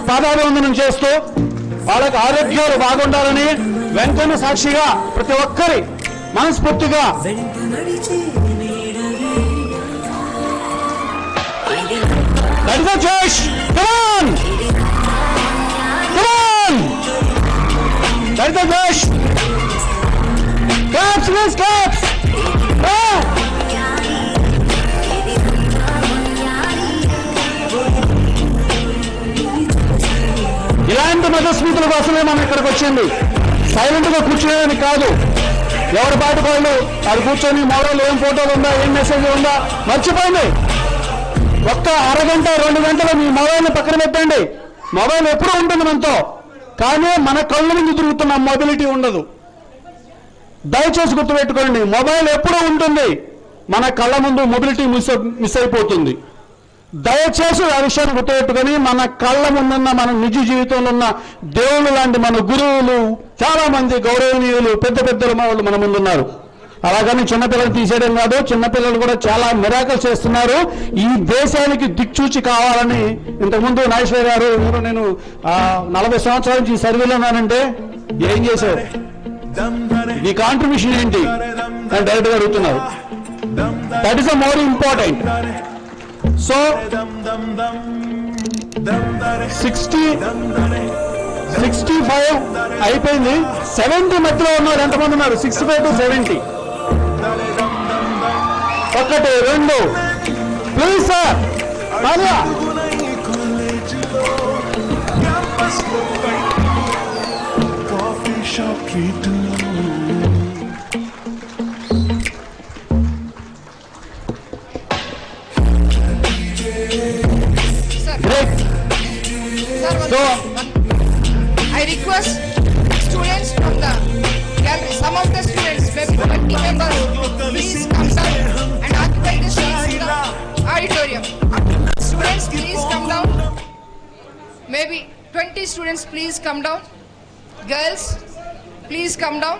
పాదాభివందనం చేస్తూ వాళ్ళకి ఆరోగ్యాలు బాగుండాలని వెంకన్న సాక్షిగా ప్రతి ఒక్కరి మనస్ఫూర్తిగా ఇలాంటి మతస్మృతుల కోసమే మనం ఇక్కడికి వచ్చింది. సైలెంట్ గా కూర్చునేదని కాదు. ఎవరి పాటు వాళ్ళు అది కూర్చొని మోడల్ ఏం ఫోటోలు ఉందా, ఏం మెసేజ్ ఉందా మర్చిపోయింది. ఒక్క అరగంట 2 గంటలు మీ మొబైల్ని పక్కన పెట్టండి. మొబైల్ ఎప్పుడూ ఉంటుంది మనతో, కానీ మన కళ్ళ ముందు తిరుగుతున్న మొబిలిటీ ఉండదు. దయచేసి గుర్తుపెట్టుకోండి, మొబైల్ ఎప్పుడూ ఉంటుంది, మన కళ్ళ ముందు మొబిలిటీ మిస్ అయిపోతుంది. దయచేసి ఆ విషయాన్ని గుర్తుపెట్టుకొని మన కళ్ళ ముందున్న మన నిజ జీవితంలో ఉన్న దేవుళ్ళు లాంటి మన గురువులు చాలా మంది గౌరవనీయులు పెద్ద వాళ్ళు మన ముందున్నారు. అలాగని చిన్నపిల్లలు తీసేయడం కాదు, చిన్నపిల్లలు కూడా చాలా మిరాకల్స్ చేస్తున్నారు. ఈ దేశానికి దిక్చూచి కావాలని ఇంతకుముందు నాగేశ్వర గారు నేను 40 సంవత్సరాల నుంచి ఈ సర్వీలో ఉన్నానంటే ఏం చేశారు, మీ కాంట్రిబ్యూషన్ ఏంటి అని డైరెక్ట్గా అడుగుతున్నారు. That is the more important. So 65 అయిపోయింది. 70 మధ్యలో ఉన్నారు. ఎంతమంది ఉన్నారు? 65 to 70. 1 2 please sir. So, I request students from the gallery, some of the students, maybe 20 members, please come down and occupy the seats in the auditorium. Students, please come down. Maybe 20 students, please come down. Girls, please come down.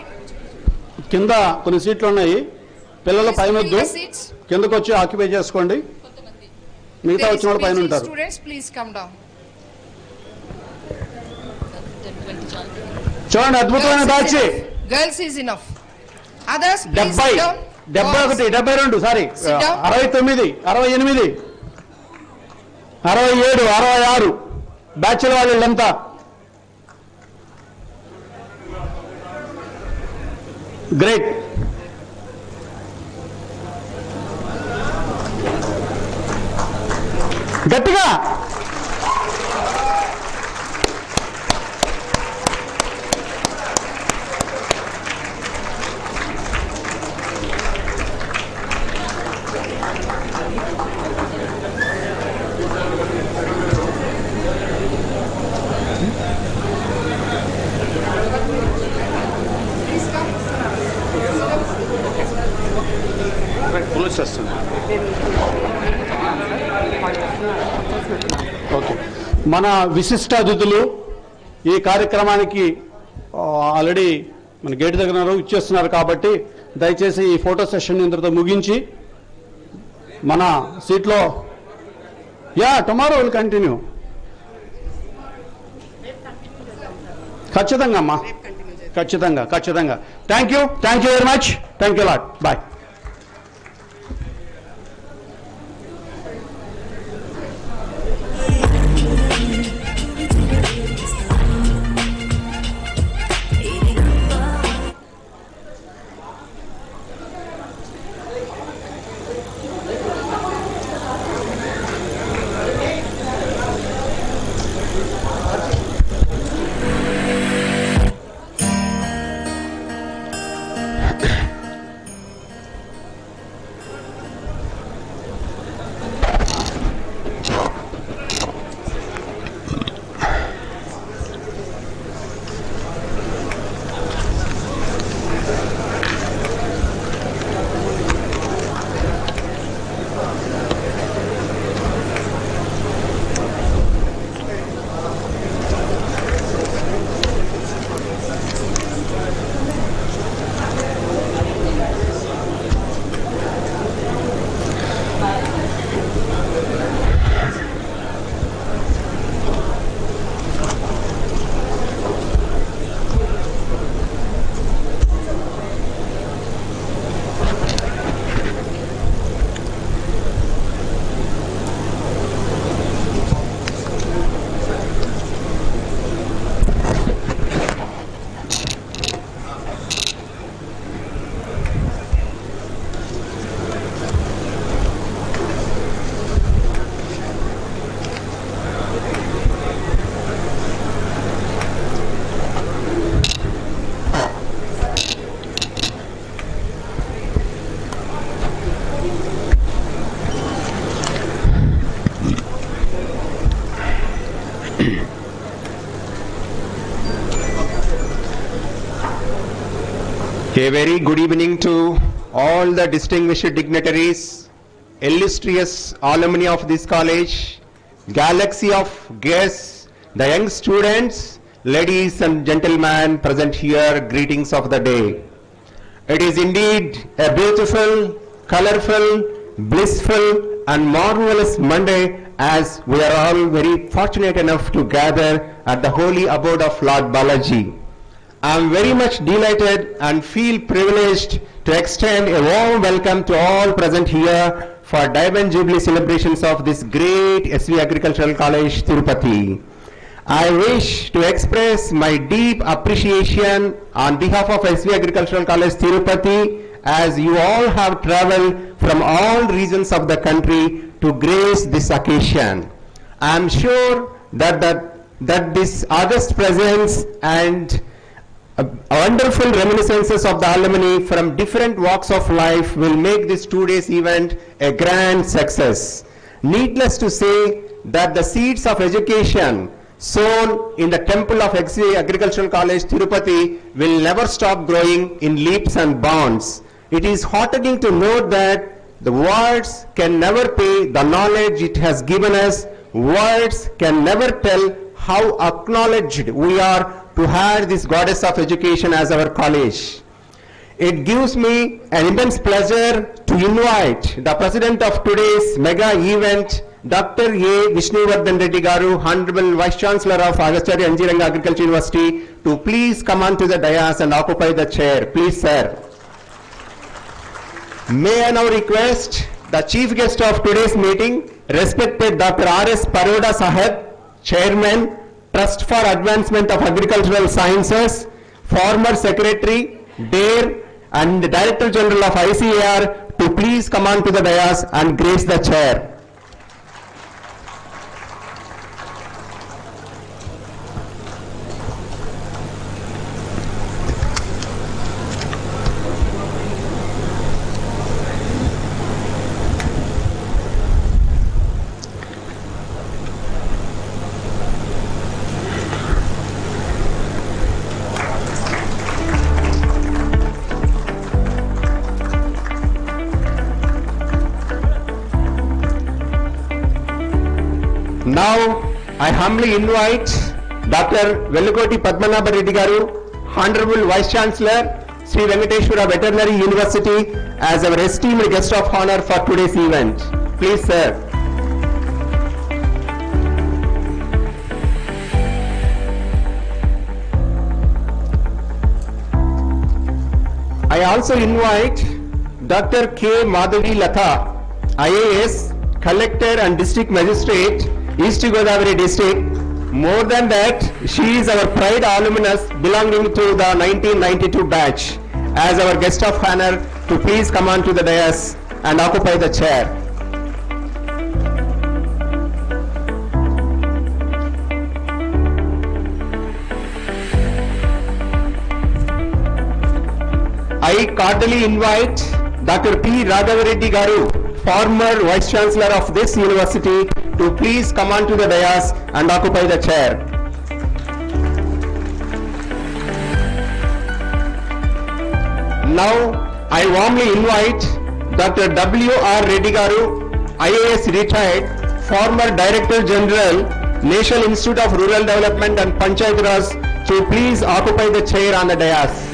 కింద కొన్ని సీట్లు ఉన్నాయి. పిల్లలు పైన వద్దు, కిందకు వచ్చి occupy చేసుకోండి. మిగతా వచ్చిన వాళ్ళు పైన ఉంటారు. Students, please come down. చూడండి, అద్భుతమైన batch. Girls is enough. Others, please 70, sit down. 71, 72, sorry 69, 68, 67, 66 బ్యాచ్ల వాళ్ళు వీళ్ళంతా. గ్రేట్. గట్టిగా ఓకే. మన విశిష్ట అతిథులు ఈ కార్యక్రమానికి ఆల్రెడీ మన గేట్ దగ్గర ఇచ్చేస్తున్నారు కాబట్టి దయచేసి ఈ ఫోటో సెషన్ ఇంతతో ముగించి మన సీట్లో టుమారో విల్ కంటిన్యూ. ఖచ్చితంగా అమ్మా, ఖచ్చితంగా. Thank you very much. Thank you lot. Bye. A very good evening to all the distinguished dignitaries, illustrious alumni of this college, galaxy of guests, the young students, ladies and gentlemen present here, greetings of the day. It is indeed a beautiful, colorful, blissful and marvelous Monday as we are all very fortunate enough to gather at the holy abode of Lord Balaji. I am very much delighted and feel privileged to extend a warm welcome to all present here for Diamond Jubilee celebrations of this great SV Agricultural College, Tirupati. I wish to express my deep appreciation on behalf of SV Agricultural College, Tirupati, as you all have traveled from all regions of the country to grace this occasion. I am sure that this august presence and wonderful reminiscences of the alumni from different walks of life will make this 2 days event a grand success. Needless to say that the seeds of education sown in the temple of Agricultural College Tirupati will never stop growing in leaps and bounds. It is heartening to note that the words can never pay the knowledge it has given us. Words can never tell how acknowledged we are to have this goddess of education as our college. It gives me an immense pleasure to invite the president of today's mega event, Dr. A. Vishnuvardeha Reddy Garu, Hon'ble Vice Chancellor of Acharya Ranga Agriculture University, to please come on to the dais and occupy the chair. Please, sir. May I now request the chief guest of today's meeting, respected Dr. R.S. Paroda Sahib, Chairman, Trust for Advancement of Agricultural Sciences, former Secretary, DARE, and the Director General of ICAR, to please come on to the dais and grace the chair. Now, I humbly invite Dr. Velukoti Padmanabha Reddy Garu, Honorable Vice Chancellor, Sri Venkateshwara Veterinary University, as our esteemed guest of honor for today's event. Please, sir. I also invite Dr. K. Madhavi Latha, IAS, Collector and District Magistrate, East Godavari District. More than that, she is our pride alumnus belonging to the 1992 batch, as our guest of honor, to please come on to the dais and occupy the chair. I cordially invite Dr. P. Raghav Reddy Garu, former Vice Chancellor of this university, to please come on to the dais and occupy the chair. Now, I warmly invite Dr. W. R. Reddy Garu, IAS retired, former Director General, National Institute of Rural Development and Panchayat Raj, to please occupy the chair on the dais.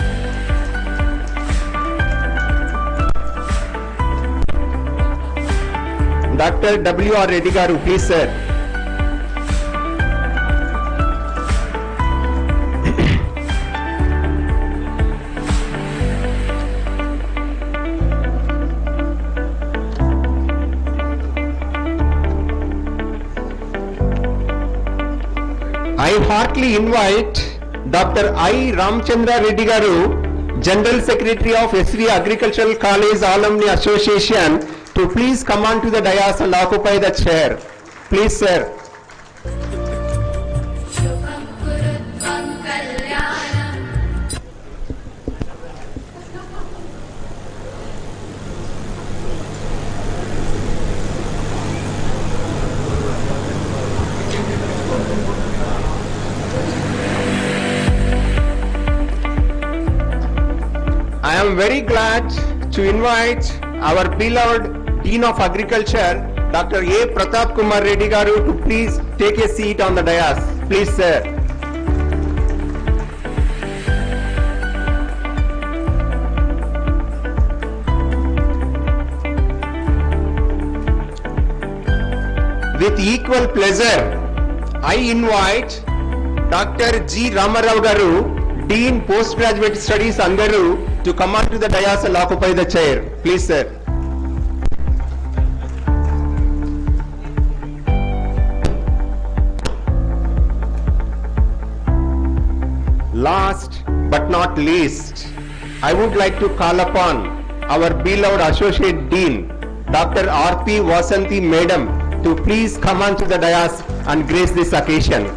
Dr. W. R. Reddy Garu, please, sir. I heartily invite Dr. I. Ramchandra Reddy Garu, General Secretary of SV Agricultural College Alumni Association, to please come on to the dais and occupy the chair. Please, sir. I am very glad to invite our beloved Dean of Agriculture, Dr. A. Pratap Kumar Reddy garu, to please take a seat on the dais. Please, sir. With equal pleasure, I invite Dr. G. Ramarao garu, Dean Postgraduate Studies Angaru, to come on to the dais and occupy the chair. Please, sir. Last but not least, I would like to call upon our beloved Associate Dean, Dr. R.P. Vasanthi Madam, to please come on to the dais and grace this occasion.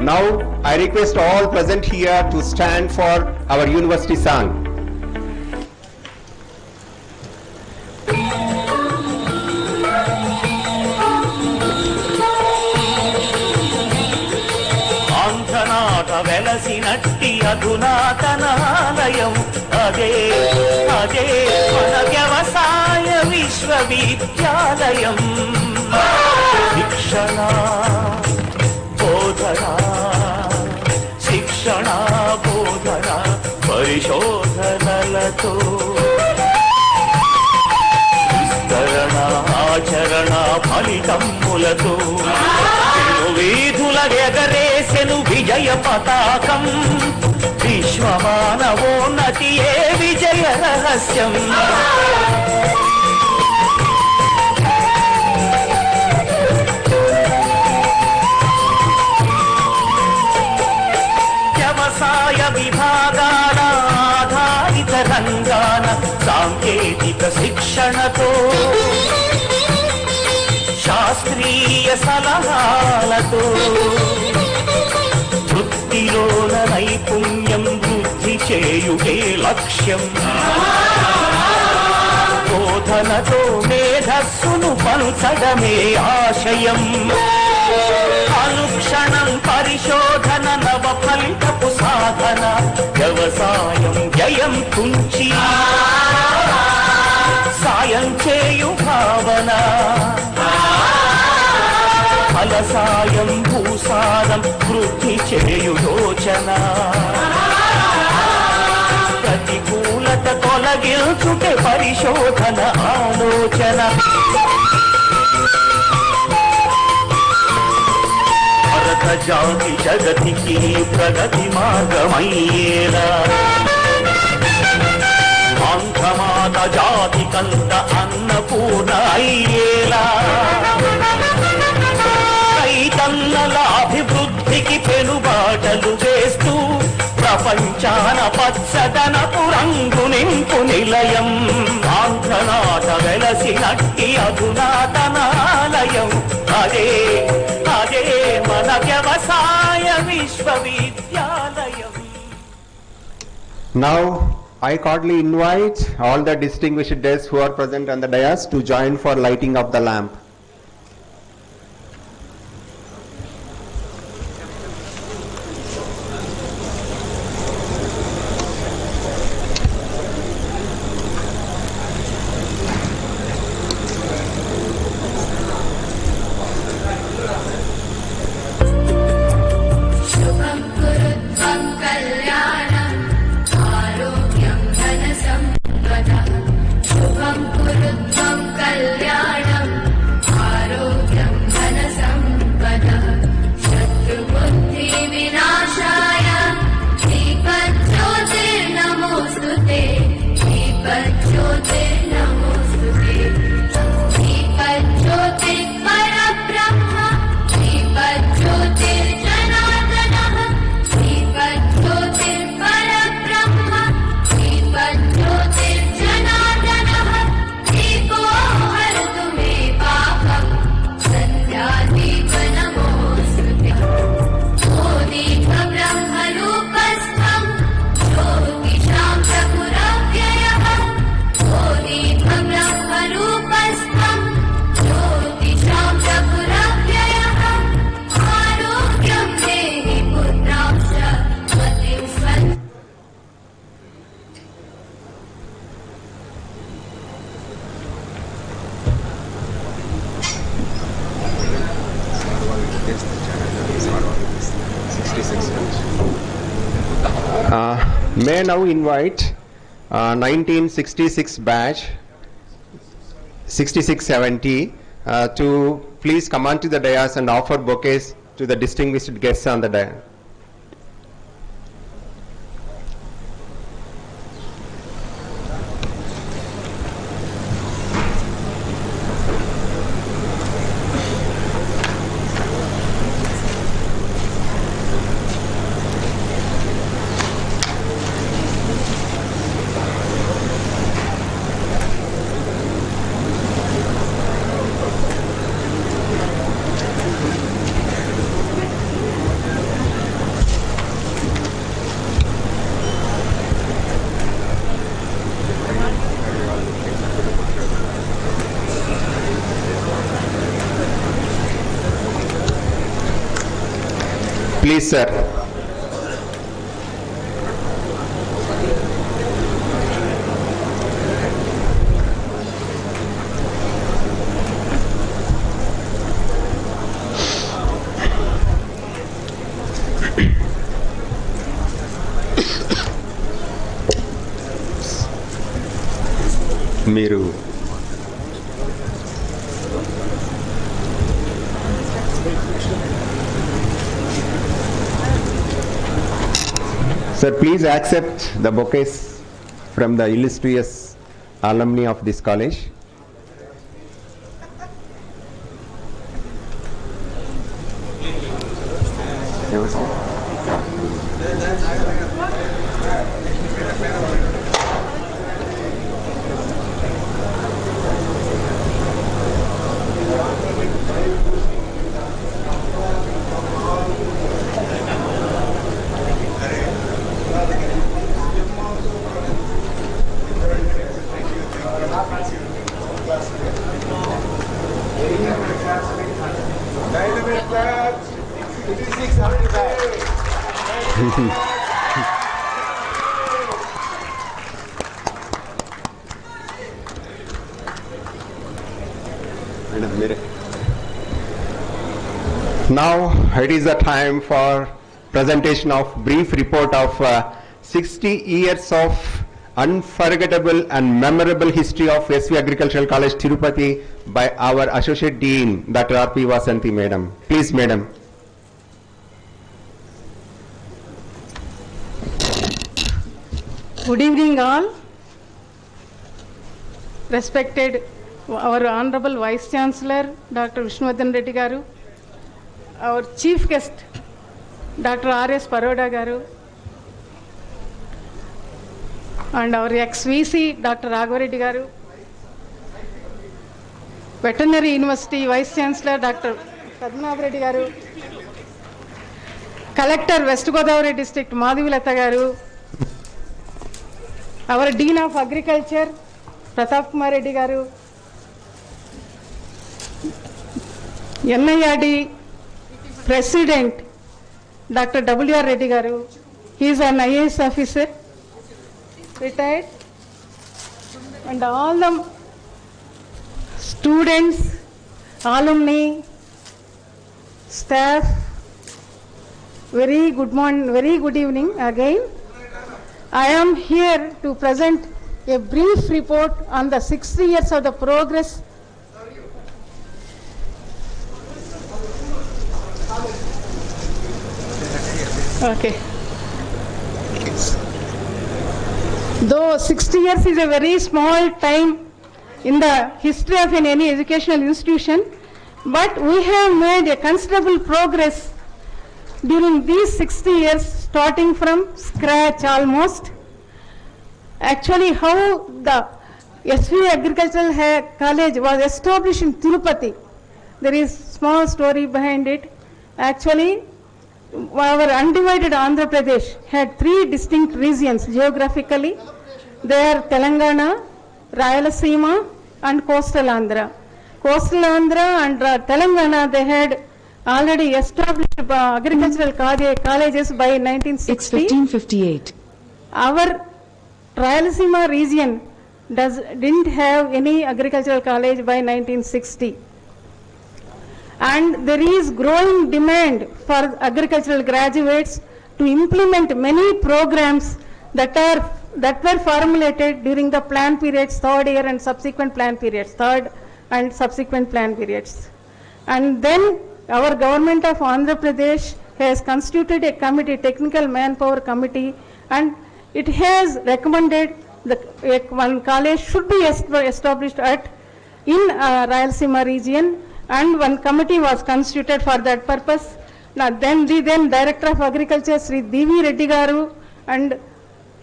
Now, I request all present here to stand for our university song. ఆంధ్రనాట వెలసినట్టి అధునాతనాలయం అదే అదే మన వ్యవసాయ విశ్వవిద్యాలయం. శిక్షణ బోధన శిక్షణ బోధన పరిశోధనలతో విస్తరణ ఆచరణ ఫలితములతో వీధుల ఎగరేసెను విజయ పతాకం. విశ్వమానవోన్నతియే విజయ రహస్యం. వ్యవసాయ విభాగాల ఆధారిత రంగాన సాంకేతిక శిక్షణతో శాస్త్రీయ సలహాలతో వృత్తిలోన నైపుణ్యం వృద్ధి చేయుటే లక్ష్యం. బోధనతో మేధస్సును పంచడమే ఆశయం. అనుక్షణం పరిశోధన నవ ఫలితపు సాధన. వ్యవసాయం వ్యయం తుంచి సాయం చేయు భావన. ఫలసాయం భూసారం వృద్ధి చేయు యోచన. ప్రతికూలత తొలగించుటే పరిశోధన ఆలోచన. భారత జాతి జగతికి ప్రగతి మార్గమయ్యేలా. ఆంధ్రమాత జాతి కంత అన్నపూర్ణ అయ్యేలా. రైతన్నల అభివృద్ధికి పెనుబాటలు వేస్తూ ప్రపంచాన పచ్చదనపు రంగు నింపు నిలయం. ఆంధ్రనాట వెలసినట్టి అధునాతనాలయం అదే అదే మన వ్యవసాయ విశ్వవిద్యాలయం. Now, I cordially invite all the distinguished guests who are present on the dais to join for lighting of the lamp. May I now invite 1966 batch 6670 to please come on to the dais and offer bouquets to the distinguished guests on the dais. Please, sir. మీరు Sir, please accept the bouquets from the illustrious alumni of this college. Now it is the time for presentation of brief report of 60 years of unforgettable and memorable history of SV Agricultural College Tirupati by our Associate Dean, Dr. R.P. Vasanthi Madam. Please, Madam. Good evening all. Respected our Honorable Vice Chancellor, Dr. Vishnuvardeha Reddy garu, our Chief Guest, Dr. R.S. Paroda garu, and our ex-VC, Dr. Raghareddy garu, Veterinary University Vice Chancellor, Dr. Reddy garu, Collector West Godavari District, Madhavilata garu, our Dean of Agriculture, Pratap Kumar Reddy garu, NIRD President, Dr. W.R. Reddy garu. He is an IAS officer, retired, and all the students, alumni, staff, very good morning, very good evening again. I am here to present a brief report on the 60 years of the progress Though 60 years is a very small time in the history of any educational institution, but we have made a considerable progress during these 60 years, starting from scratch almost. Actually, how the SV Agricultural College was established in Tirupati, there is small story behind it. Actually, our undivided Andhra Pradesh had three distinct regions geographically. They are Telangana, Rayalaseema and Coastal Andhra. Coastal Andhra and Telangana, they had already established agricultural colleges by 1960. It's 15:58. Our Rayalaseema region didn't have any agricultural college by 1960. And there is growing demand for agricultural graduates to implement many programs that were formulated during the plan periods, third year and subsequent plan periods, third and subsequent plan periods. And then our government of Andhra Pradesh has constituted a committee, technical manpower committee, and it has recommended that one college should be established in Rayalaseema region, and one committee was constituted for that purpose. Now then the then Director of Agriculture, Sri D.V. Reddy Garu, and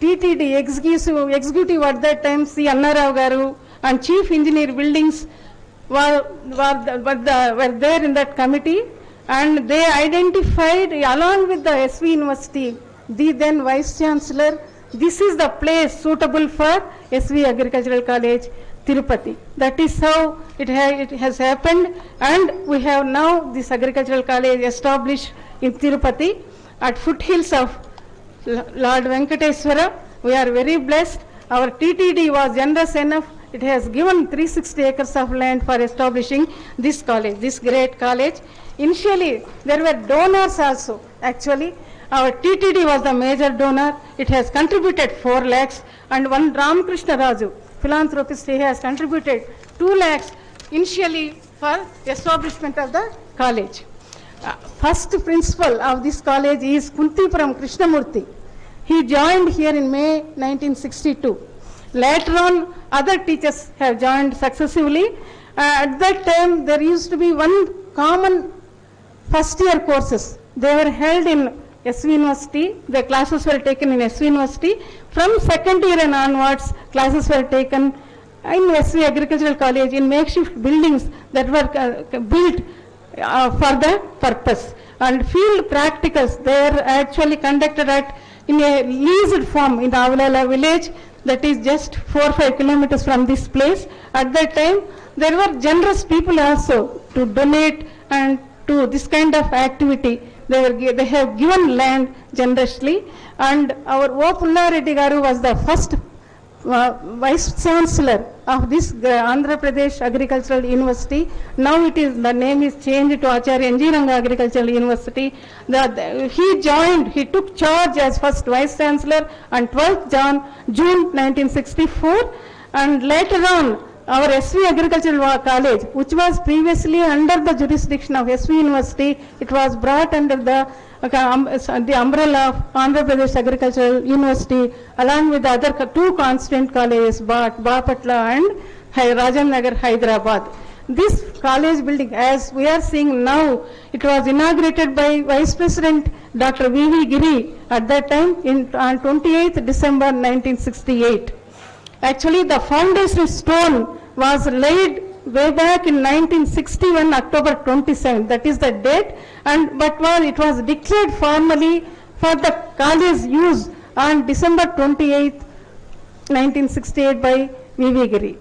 TTD executive at that time, C. ANGRAU Garu, and Chief Engineer Buildings were there in that committee, and they identified along with the SV University, the then Vice Chancellor, this is the place suitable for SV Agricultural College, Tirupati. That is how it has happened, and we have now this agricultural college established in Tirupati at foothills of Lord Venkateswara. We are very blessed. Our TTD was generous enough. It has given 360 acres of land for establishing this college, this great college. Initially, there were donors also. Actually, our TTD was the major donor. It has contributed 4 lakhs, and one Ramakrishna Raju, philanthropist, he has contributed 2 lakhs initially for establishment of the college. First principal of this college is Kuntipuram Krishnamurthy. He joined here in May 1962. Later on, other teachers have joined successively. At that time, there used to be one common first year courses. They were held in SV University. The classes were taken in SV University. From second year and onwards, classes were taken in SV Agricultural College in makeshift buildings that were built for the purpose. And field practicals, they are actually conducted in a leased form in Avalala village, that is just 4 or 5 kilometers from this place. At that time, there were generous people also to donate and to this kind of activity. They have given land generously, and our Pulla Reddy Garu was the first Vice Chancellor of this Andhra Pradesh Agricultural University. Now the name is changed to Acharya Ranga Agricultural University. He took charge as first Vice Chancellor on 12th June 1964, and later on our SV Agricultural College, which was previously under the jurisdiction of SV University, it was brought under the umbrella of Andhra Pradesh Agricultural University, along with the other 2 constituent colleges, Bapatla and Rajendra, Hyderabad. This college building, as we are seeing now, it was inaugurated by Vice President Dr. V.V. Giri at that time on 28th December 1968. Actually, the foundation stone was laid way back in 1961, October 27, that is the date, but it was declared formally for the college use on December 28, 1968 by V.V. Giri.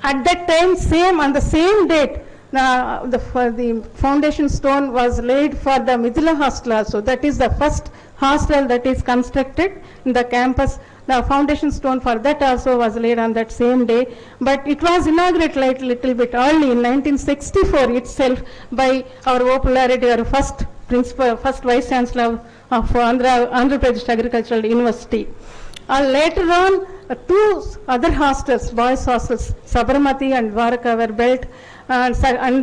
At that time, on the same date, the foundation stone was laid for the Mithila hostel also. That is the first hostel that is constructed in the campus. The foundation stone for that also was laid on that same day, but it was inaugurated a little bit early in 1964 itself by our Pulla Reddy, our first Vice Chancellor of Andhra Pradesh Agricultural University. Later on, 2 other hostels, boys hostels, Sabarmati and Dwarka, were built, and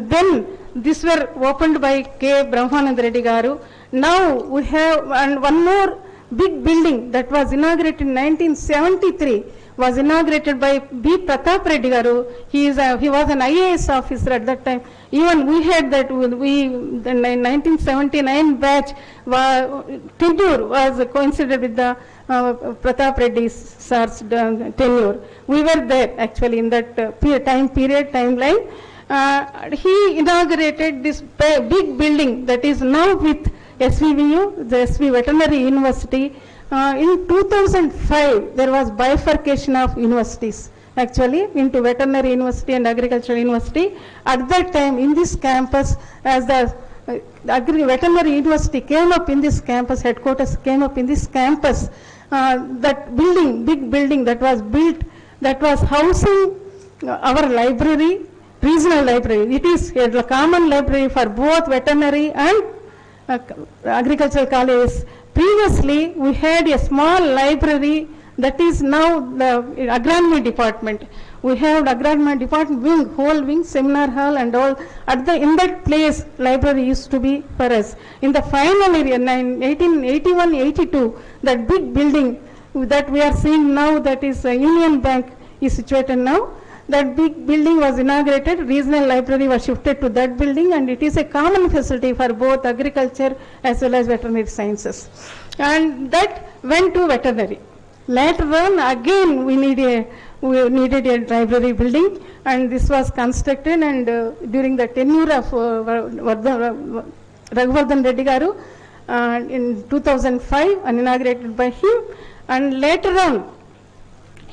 then these were opened by K. Brahmanand Reddy Garu. Now we have one more big building that was inaugurated in 1973, was inaugurated by B. Pratap Reddy Garu. He was an IAS officer at that time. Even we had that, the 1979 batch, tenure was coincided with the Pratap Reddy sir's tenure. We were there actually in that timeline. He inaugurated this big building that is now with SVVU, the SV Veterinary University. In 2005, there was bifurcation of universities, actually, into Veterinary University and Agricultural University. At that time, in this campus, as the Veterinary University came up in this campus, headquarters came up in this campus, that building, big building that was built, that was housing our library, regional library. It is a common library for both veterinary and agricultural colleges. Previously, we had a small library that is now the agronomy department. We have the agronomy department wing, whole wing, seminar hall and all. In that place, library used to be for us. In the final area, 1881-82, that big building that we are seeing now, that is Union Bank, is situated now. That big building was inaugurated, regional library was shifted to that building, and it is a common facility for both agriculture as well as veterinary sciences. And that went to veterinary. Later on, again we needed a library building, and this was constructed, and during the tenure of Goverdhan Reddy Garu in 2005, and inaugurated by him. And later on,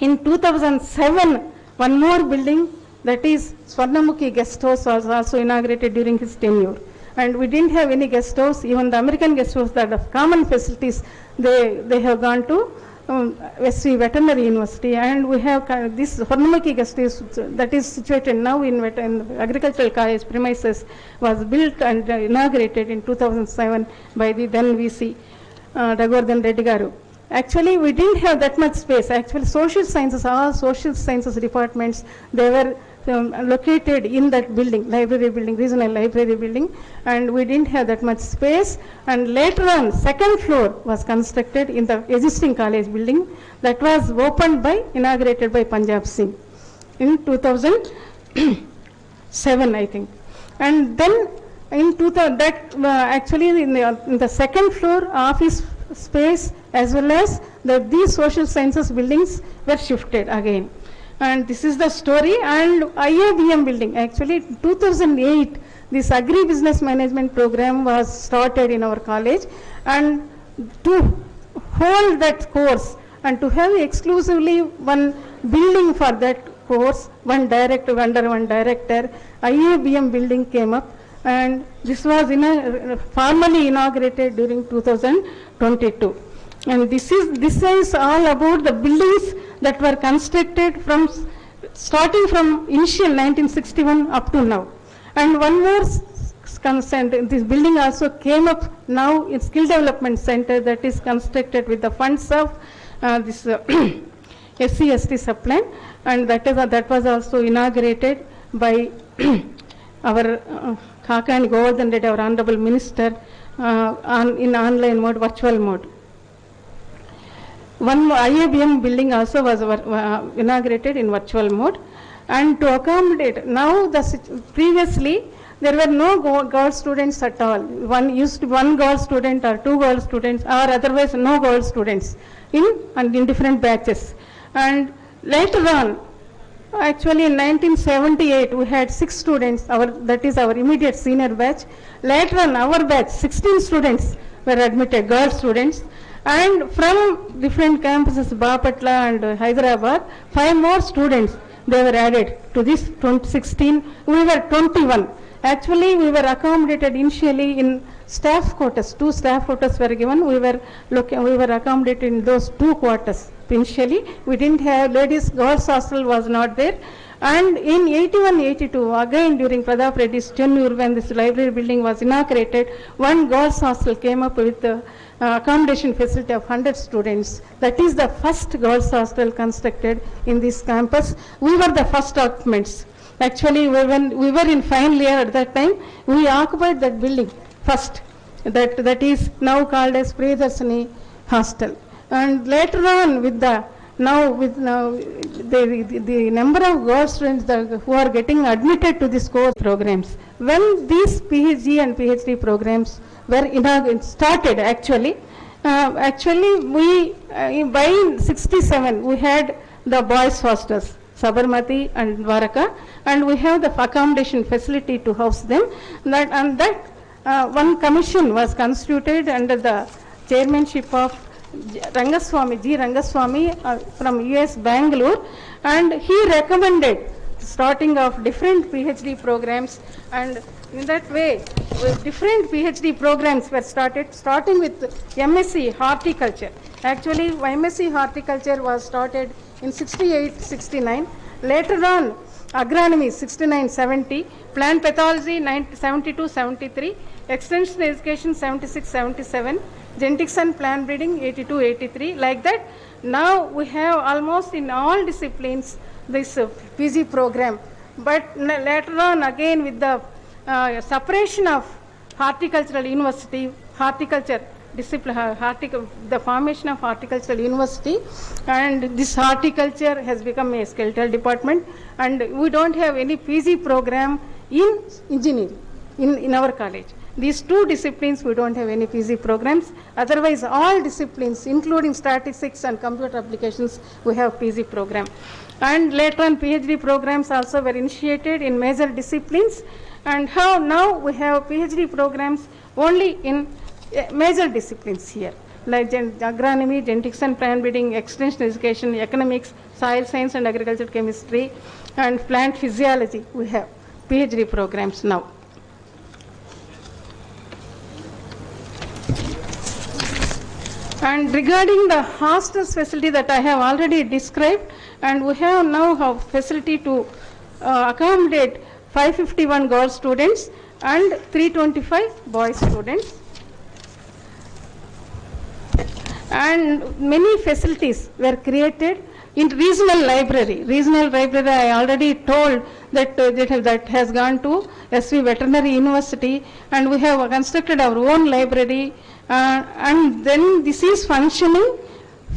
in 2007, one more building, that is Swarnamukhi guest house, was also inaugurated during his tenure. And we didn't have any guest house. Even the American guest house that have common facilities, they have gone to SV Veterinary University, and we have this Swarnamukhi guest house that is situated now in agricultural college premises, was built and inaugurated in 2007 by the then VC Goverdhan Reddy Garu. Actually, we didn't have that much space. Actually, social sciences, all social sciences departments, they were located in that building, library building, regional library building, and we didn't have that much space. And later on, second floor was constructed in the existing college building that was opened by, inaugurated by Punjab Singh in 2007, I think. And then in 2000, actually in the second floor, office space as well as these social sciences buildings were shifted again. And this is the story. And IABM building, actually 2008, this agri-business management program was started in our college, and to hold that course and to have exclusively one building for that course, one director, under one director, IABM building came up, and this was formally inaugurated during 2022. And this is all about the buildings that were constructed from starting from initial 1961 up to now. And one more consent, this building also came up now in skill development center that is constructed with the funds of this SC/ST supplant, and that was also inaugurated by our Kakani Govardhan Reddy, our Honorable Minister, in online mode, virtual mode. One IABM building also was inaugurated in virtual mode, and to accommodate now previously there were no girl students at all. One girl student or two girl students, or otherwise no girl students in different batches. And later on, actually in 1978 we had 6 students, that is our immediate senior batch. Later on, our batch, 16 students were admitted, girl students. And from different campuses, Bapatla and Hyderabad, 5 more students, they were added to this 2016. We were 21. Actually, we were accommodated initially in staff quarters. 2 staff quarters were given. We were accommodated in those 2 quarters. Initially, we didn't have ladies, girls hostel was not there. And in 81-82, again during Pradap Reddy's tenure, when this library building was inaugurated, one girls hostel came up with the accommodation facility of 100 students. That is the first girls hostel constructed in this campus. We were the first occupants. Actually, when we were in final year at that time, we occupied that building first. That is now called as Priyadarshini Hostel. And later on, with the number of girl students who are getting admitted to this course programs, when these PhD and PhD programs were started, actually we by 67 we had the boys hostels, Sabarmati and Dwaraka, and we have the accommodation facility to house them. One commission was constituted under the chairmanship of Rangaswamy, G. Rangaswamy from US Bangalore, and he recommended starting of different PhD programs, and in that way different PhD programs were started, starting with MSc Horticulture. Actually, MSc Horticulture was started in 68-69. Later on, agronomy 69-70, plant pathology 72-73, extension education 76-77, genetics and plant breeding 82-83, like that. Now we have almost in all disciplines this PG program, but later on again with the separation of horticultural university, horticulture discipline, the formation of horticultural university, and this horticulture has become a skeletal department, and we don't have any PG program in engineering in our college. These two disciplines we don't have any PG programs, otherwise all disciplines including statistics and computer applications we have PG program. And later on PhD programs also were initiated in major disciplines, and how now we have PhD programs only in major disciplines here, like agronomy, genetics and plant breeding, extension education, economics, soil science and agricultural chemistry, and plant physiology. We have PhD programs now. And regarding the hostels facility that I have already described, and we have now have facility to accommodate 551 girl students and 325 boy students. And many facilities were created in regional library. Regional library, I already told that that has gone to SV Veterinary University, and we have constructed our own library, and then this is functioning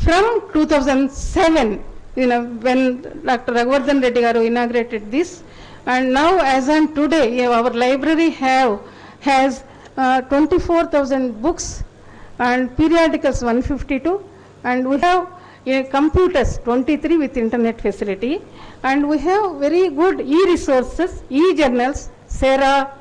from 2007, when Dr. Goverdhan Reddy garu inaugurated this, and now as on today, our library has 24,000 books and periodicals 152, and we have computers 23 with internet facility, and we have very good e-resources, e-journals, SERA,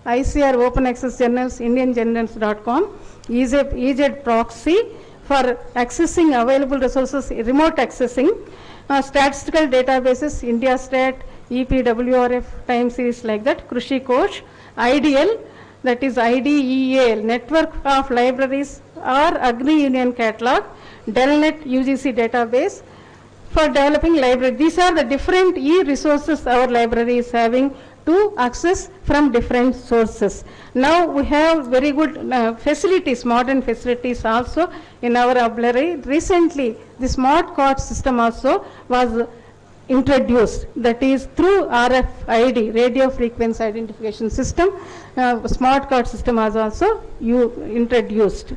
ICAR open access journals, indianjournals.com, EZ proxy for accessing available resources, remote accessing, statistical databases, IndiaStat, EPWRF, time series like that, Krushi Kosh, IDL, that is IDEAL, Network of Libraries or Agri-Union Catalog, Delnet UGC database for developing library. These are the different e-resources our library is having to access from different sources. Now we have very good facilities, modern facilities also in our library. Recently, the smart card system also was introduced, that is through RFID, radio frequency identification system. Smart card system was also introduced.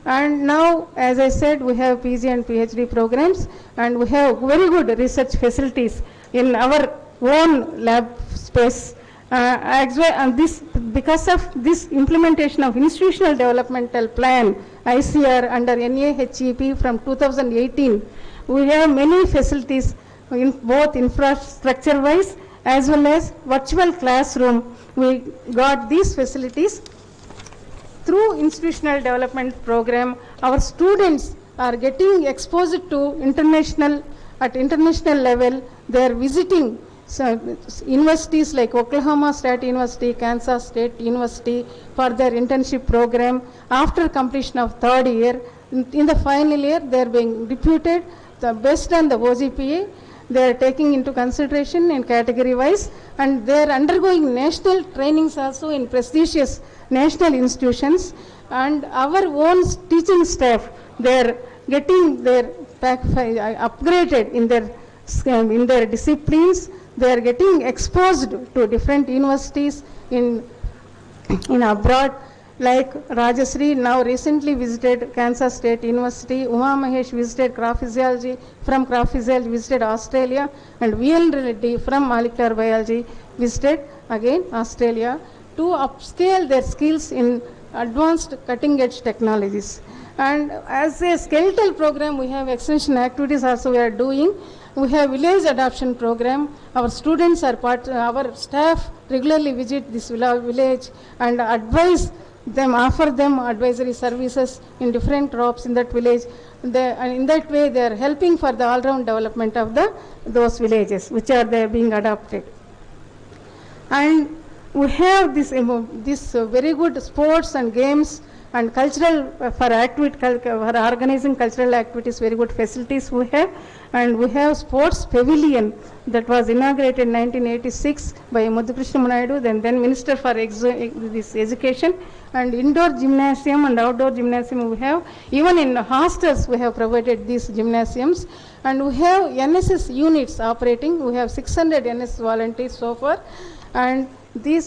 And now, as I said, we have PG and PhD programs, and we have very good research facilities in our own lab space. And this, because of this implementation of Institutional Developmental Plan, ICR, under NAHEP from 2018, we have many facilities in both infrastructure wise as well as virtual classroom. We got these facilities through institutional development program. Our students are getting exposed to international level. They are visiting universities like Oklahoma State University, Kansas State University for their internship program. After completion of third year, in the final year, they are being reputed the best on the OGPA. They are taking into consideration in category wise, and they are undergoing national trainings also in prestigious national institutions. And our own teaching staff, they are getting their upgraded in their disciplines. They are getting exposed to different universities in abroad, like Rajasri now recently visited Kansas State University, Uma Mahesh visited crop physiology, from crop physiology visited Australia, and VL Reddy from molecular biology visited again Australia to upscale their skills in advanced cutting edge technologies. And as a skeletal program, we have extension activities also we are doing. We have village adoption program. Our students are our staff regularly visit this village and advise them, offer them advisory services in different crops in that village. And in that way, they are helping for the all-round development of those villages which are being adopted. And we have this very good sports and games and cultural for organizing cultural activities, very good facilities we have. And we have sports pavilion that was inaugurated in 1986 by Mudhukrishna Munaidu, then Minister for this education, and indoor gymnasium and outdoor gymnasium we have. Even in hostels we have provided these gymnasiums, and we have NSS units operating. We have 600 NSS volunteers so far, and we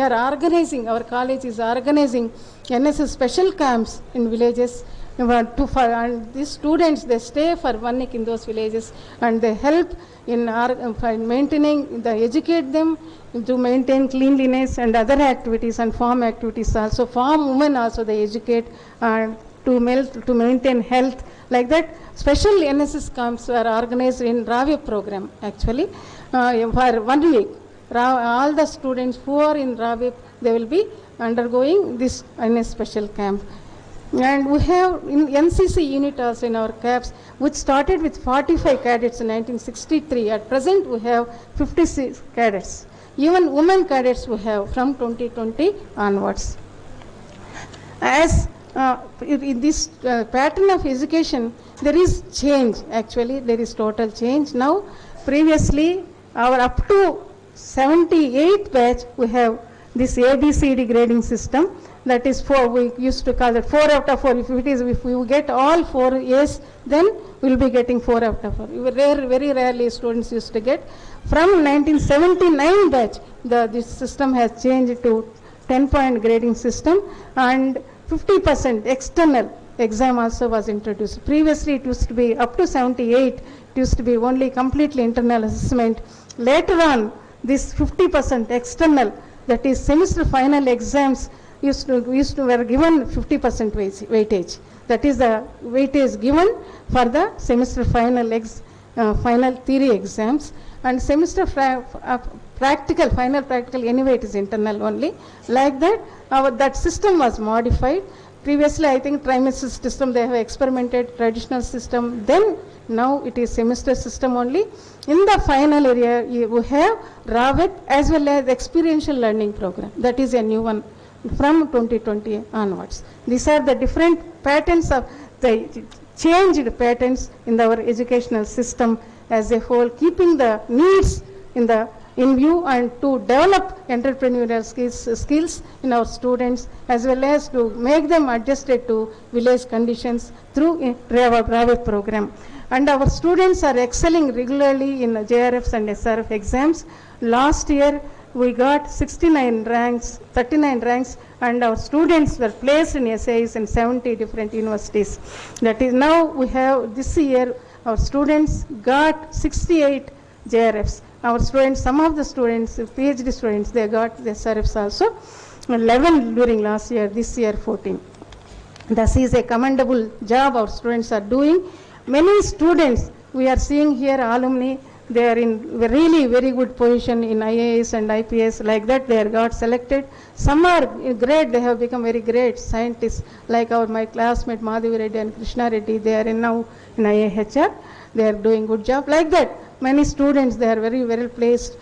are organizing, our college is organizing NSS special camps in villages. And these students, they stay for 1 week in those villages, and they help in maintaining, they educate them to maintain cleanliness and other activities and farm activities also. Farm women also they educate to maintain health. Like that, special NSS camps are organized in Ravi program actually for 1 week. All the students who are in Ravi, they will be undergoing this NSS special camp. And we have in NCC unit also in our camps, which started with 45 cadets in 1963. At present, we have 56 cadets. Even women cadets we have from 2020 onwards. As in this pattern of education, there is change. Actually, there is total change. Now, previously, our up to 78 batch, we have this ABCD grading system. That is 4, we used to call it 4 out of 4. If we get all 4 A's, then we will be getting 4 out of 4. Very rarely students used to get. From 1979 batch, this system has changed to 10-point grading system, and 50% external exam also was introduced. Previously it used to be up to 78, it used to be only completely internal assessment. Later on, this 50% external, that is semester final exams, were given 50% weightage. That is the weightage given for the semester final theory exams, and semester final practical, anyway it is internal only. Like that, that system was modified. Previously, I think trimester system, they have experimented traditional system. Then now it is semester system only. In the final area, we have RAVET as well as experiential learning program. That is a new one from 2020 onwards. These are the different patterns of the changed patterns in our educational system as a whole, keeping the needs in view, and to develop entrepreneurial skills in our students, as well as to make them adjusted to village conditions through RAVET program. And our students are excelling regularly in JRFs and SRF exams. Last year, we got 39 ranks, and our students were placed in SAs in 70 different universities. That is, now we have, this year, our students got 68 JRFs. Our students, some of the students, PhD students, they got the SRFs also, 11 during last year, this year 14. This is a commendable job our students are doing. Many students, we are seeing here, alumni, they are in really very good position in IAS and IPS, like that they got selected. Some are great, they have become very great scientists, like my classmate Madhavi Reddy and Krishna Reddy, they are now in IAHR, they are doing good job. Like that, many students, they are very well placed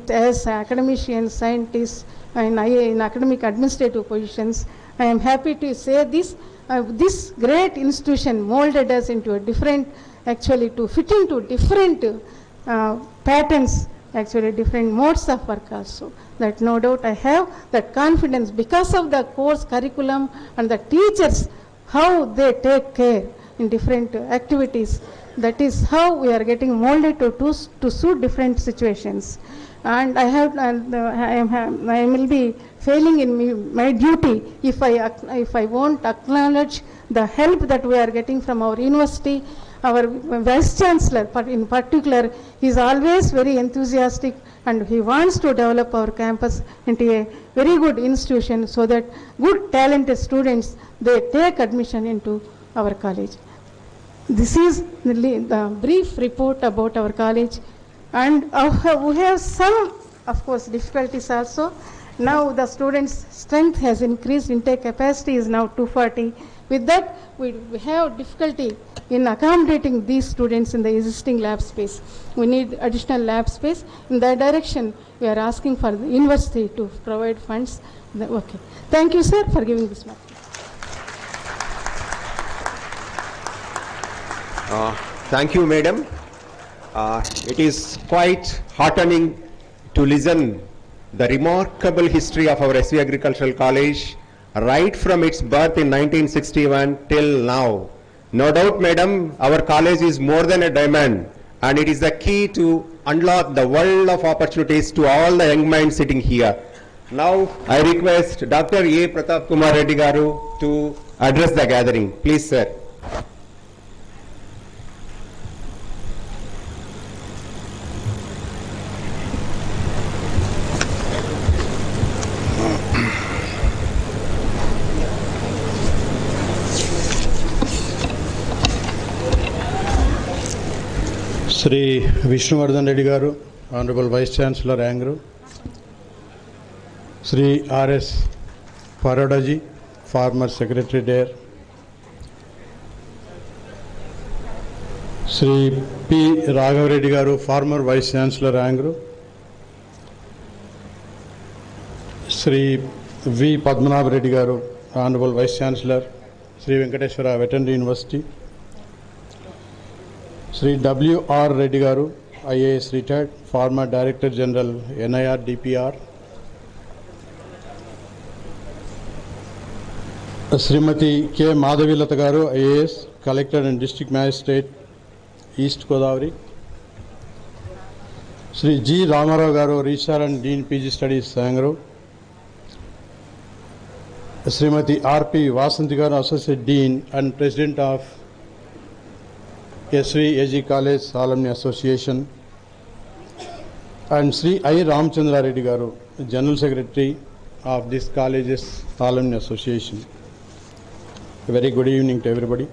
as academicians, scientists, in academic administrative positions. I am happy to say this. This great institution molded us into a different, actually to fit into different patterns, actually different modes of work also. That no doubt I have that confidence because of the course curriculum and the teachers, how they take care in different activities. That is how we are getting molded to suit different situations. And I will be failing in my duty if I won't acknowledge the help that we are getting from our university. Our Vice Chancellor, in particular, he is always very enthusiastic, and he wants to develop our campus into a very good institution so that good talented students, they take admission into our college. This is the brief report about our college, and we have some, of course, difficulties also. Now the students' strength has increased, intake capacity is now 240. With that, we have difficulty in accommodating these students in the existing lab space. We need additional lab space. In that direction, we are asking for the university to provide funds. Okay. Thank you, sir, for giving this matter. Thank you, madam. It is quite heartening to listen the remarkable history of our SV Agricultural College right from its birth in 1961 till now. No doubt, madam, our college is more than a diamond, and it is the key to unlock the world of opportunities to all the young minds sitting here. Now, I request Dr. A. Pratap Kumar Reddy Garu to address the gathering. Please, sir. Sri Vishnuvardeha Reddy Garu, Honorable Vice Chancellor, ANGRAU. Sri R.S. Paroda ji, former Secretary there. Sri P. Raghav Reddy Garu, former Vice Chancellor, ANGRAU. Sri V. Padmanabh Reddy Garu, Honorable Vice Chancellor, Sri Venkateswara Veterinary University. Sri W. R. Reddy Garu, IAS retired, former Director General, NIR DPR. Srimati K. Madhavilata Garu, IAS, Collector and District Magistrate, East Godavari. Sri G. Ramarao Garu, Registrar and Dean PG Studies, ANGRAU. Srimati R. P. Vasanthi Garu, Associate Dean and President of SV AG College Alumni Association, and Sri I. Ramchandra Reddy Garu, General Secretary of this college's Alumni Association. A very good evening to everybody.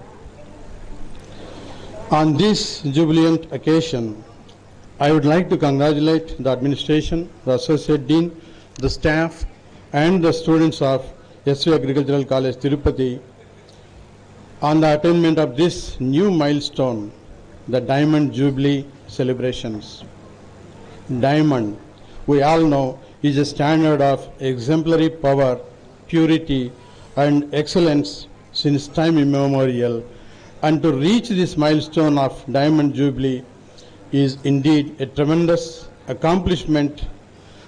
On this jubilant occasion, I would like to congratulate the administration, the Associate Dean, the staff and the students of SV Agricultural College Tirupati on the attainment of this new milestone, the Diamond Jubilee celebrations. Diamond, we all know, is a standard of exemplary power, purity, and excellence since time immemorial, and to reach this milestone of Diamond Jubilee is indeed a tremendous accomplishment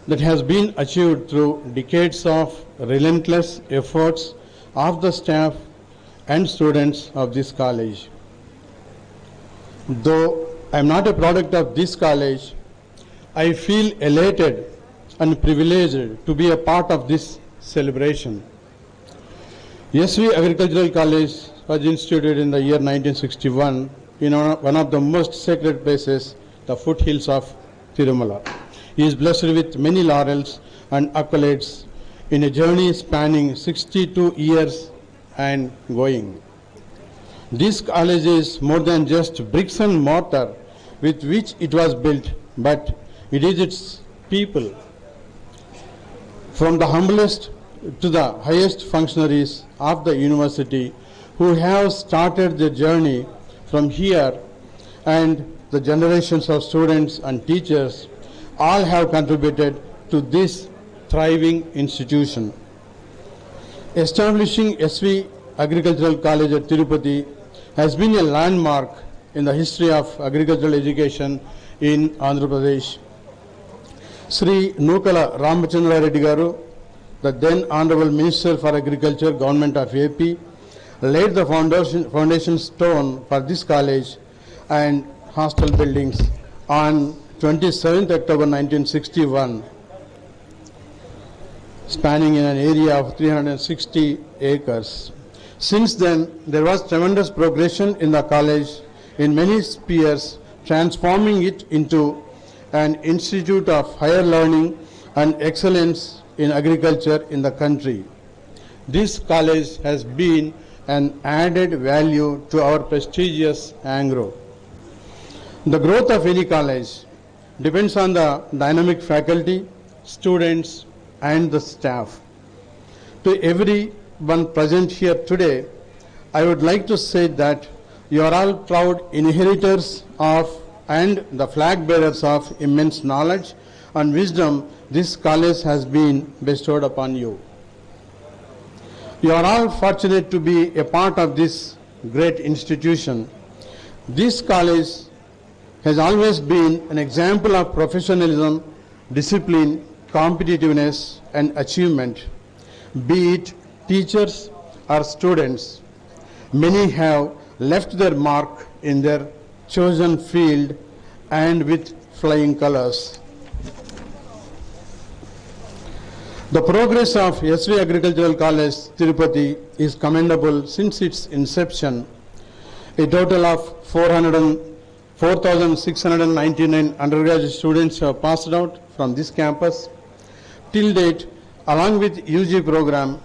that has been achieved through decades of relentless efforts of the staff and students of this college. Though I am not a product of this college, I feel elated and privileged to be a part of this celebration. SV Agricultural College was instituted in the year 1961 in one of the most sacred places, the foothills of Tirumala. He is blessed with many laurels and accolades in a journey spanning 62 years and going. This college is more than just bricks and mortar with which it was built, but it is its people. From the humblest to the highest functionaries of the university who have started their journey from here, and the generations of students and teachers all have contributed to this thriving institution. Establishing SV Agricultural College at Tirupati has been a landmark in the history of agricultural education in Andhra Pradesh. Sri Nukala Ramachandra Reddy Garu, the then Honorable Minister for Agriculture, Government of AP, laid the foundation stone for this college and hostel buildings on 27th October 1961, spanning in an area of 360 acres. Since then, there was tremendous progression in the college in many spheres, transforming it into an institute of higher learning and excellence in agriculture in the country. This college has been an added value to our prestigious ANGRAU. The growth of any college depends on the dynamic faculty, students, and the staff. To everyone present here today, I would like to say that you are all proud inheritors of and the flag bearers of immense knowledge and wisdom this college has been bestowed upon you. You are all fortunate to be a part of this great institution. This college has always been an example of professionalism, discipline, competitiveness, and achievement, be it teachers or students. Many have left their mark in their chosen field and with flying colors. The progress of SV Agricultural College, Tirupati is commendable since its inception. A total of 4,699 undergraduate students have passed out from this campus. Till date, along with UG program,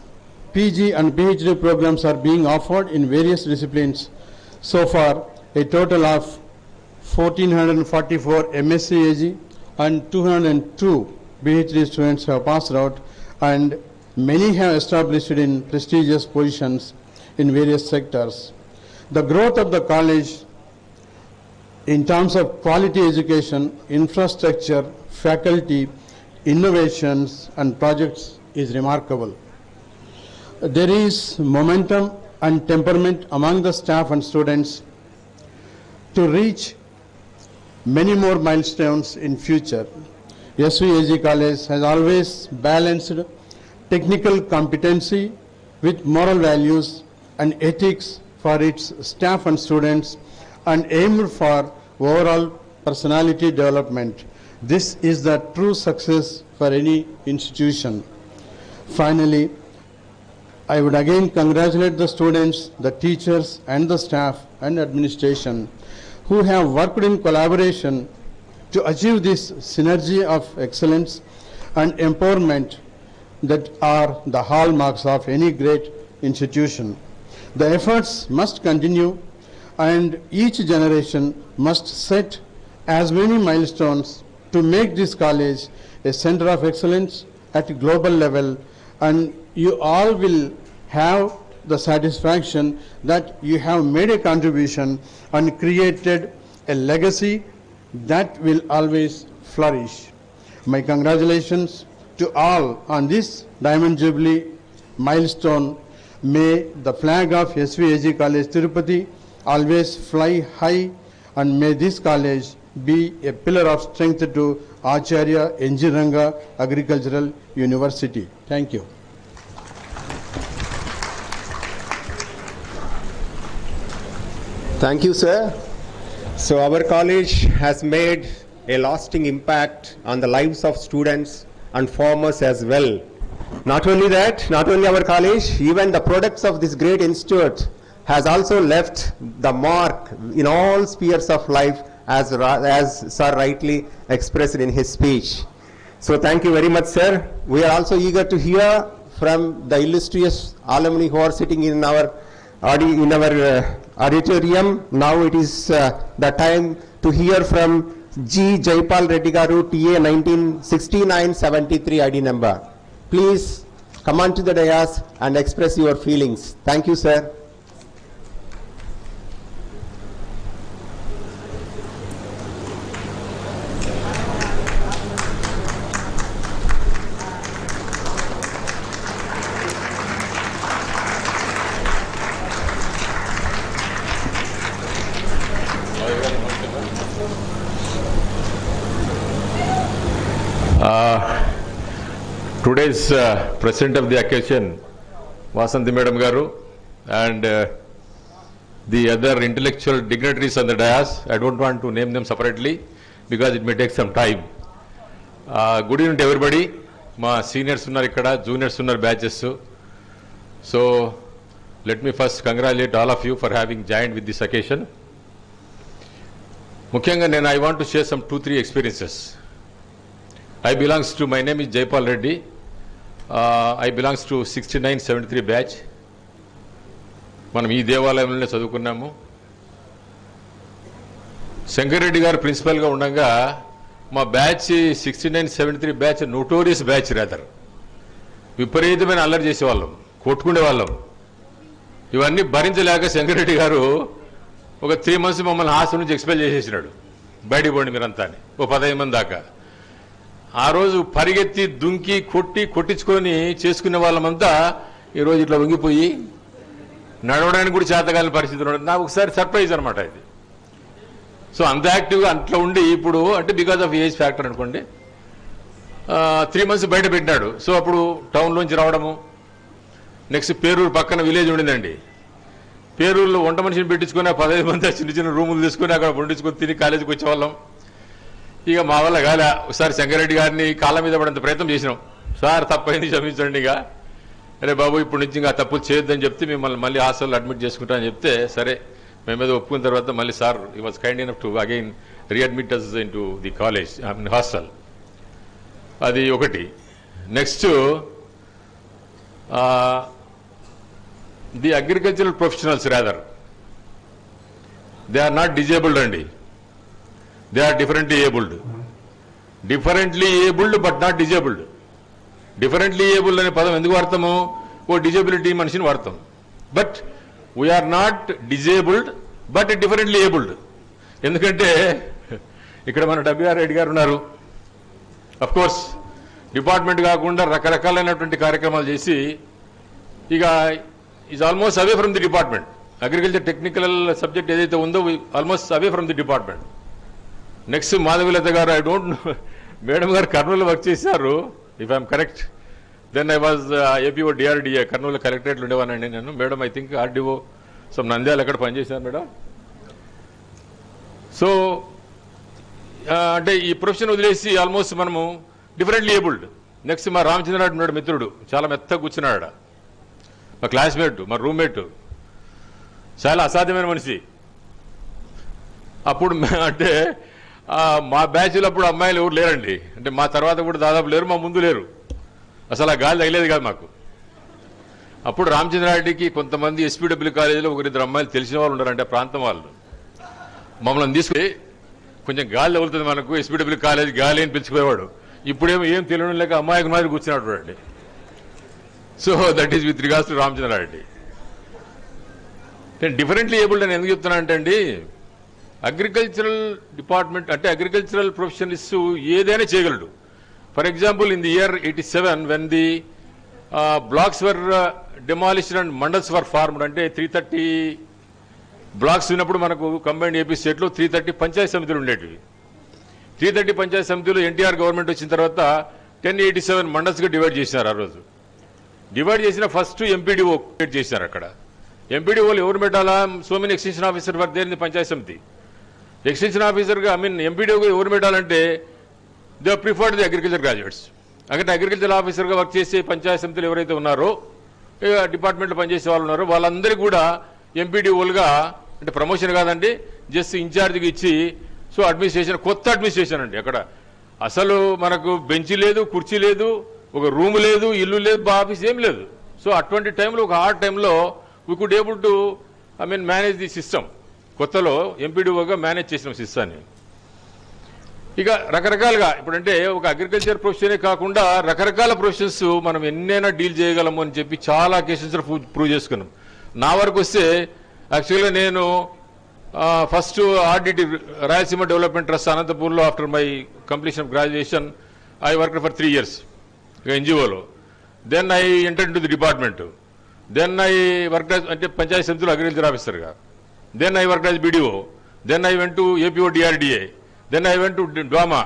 PG and PhD programs are being offered in various disciplines. So far, a total of 1,444 MSc AG and 202 PhD students have passed out, and many have established in prestigious positions in various sectors. The growth of the college in terms of quality education, infrastructure, faculty, innovations and projects is remarkable. There is momentum and temperament among the staff and students to reach many more milestones in future. SVAG College has always balanced technical competency with moral values and ethics for its staff and students and aimed for overall personality development. This is the true success for any institution. Finally, I would again congratulate the students, the teachers and the staff and administration who have worked in collaboration to achieve this synergy of excellence and empowerment that are the hallmarks of any great institution. The efforts must continue and each generation must set as many milestones to make this college a center of excellence at a global level, and you all will have the satisfaction that you have made a contribution and created a legacy that will always flourish. My congratulations to all on this Diamond Jubilee milestone. May the flag of SVAG College Tirupati always fly high, and may this college be a pillar of strength to Acharya Ranga Agricultural University. Thank you. Thank you, sir. So our college has made a lasting impact on the lives of students and farmers as well. Not only that, not only our college, even the products of this great institute has also left the mark in all spheres of life, as sir rightly expressed in his speech. So thank you very much, sir. We are also eager to hear from the illustrious alumni who are sitting in our auditorium. Now it is the time to hear from G. Jaipal Reddy Garu, TA 196973 ID number. Please come on to the dais and express your feelings. Thank you, sir. Today's president of the occasion, Vasanthi Madam Garu, and the other intellectual dignitaries on the dais. I don't want to name them separately because it may take some time. Good evening to everybody. My seniors unnar ikkada, juniors unnar batches. So let me first congratulate all of you for having joined with this occasion. Mukyanga, I want to share some 2-3 experiences. My name is Jaipal Reddy. I belongs to 6973 batch. మనం ఈ దేవాలయంలోనే చదువుకున్నాము. శంకర్ రెడ్డి గారు ప్రిన్సిపల్గా ఉండగా మా batch 6973 batch notorious batch rather. విపరీతమైన అల్లరి చేసేవాళ్ళం, కొట్టుకునే వాళ్ళం. ఇవన్నీ భరించలేక శంకరెడ్డి గారు ఒక 3 months మమ్మల్ని హాస్టల్ నుంచి ఎక్స్పెల్ చేసేసినాడు. బయటికి పోండి మీరంతా అని, ఓ 15 మంది దాకా. ఆ రోజు పరిగెత్తి దుంకి కొట్టించుకొని చేసుకునే వాళ్ళమంతా ఈరోజు ఇట్లా వంగిపోయి నడవడానికి కూడా చేతగాని పరిస్థితి ఉండదు. నాకు ఒకసారి సర్ప్రైజ్ అనమాట ఇది. సో అంత యాక్టివ్గా అట్లా ఉండి ఇప్పుడు అంటే బికాజ్ ఆఫ్ ఏజ్ ఫ్యాక్టర్ అనుకోండి 3 months బయట పెట్టినాడు. సో అప్పుడు టౌన్లోంచి రావడము. నెక్స్ట్ పేరూరు పక్కన విలేజ్ ఉండిందండి. పేరూరులో వంట మనిషిని పెట్టించుకొని 15 మంది చిన్న చిన్న రూములు తీసుకొని అక్కడ వండించుకొని తిని కాలేజీకి వచ్చేవాళ్ళం. ఇక మా వల్ల కాలే. ఒకసారి శంకరెడ్డి గారిని కాళ్ళ మీద పడేంత ప్రయత్నం చేసినాం. సార్ తప్పైంది క్షమించండి, ఇక అరే బాబు ఇప్పుడు నుంచి ఇంకా తప్పులు చేయొద్దని చెప్తే మిమ్మల్ని మళ్ళీ హాస్టల్లో అడ్మిట్ చేసుకుంటామని చెప్తే సరే మేమేదో ఒప్పుకున్న తర్వాత మళ్ళీ sir he was kind enough to again readmit us in to the college hostel. అది ఒకటి. Next the agricultural professionals rather they are not disabled అండి, they are differently abled. Differently abled but not disabled. Differently abled అనే పదం ఎందుకు వాడతాము? ఓ disability మనిషిని వాడతాం. But we're not disabled but differently abled. ఎందుకంటే ఇక్కడ మన WR రెడ్డి గారు ఉన్నారు. అఫ్ కోర్స్ డిపార్ట్మెంట్ కాకుండా రకరకాలైనటువంటి కార్యక్రమాలు చేసి ఇక is almost away from the department. Agriculture technical subject ఏదైతే ఉందో almost away from the department. Next Madhavilatha garu, I don't know, madam garu Kurnool work చేశారు if I'm correct. Then I was APO DRDA Kurnool కలెక్టరేట్లు ఉండేవానండి నేను. Madam I think RDO some Nandyal ఎక్కడ పనిచేశాను madam. So అంటే ఈ ప్రొఫెషన్ వదిలేసి ఆల్మోస్ట్ మనము డిఫరెంట్లీ ఏబుల్డ్. నెక్స్ట్ మా రామచంద్రరావు ఉన్నాడు మిత్రుడు, చాలా మెత్తగా కూర్చున్నాడు. మా క్లాస్మేట్, మా రూమ్మేట్, చాలా అసాధ్యమైన మనిషి. అప్పుడు అంటే మా బ్యాచ్లో అప్పుడు అమ్మాయిలు ఎవరు లేరండి. అంటే మా తర్వాత కూడా దాదాపు లేరు, మా ముందు లేరు. అసలు ఆ గాలి తగిలేదు కాదు మాకు. అప్పుడు రామచంద్రారెడ్డికి కొంతమంది SPW కాలేజీలో 1-2 అమ్మాయిలు తెలిసిన వాళ్ళు ఉన్నారంటే ప్రాంతం వాళ్ళు. మమ్మల్ని తీసుకుని కొంచెం గాలి తగులుతుంది మనకు, SPW కాలేజీ గాలి అని పిలిచిపోయేవాడు. ఇప్పుడేమో ఏం తెలియడం లేక అమ్మాయికి మాదిరి కూర్చున్నాడు అండి. So that is with regards to Ramachandra Reddy. నేను డిఫరెంట్లీ ఏబుల్డ్ అని ఎందుకు చెప్తున్నా అంటే అండి, అగ్రికల్చరల్ డిపార్ట్మెంట్ అంటే అగ్రికల్చరల్ ప్రొఫెషనలిస్ట్ ఏదైనా చేయగలడు. For example in the year 87 when the blocks were demolished and mandals were formed, అంటే 330 బ్లాక్స్ ఉన్నప్పుడు మనకు కంబైన్డ్ AP స్టేట్లో 330 పంచాయతీ సమితులు ఉండేటివి. 330 పంచాయతీ సమితులు NTR గవర్నమెంట్ వచ్చిన తర్వాత 1087 మండల్స్గా డివైడ్ చేసినారు. ఆ రోజు డివైడ్ చేసిన ఫస్ట్ MPDO క్రియేట్ చేశారు. అక్కడ MPDOలు ఎవరు పెట్టాలా? So many extension officer work there in the panchayat samiti. Extension ఆఫీసర్గా MPDOగా ఎవరు పెట్టాలంటే they preferred the agriculture graduates. అంటే అగ్రికల్చర్ ఆఫీసర్గా వర్క్ చేసే పంచాయతీ సమితులు ఎవరైతే ఉన్నారో, డిపార్ట్మెంట్లో పనిచేసే వాళ్ళు ఉన్నారో వాళ్ళందరికీ కూడా MPDOలుగా, అంటే ప్రమోషన్ కాదండి, జస్ట్ ఇన్ఛార్జ్గా ఇచ్చి, సో అడ్మినిస్ట్రేషన్, కొత్త అడ్మినిస్ట్రేషన్ అండి. అక్కడ అసలు మనకు బెంచ్ లేదు, కుర్చీ లేదు, ఒక రూమ్ లేదు, ఇల్లు లేదు, ఆఫీస్ ఏం లేదు. సో అటువంటి టైంలో, ఒక హార్డ్ టైంలో we could able to manage the system. కొత్తలో MPDOగా మేనేజ్ చేసిన సిస్టాన్ని. ఇక రకరకాలుగా ఇప్పుడంటే ఒక అగ్రికల్చర్ ప్రొఫెషనే కాకుండా రకరకాల ప్రొఫెషన్స్ మనం ఎన్నైనా డీల్ చేయగలము అని చెప్పి చాలా కేసెస్లో ప్రూవ్ చేసుకున్నాం. నా వరకు వస్తే యాక్చువల్గా నేను first RDT Rayalaseema development trust అనంతపూర్లో after my completion of graduation I worked for 3 years NGOలో. Then I entered to the department. Then I worked అంటే పంచాయతీ సమితిలో అగ్రికల్చర్ ఆఫీసర్గా. Then I worked as BDO. Then I went to APO DRDA. Then I went to DWAMA.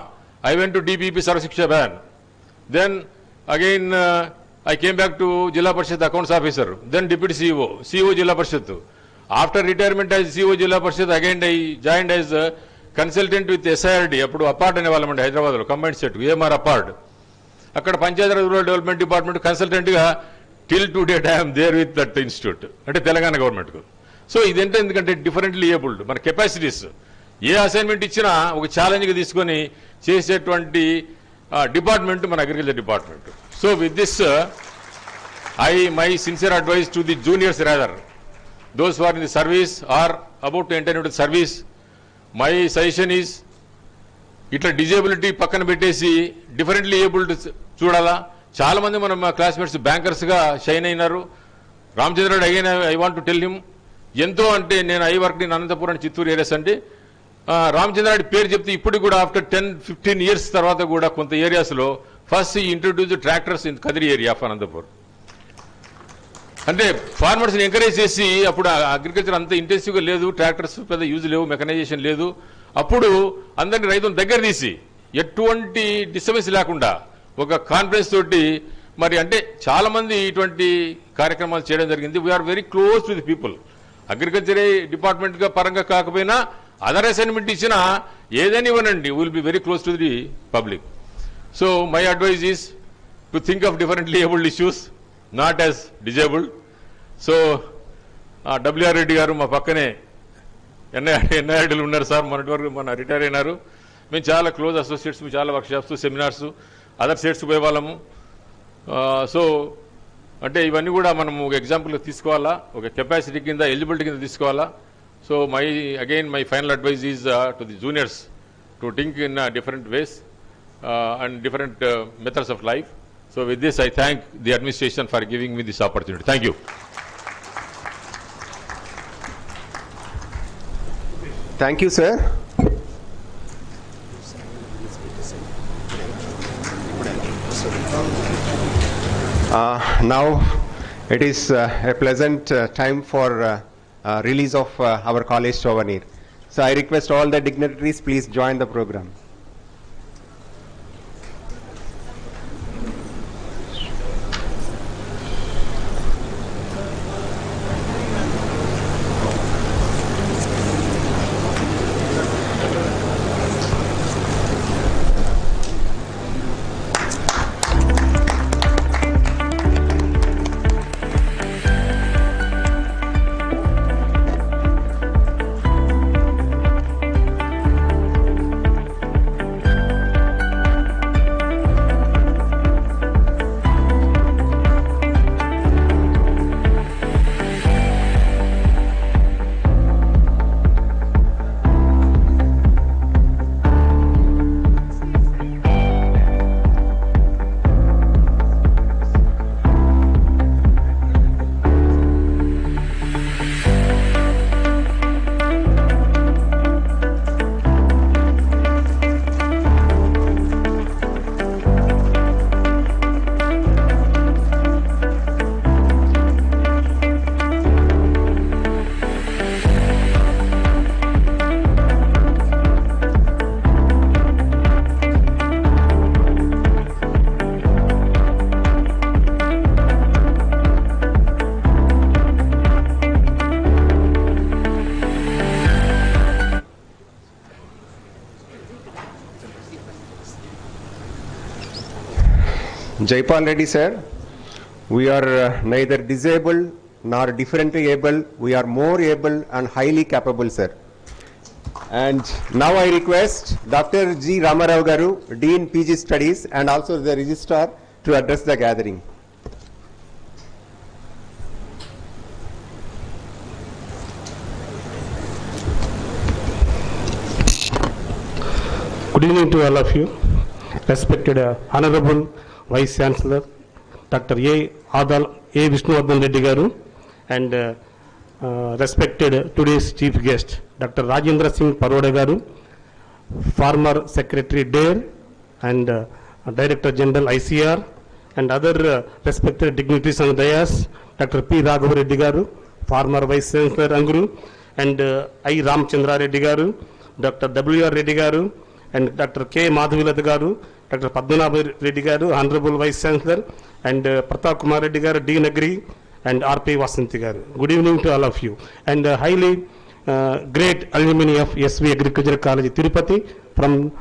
I went to DPP Sarvashiksha Ban. Then again I came back to Jilla Parishad Accounts Officer. Then Deputy CEO Jilla Parishad. After retirement as CEO Jilla Parishad, again I joined as consultant with SIRD. Appudu apart ane vallamandi Hyderabad lo combined set AMR apart. Akkada Panchayat Rural Development Department consultant ga till to date I am there with that institute. Ante Telangana government ku. So idente endukante differently abled మన capacities ఏ assignment ఇచ్చినా ఒక ఛాలెంజ్గా తీసుకొని చేసేటువంటి department మన agriculture department. So with this my sincere advice to the juniors rather those are in the service or about to enter in to service, my suggestion is ఇట్లా disability పక్కన పెట్టేసి డిఫరెంట్లీ ఏబుల్డ్ చూడాలా, చాలా మంది మన classmates బ్యాంకర్స్గా shine అయినారు. Ramachandra again I want to tell him, ఎంతో అంటే నేను I work in Anantapur Chittoor areas అంటే రామచంద్రారెడ్డి పేరు చెప్తే ఇప్పటికి కూడా ఆఫ్టర్ 10-15 ఇయర్స్ తర్వాత కూడా కొంత ఏరియాస్లో ఫస్ట్ ఈ introduce tractors in Kadiri area of Anantapur. అంటే ఫార్మర్స్ని ఎంకరేజ్ చేసి, అప్పుడు అగ్రికల్చర్ అంత ఇంటెన్సివ్గా లేదు, ట్రాక్టర్స్ పెద్ద యూజ్ లేవు, మెకనైజేషన్ లేదు. అప్పుడు అందరినీ రైతులను దగ్గర తీసి ఎటువంటి డిస్టర్బెన్స్ లేకుండా ఒక కాన్ఫిడెన్స్ తోటి మరి అంటే చాలా మంది ఇటువంటి కార్యక్రమాలు చేయడం జరిగింది. We're very close to the people. అగ్రికల్చరే డిపార్ట్మెంట్గా పరంగా కాకపోయినా అదర్ అసైన్మెంట్ ఇచ్చినా ఏదైనా ఇవ్వనండి, will be very close to the public. So my advice is to think of differently abled issues, not as disabled. So W R Reddy garu మా పక్కనే ఎన్ఐఆర్డీలు ఉన్నారు సార్, మొన్నటి వరకు మన రిటైర్ అయినారు. మేము చాలా క్లోజ్ అసోసియేట్స్, చాలా వర్క్షాప్స్, సెమినార్స్, అదర్ స్టేట్స్ పోయేవాళ్ళము. సో అంటే ఇవన్నీ కూడా మనము ఒక ఎగ్జాంపుల్గా తీసుకోవాలా, ఒక కెపాసిటీ కింద, ఎలిజిబిలిటీ కింద తీసుకోవాలా. So my final advice is to the juniors to think in different ways and different methods of life. So with this, I thank the administration for giving me this opportunity. Thank you. Thank you, sir. Now it is a pleasant time for release of our college souvenir. So I request all the dignitaries, please join the program. Jaipal Reddy sir, we are neither disabled nor differently able, we are more able and highly capable sir. And now I request Dr. G. Ramarao Garu, Dean PG Studies and also the Registrar to address the gathering. Good evening to all of you. Respected Honorable Vice Chancellor, Dr. A. Vishnuvardeha Reddy Garu, and respected today's Chief Guest, Dr. Rajendra Singh Paroda Garu, former Secretary DARE and Director General ICAR, and other respected dignitaries on the dais, Dr. P. Raghav Reddy Garu, former Vice Chancellor ANGRAU, and I. Ramchandra Reddy Garu, Dr. W. R. Reddy Garu, and Dr. K. Madhavilata Garu, Dr. Padmanabh Reddy Garu, Honorable Vice Chancellor, and Pratap Kumar Reddy Garu, Dean Agri, and R.P. Vasanthi Garu. Good evening to all of you. And highly great alumni of SV Agriculture College, Tirupati, from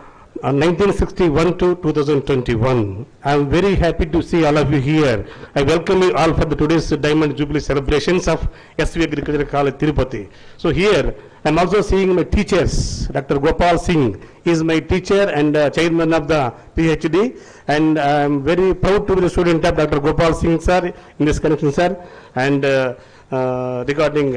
1961 to 2021. I am very happy to see all of you here. I welcome you all for the today's Diamond Jubilee celebrations of SV Agriculture College, Tirupati. So here, I am also seeing my teachers. Dr. Gopal Singh is my teacher and chairman of the PhD, and I am very proud to be the student of Dr. Gopal Singh sir in this connection sir. And regarding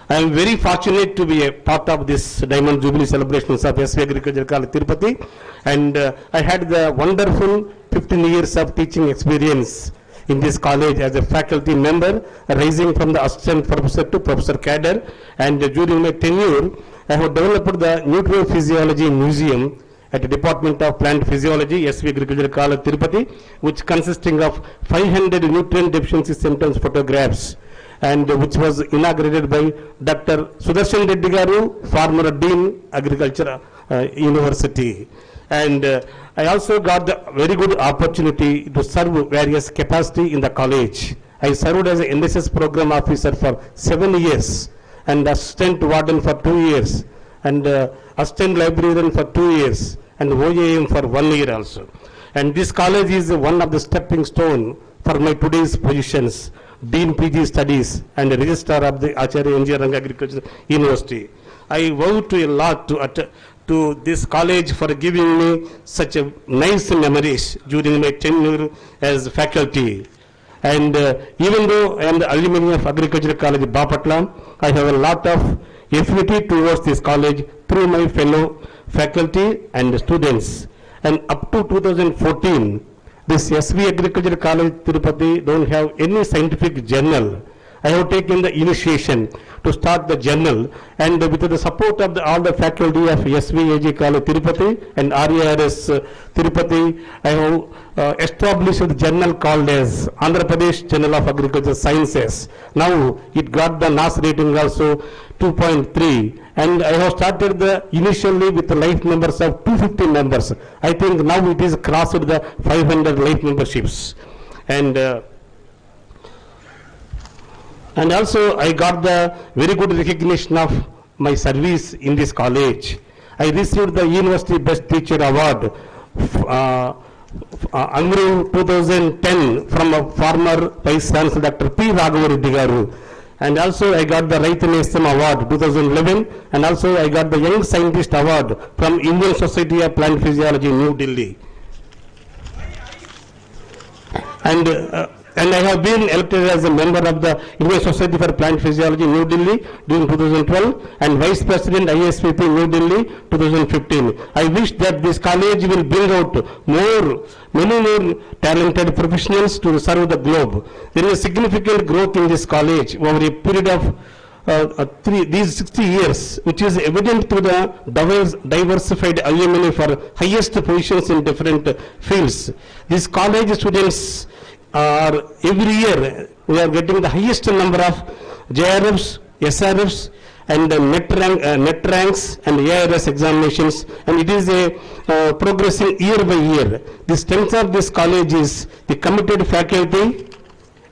I I am very fortunate to be a part of this Diamond Jubilee celebrations of SV Agriculture College Tirupati, and I had the wonderful 15 years of teaching experience in this college as a faculty member, rising from the assistant professor to professor cadre, and during my tenure, I have developed the Nutriophysiology Museum at the Department of Plant Physiology, SV Agriculture College Tirupati, which consisting of 500 nutrient deficiency symptoms photographs, and which was inaugurated by Dr. Sudarshan Reddy Garu, former Dean Agriculture University. And I also got the very good opportunity to serve various capacity in the college. I served as an NSS program officer for 7 years, and assistant warden for 2 years, and assistant librarian for 2 years, and OAM for 1 year also. And this college is one of the stepping stone for my today's positions, Dean PG Studies and Registrar of the Acharya Ranga Agriculture University. I vow to a lot to this college for giving me such a nice memories during my tenure as faculty. And even though I am the alumni of Agriculture College Bapatla, I have a lot of affinity towards this college through my fellow faculty and students. And up to 2014, this SV Agriculture College Tirupati don't have any scientific journal. I have taken the initiation to start the journal, and with the support of all the faculty of SVAG College Tirupati and RARS Tirupati, I have established a journal called as Andhra Pradesh Journal of Agriculture Sciences. Now it got the NAS rating also 2.3, and I have started initially with the life members of 250 members. I think now it is crossed the 500 life memberships. And also I got the very good recognition of my service in this college. I received the University Best Teacher Award, ANGRAU 2010 from a former Vice Chancellor Dr. P. Raghav Reddy Garu. And also I got the Raitanesham Award 2011, and also I got the Young Scientist Award from Indian Society of Plant Physiology, New Delhi. And I have been elected as a member of the Indian Society for Plant Physiology, New Delhi during 2012, and Vice President ISPP, New Delhi 2015. I wish that this college will bring out many more talented professionals to serve the globe. There is a significant growth in this college over a period of these 60 years, which is evident to the diversified alumni for highest positions in different fields. These college students are every year we are getting the highest number of JRFs, SRFs, and net ranks and ARS examinations, and it is a progressing year by year. The strength of this college is the committed faculty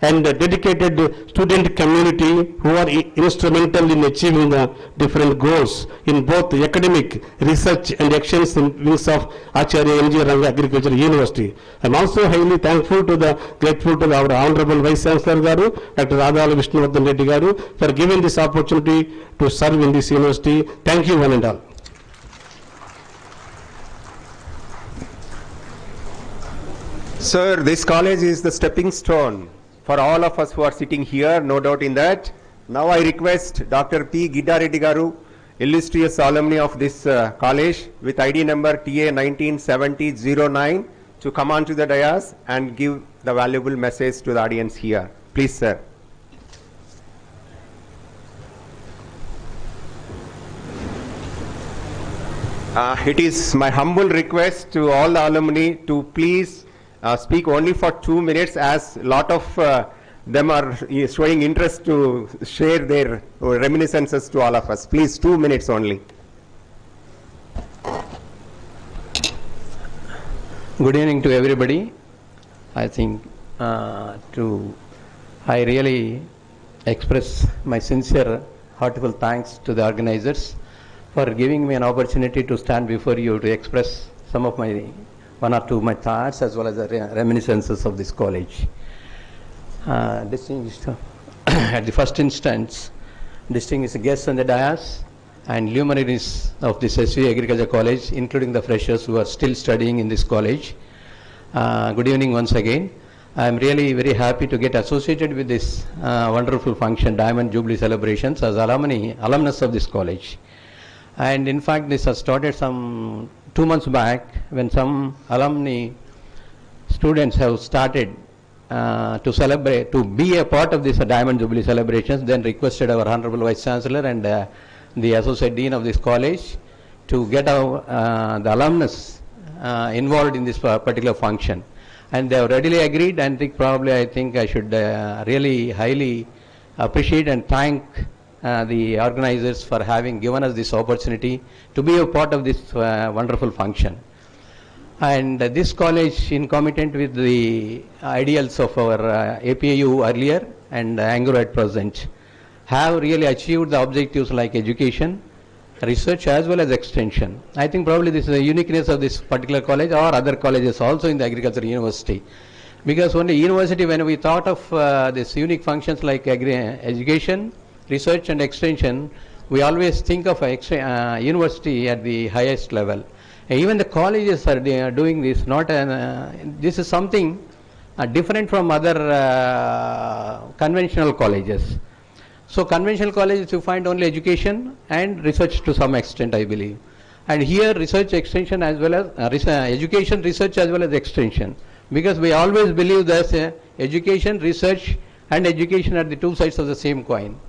and the dedicated student community who are instrumental in achieving the different goals in both academic, research and actions in wings of Acharya Ranga Agriculture University. I am also highly grateful to our Honorable Vice Chancellor Garu, Dr. Vishnuvardeha Reddy Garu, for giving this opportunity to serve in this university. Thank you one and all. Sir, this college is the stepping stone for all of us who are sitting here, no doubt in that. Now I request Dr. P. Gidda Reddy Garu, illustrious alumni of this college with ID number TA 197009, to come on to the dais and give the valuable message to the audience here. Please, sir. It is my humble request to all the alumni to please speak only for 2 minutes, as a lot of them are showing interest to share their reminiscences to all of us. Please, 2 minutes only. Good evening to everybody. I think I really express my sincere, heartfelt thanks to the organizers for giving me an opportunity to stand before you to express some of my one or two of my thoughts as well as the reminiscences of this college. Distinguished, at the first instance, distinguished guests on the dais and luminaries of this SV Agriculture College, including the freshers who are still studying in this college. Good evening once again. I'm really very happy to get associated with this wonderful function, Diamond Jubilee celebrations, as alumnus of this college. And in fact, this has started some 2 months back when some alumni students have started to celebrate, to be a part of this Diamond Jubilee celebrations, then requested our Honorable Vice Chancellor and the Associate Dean of this college to get our, the alumnus involved in this particular function. And they have readily agreed, and I think I should really highly appreciate and thank the organizers for having given us this opportunity to be a part of this wonderful function. And this college, concomitant with the ideals of our APAU earlier and ANGRAU at present, have really achieved the objectives like education, research as well as extension. I think probably this is a uniqueness of this particular college or other colleges also in the agriculture university. Because only university, when we thought of these unique functions like education, research and extension, we always think of university at the highest level. Even the colleges are doing this. This is something different from other conventional colleges. So conventional colleges you find only education and research to some extent, I believe. And here research extension as well as education, research as well as extension. Because we always believe that education, research and education are the two sides of the same coin.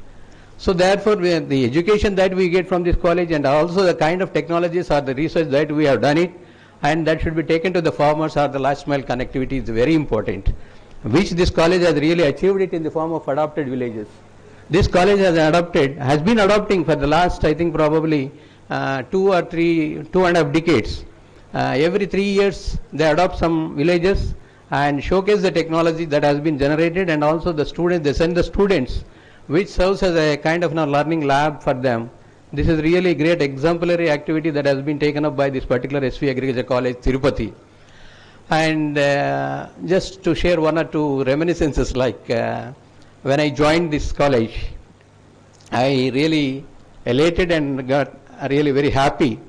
So therefore, the education that we get from this college and also the kind of technologies or the research that we have done it, and that should be taken to the farmers or the last mile connectivity is very important, which this college has really achieved it in the form of adopted villages. This college has been adopting for the last, I think probably 2.5 decades. Every 3 years they adopt some villages and showcase the technology that has been generated, and also the students, they send the students, which serves as a kind of learning lab for them. This is really great exemplary activity that has been taken up by this particular SV Agriculture College, Tirupati. And just to share one or two reminiscences, like when I joined this college, I really elated and got really very happy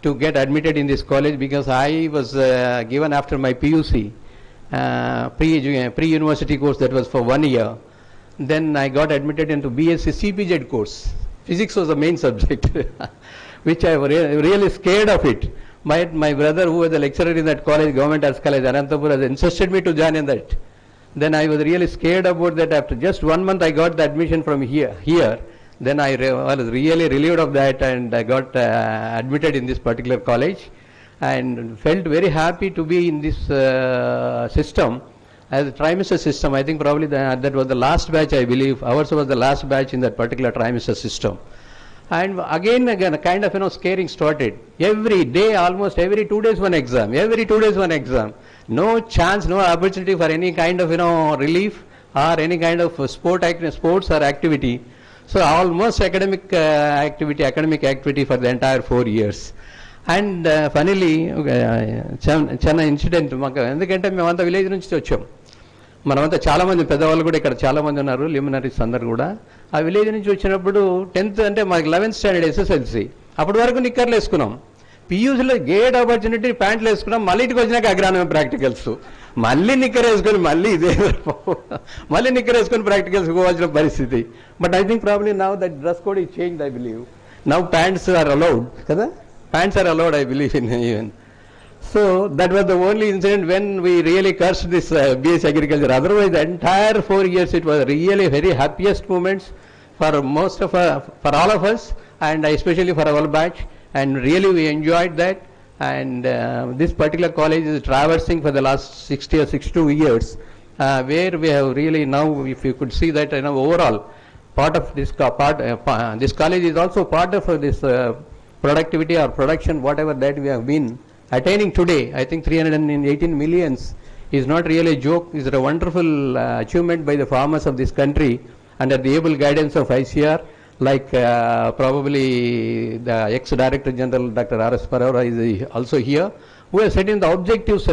to get admitted in this college, because I was given after my PUC, pre-university course that was for 1 year. Then I got admitted into BSc CPZ course. Physics was the main subject, which I was really scared of it. My brother, who was a lecturer in that college, Government Arts College, Anantapur, has insisted me to join in that. Then I was really scared about that. After just 1 month, I got the admission from here. Then I was really relieved of that, and I got admitted in this particular college, and felt very happy to be in this system. As a trimester system, I think probably that was the last batch, I believe. Ours was the last batch in that particular trimester system. And again, a kind of scaring started. Every day, almost every 2 days one exam. Every 2 days one exam. No chance, no opportunity for any kind of relief or any kind of sports or activity. So almost academic activity for the entire 4 years. And finally, Chennai incident. ఎందుకంటే మేమంతా village నుంచి వచ్చాం. మనమంతా చాలా మంది పెద్దవాళ్ళు కూడా ఇక్కడ చాలా మంది ఉన్నారు, లిమినరీస్ అందరు కూడా. ఆ విలేజ్ నుంచి వచ్చినప్పుడు 10th అంటే మాకు 11th స్టాండర్డ్ SSLC, అప్పటి వరకు నిక్కర్లు వేసుకున్నాం. PUCలో గేట్ ఆపర్చునిటీ ప్యాంట్లు వేసుకున్నాం. మళ్ళీ ఇంటికి వచ్చినాక అగ్రానమీ ప్రాక్టికల్స్, మళ్ళీ నిక్కర్ వేసుకొని మళ్ళీ ఇదే మళ్ళీ నిక్కర్ వేసుకొని ప్రాక్టికల్స్ పోవాల్సిన పరిస్థితి. But I think probably now that dress code is changed, I believe. Now pants are allowed కదా, pants are allowed, I believe in even. So that was the only incident when we really cursed this BS Agriculture. Otherwise, the entire 4 years it was really very happiest moments for for all of us, and especially for our batch. And really we enjoyed that. And this particular college is traversing for the last 60 or 62 years, where we have really now, if you could see that overall part of this this college is also part of this. Productivity or production, whatever that we have been attaining today. I think 318 millions is not really a joke. It's a wonderful achievement by the farmers of this country under the able guidance of ICAR, like probably the ex-Director General Dr. R.S. Paroda is also here, who has set in the objectives,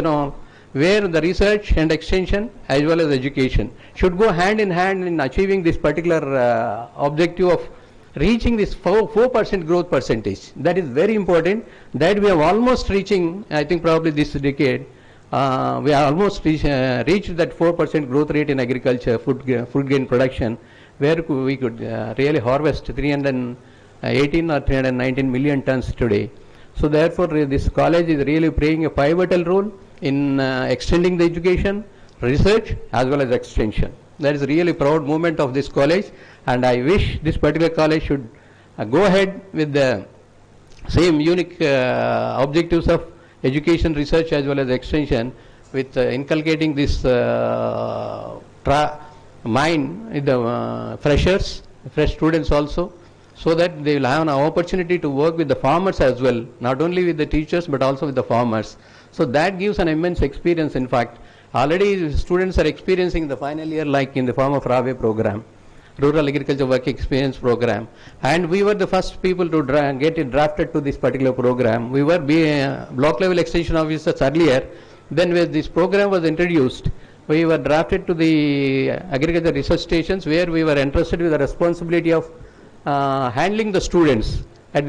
where the research and extension as well as education should go hand in hand in achieving this particular objective of reaching this 4% growth percentage. That is very important, that we are almost reaching, I think probably this decade, we are almost reached that 4% growth rate in agriculture, food grain production, where we could really harvest 318 or 319 million tons today. So therefore, this college is really playing a pivotal role in extending the education, research as well as extension. That is really a proud moment of this college, and I wish this particular college should go ahead with the same unique objectives of education, research as well as extension, with inculcating this mind in the fresh students also, so that they will have an opportunity to work with the farmers as well, not only with the teachers but also with the farmers. So that gives an immense experience. In fact, already students are experiencing the final year like in the form of RAWE program, Rural Agriculture Work Experience program, and we were the first people to get it drafted to this particular program. We were block level extension officers earlier. Then when this program was introduced, we were drafted to the agriculture research stations, where we were entrusted with the responsibility of handling the students at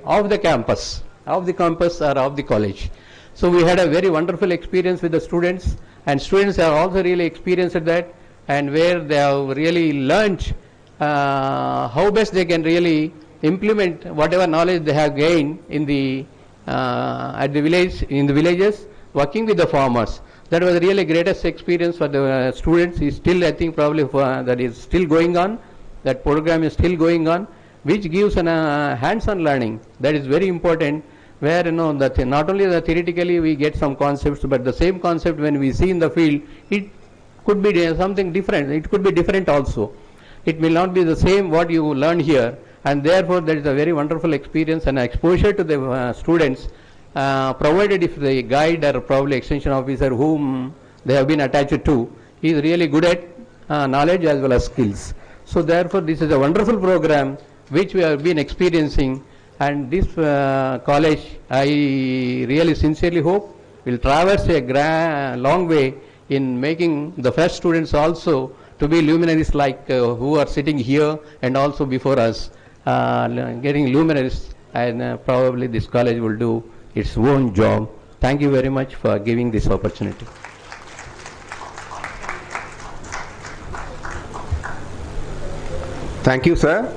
off the campus or of the college. So we had a very wonderful experience with the students, and students have also really experienced that, and where they have really learned how best they can really implement whatever knowledge they have gained in the villages, working with the farmers. That was really greatest experience for the students. Is still, I think, probably that is still going on. That program is still going on, which gives an hands-on learning. That is very important, where that not only theoretically we get some concepts, but the same concept when we see in the field, it could be something different. It could be different also. It will not be the same what you learn here, and therefore that is a very wonderful experience and exposure to the students, provided if the guide or probably extension officer whom they have been attached to is really good at knowledge as well as skills. So therefore this is a wonderful program which we have been experiencing, and this college, I really sincerely hope, will traverse a long way in making the fresh students also to be luminaries like who are sitting here and also before us, getting luminaries, and probably this college will do its own job. Thank you very much for giving this opportunity. Thank you, sir.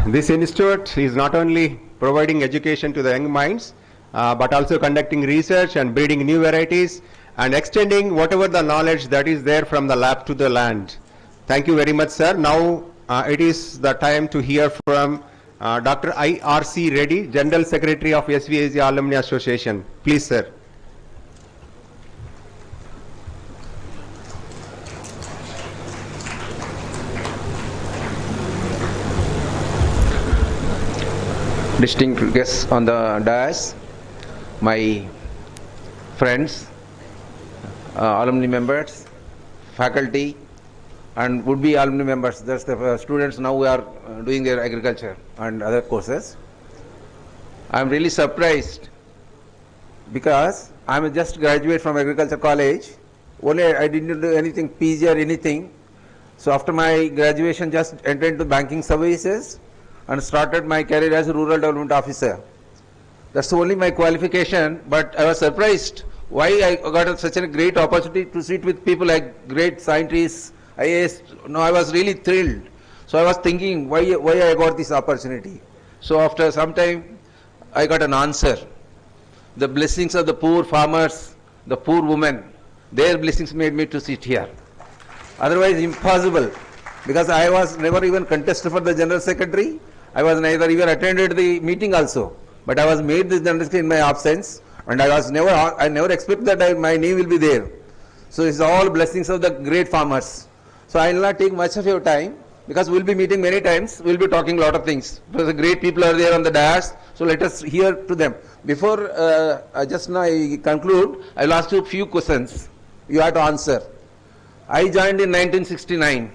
This institute is not only providing education to the young minds, but also conducting research and breeding new varieties and extending whatever the knowledge that is there from the lab to the land. Thank you very much, sir. Now it is the time to hear from Dr. I.R.C. Reddy, General Secretary of SVAC Alumni Association. Please, sir. Distinguished guests on the dais, my friends, alumni members, faculty, and would-be alumni members. That's the students now who are doing their agriculture and other courses. I'm really surprised because I'm just graduate from agriculture college. Only I didn't do anything PG or anything. So after my graduation, just entered into banking services and started my career as a rural development officer. That's only my qualification, but I was surprised why I got such a great opportunity to sit with people like great scientists, IAS. No, I was really thrilled. So I was thinking why I got this opportunity. So after some time, I got an answer. The blessings of the poor farmers, the poor women, their blessings made me to sit here. Otherwise impossible, because I was never even contested for the General Secretary. I was neither even attended the meeting also, but I was made the General Secretary in my absence, and I never expect that my name will be there. So it's all blessings of the great farmers. So I will not take much of your time, because we'll be meeting many times, we'll be talking a lot of things. Because the great people are there on the dais, so let us hear to them. Before just now I conclude, I will ask you a few questions. You have to answer. I joined in 1969.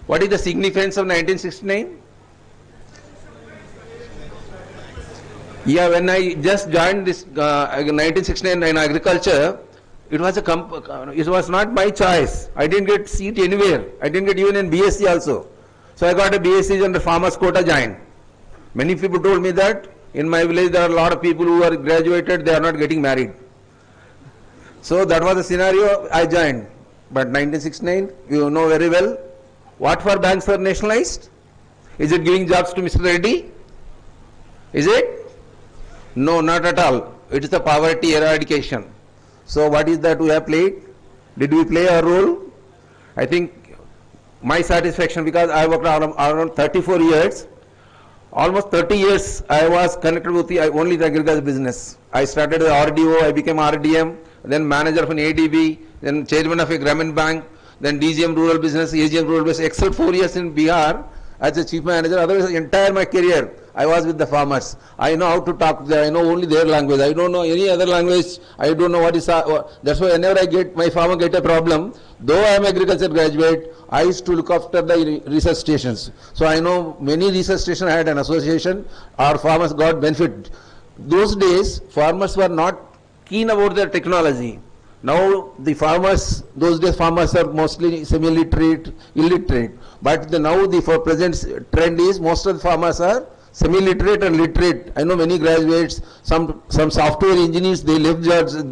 What is the significance of 1969? Yeah, when I just joined this 1969 in agriculture, it was not my choice. I didn't get seat anywhere. I didn't get even in BSc also. So I got a BSc under farmers quota joined. Many people told me that in my village there are a lot of people who are graduated, they are not getting married. So that was the scenario I joined. But 1969, you know very well, what for banks were nationalized? Is it giving jobs to Mr. Reddy? Is it? No, not at all. It is the poverty eradication. So what is that we have played? Did we play our role? I think my satisfaction, because I worked around 34 years, almost 30 years I was connected with only the agriculture business. I started as RDO, I became RDM, then manager of an ADB, then chairman of a Grameen Bank, then DGM Rural Business, AGM Rural Business, except 4 years in Bihar as a chief manager. Otherwise, entire my career, I was with the farmers. I know how to talk to them. I know only their language. I don't know any other language. I don't know what is. That's why whenever my farmer get a problem, though I am agriculture graduate, I used to look after the research stations. So I know many research stations had an association. Our farmers got benefit. Those days, farmers were not keen about their technology. Now the farmers, those days farmers are mostly semi-literate, illiterate. But now the present trend is most of the farmers are semi-literate and literate. I know many graduates, some software engineers, they left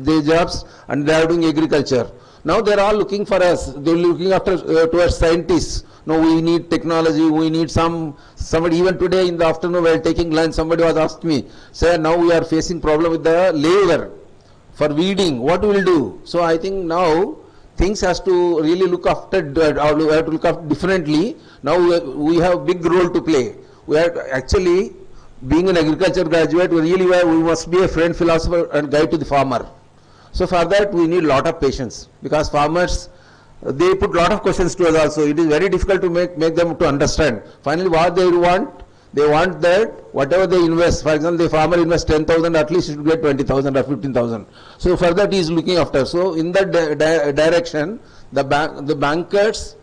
their jobs and they are doing agriculture. Now they are all looking for us. They are looking after towards scientists. No, we need technology. We need somebody. Even today in the afternoon while taking lunch, somebody was asked me, "Sir, now we are facing problem with the labor for weeding. What we will do?" So I think now things has to really look after. We have to look after differently. Now we have big role to play. We are actually being an agriculture graduate. We must be a friend, philosopher, and guide to the farmer. So for that we need lot of patience, because farmers, they put lot of questions to us also. It is very difficult to make them to understand. Finally what they want that whatever they invest, for example, the farmer invests 10,000, at least he should get 20,000 or 15,000. So for that he is looking after. So in that direction, the bankers,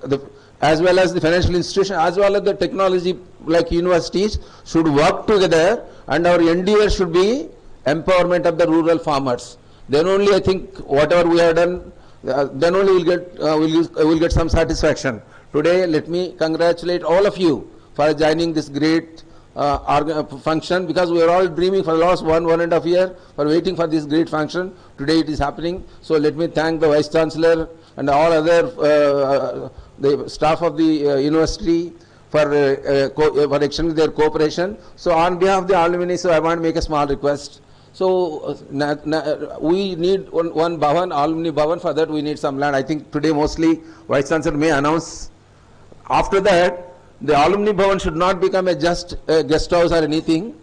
as well as the financial institution, as well as the technology like universities should work together, and our endeavor should be empowerment of the rural farmers. Then only I think whatever we have done, then only we'll get some satisfaction. Today, let me congratulate all of you for joining this great function, because we are all dreaming for the last one and a half year for waiting for this great function. Today it is happening. So let me thank the Vice Chancellor and all other the staff of the university for extending their cooperation. So on behalf of the alumni, so I want to make a small request. So we need one bhavan, alumni bhavan. For that we need some land. I think today mostly Vice Chancellor may announce. After that, the alumni bhavan should not become just a guest house or anything.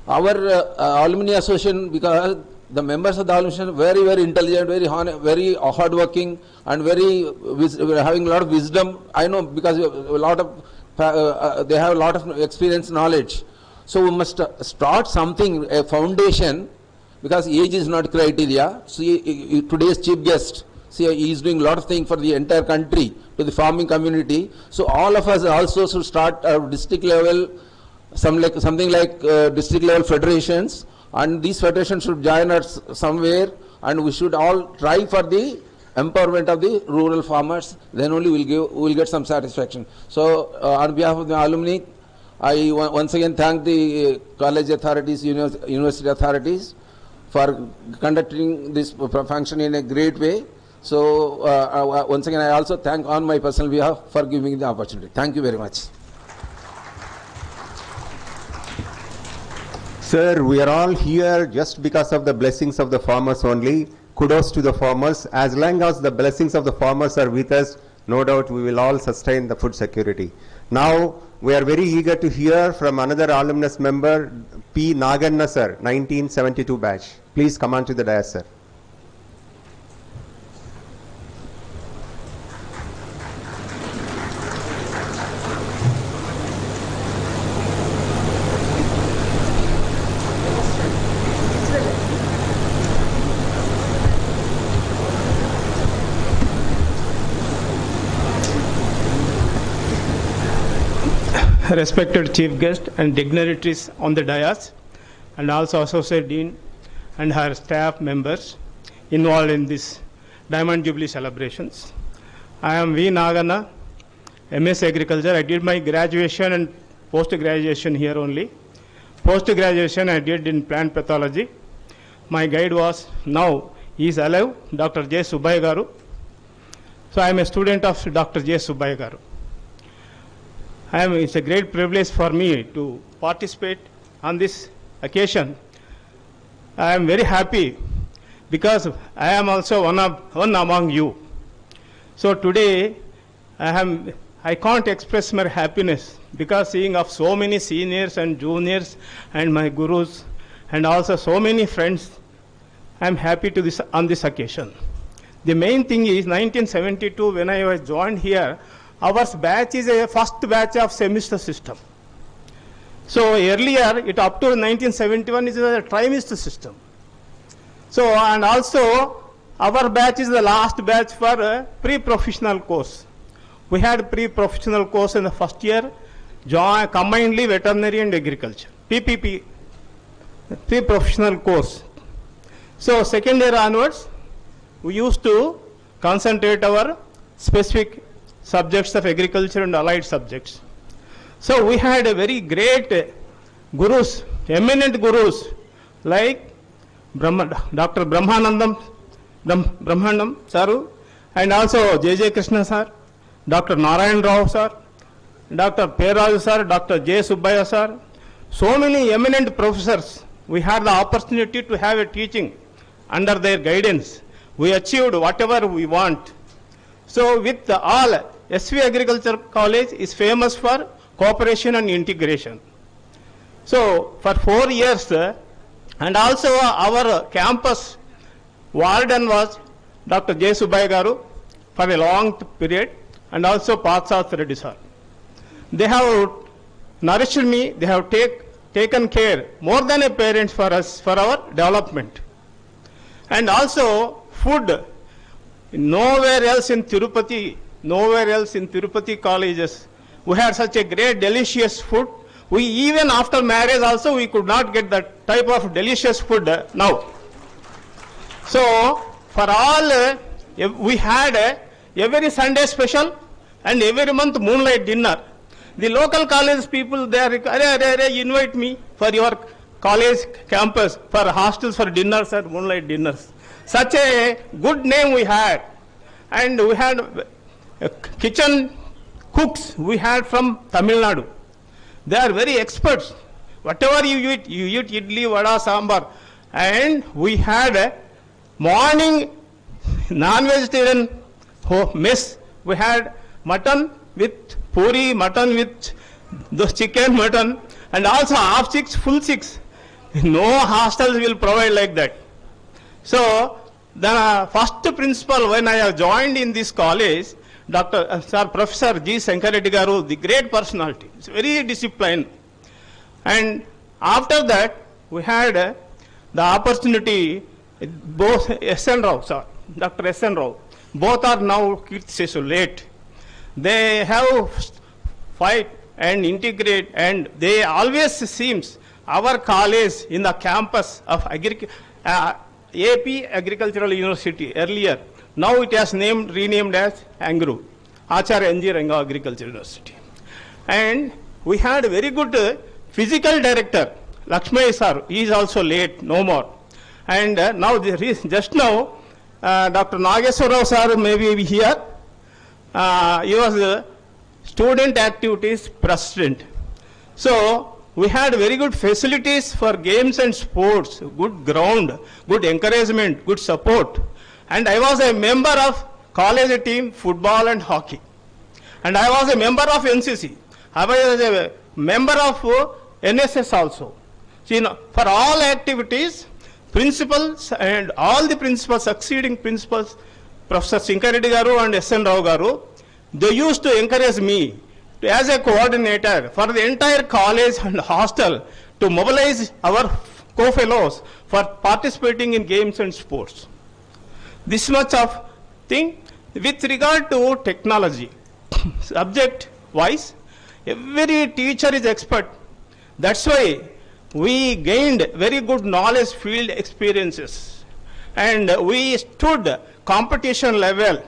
Our alumni association, because the members of the alumni association very, very intelligent, very hardworking, and having a lot of wisdom. I know, because they have a lot of experience, knowledge. So we must start something, a foundation, because age is not criteria. See, today's chief guest, see, he is doing a lot of things for the entire country, to the farming community. So all of us also should start district level, something like district level federations, and these federations should join us somewhere, and we should all try for the empowerment of the rural farmers. Then only we'll get some satisfaction. So on behalf of the alumni, I once again thank the college authorities, university authorities for conducting this function in a great way. So once again, I also thank on my personal behalf for giving me the opportunity. Thank you very much. Sir, we are all here just because of the blessings of the farmers only. Kudos to the farmers. As long as the blessings of the farmers are with us, no doubt we will all sustain the food security. Now, we are very eager to hear from another alumnus member, P. Naganna sir, 1972 batch. Please come on to the dais, sir. Respected chief guest and dignitaries on the dais, and also associate dean and her staff members involved in this Diamond Jubilee celebrations. I am V. Naganna, MS Agriculture. I did my graduation and post-graduation here only. Post-graduation I did in plant pathology. My guide was now he is alive, Dr. J. Subbaya Garu. So I am a student of Dr. J. Subbaya Garu. It's a great privilege for me to participate on this occasion. I am very happy because I am also one among you. So today I can't express my happiness because seeing of so many seniors and juniors and my gurus and also so many friends, I am happy to on this occasion. The main thing is 1972 when I was joined here, our batch is a first batch of semester system. So earlier, it up to 1971 is a trimester system. So, and also, our batch is the last batch for a pre-professional course. We had pre-professional course in the first year, combinedly veterinary and agriculture, PPP, pre-professional course. So, second year onwards, we used to concentrate our specific subjects of agriculture and allied subjects. So we had a very great gurus, eminent gurus like Dr. Brahmanandam Saru, and also J. Krishna sir, Dr. Narayan Rao sir, Dr. Peraju sir, Dr. J. Subbaya sir. So many eminent professors. We had the opportunity to have a teaching under their guidance. We achieved whatever we want. So with all, SV Agriculture College is famous for cooperation and integration. So for 4 years, and also our campus warden was Dr. J. Subbaya Garu for a long period, and also Patsas Reddy sir. They have nourished me, they have taken care more than a parent for us, for our development. And also food, nowhere else in Tirupati colleges, we had such a great delicious food. We even after marriage also we could not get that type of delicious food now. So for all we had every Sunday special and every month moonlight dinner. The local college people there invite me for your college campus for hostels for dinners and moonlight dinners. Such a good name we had, and we had kitchen cooks we had from Tamil Nadu. They are very experts. Whatever you eat idli, vada, sambar. And we had a morning non-vegetarian mess. We had mutton with puri, mutton with the chicken, mutton, and also half chicks, full chicks. No hostels will provide like that. So the first principal when I have joined in this college, Professor G. Shankar Reddy Garu, the great personality, it's very disciplined. And after that, we had the opportunity, both S.N. Rao, sir, Dr. S.N. Rao, both are now late. They have fight and integrate, and they always seems our college in the campus of AP Agricultural University earlier. Now it has renamed as ANGRAU, Acharya Ranga Agriculture University. And we had a very good physical director, Lakshmi sir. He is also late, no more. And now just now, Dr. Nageswara Rao sir may be here. He was student activities president. So we had very good facilities for games and sports, good ground, good encouragement, good support. And I was a member of college team, football and hockey. And I was a member of NCC. I was a member of NSS also. So, for all activities, principals and all the principals, succeeding principals, Professor Shankar Reddy Garu and S.N. Rao Garu, they used to encourage me as a coordinator for the entire college and hostel to mobilize our co-fellows for participating in games and sports. This much of thing. With regard to technology, subject wise, every teacher is expert. That's why we gained very good knowledge field experiences. And we stood competition level.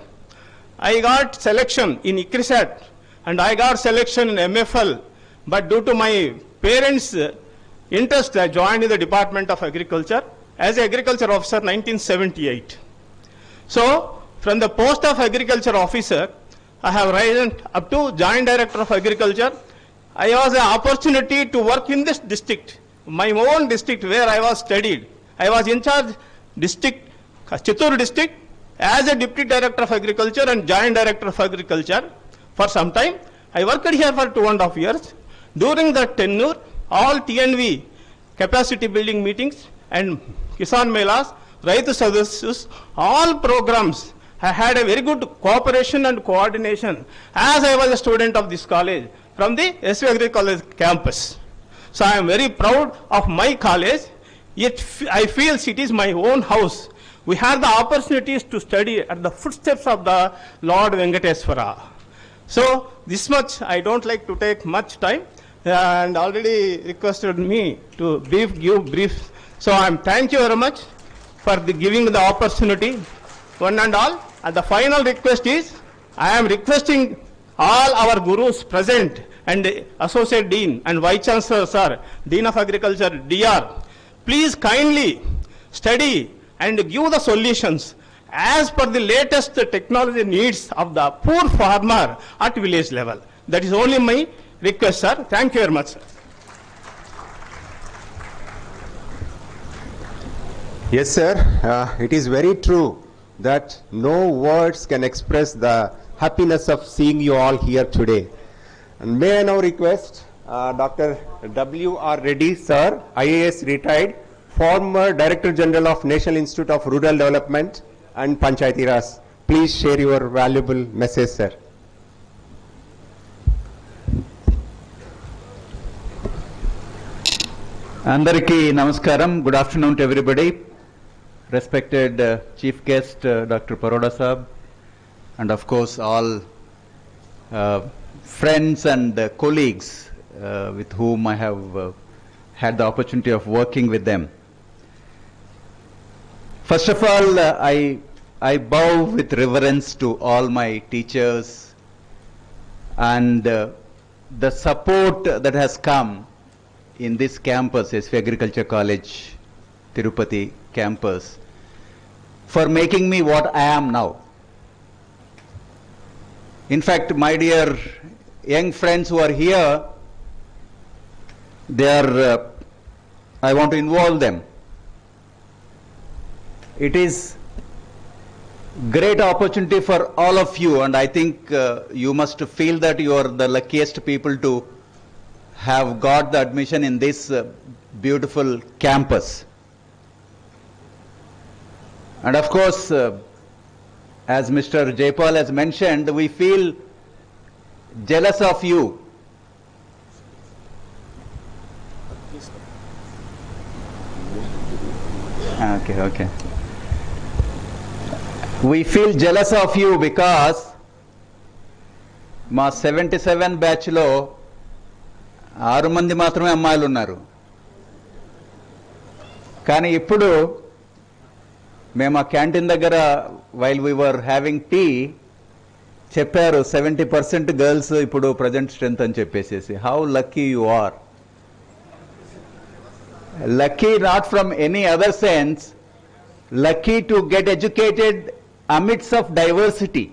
I got selection in ICRISAT and I got selection in MFL. But due to my parents' interest, I joined in the Department of Agriculture as an agriculture officer 1978. So, from the post of agriculture officer, I have risen up to Joint Director of Agriculture. I was an opportunity to work in this district, my own district where I was studied. I was in charge district, Chittoor district, as a Deputy Director of Agriculture and Joint Director of Agriculture for some time. I worked here for 2.5 years. During that tenure, all TNV capacity building meetings and Kisan Melas, Raitu Sadassus, all programs, I had a very good cooperation and coordination as I was a student of this college from the SV Agri College campus. So I am very proud of my college. Yet I feel it is my own house. We have the opportunities to study at the footsteps of the Lord Venkateswara. So this much, I don't like to take much time, and already requested me to give brief. So I am thank you very much for giving the opportunity, one and all. And the final request is, I am requesting all our gurus present and Associate Dean and Vice Chancellor Sir, Dean of Agriculture, DR, please kindly study and give the solutions as per the latest technology needs of the poor farmer at village level. That is only my request, sir. Thank you very much, sir. Yes, sir. It is very true that no words can express the happiness of seeing you all here today. And may I now request Dr. W.R. Reddy, sir, IAS retired, former Director General of National Institute of Rural Development and Panchayati Raj. Please share your valuable message, sir. Andariki Namaskaram. Good afternoon to everybody. Respected Chief Guest Dr. Paroda Sahab, and of course all friends and colleagues with whom I have had the opportunity of working with them. First of all, I bow with reverence to all my teachers and the support that has come in this campus, SV Agriculture College, Tirupati campus, for making me what I am now. In fact, my dear young friends who are here, I want to involve them. It is great opportunity for all of you, and I think you must feel that you are the luckiest people to have got the admission in this beautiful campus. And of course, as Mr. Jaipal has mentioned, we feel jealous of you. Okay. We feel jealous of you because మా 77 batch లో 6 మంది మాత్రమే అమ్మాయిలు ఉన్నారు. కానీ ఇప్పుడు మేము ఆ క్యాంటీన్ దగ్గర while we were having tea చెప్పారు 70% గర్ల్స్ ఇప్పుడు ప్రజెంట్ స్ట్రెంత్ అని చెప్పేసి. How lucky you are. Lucky not from any other sense, lucky to get educated amidst of diversity,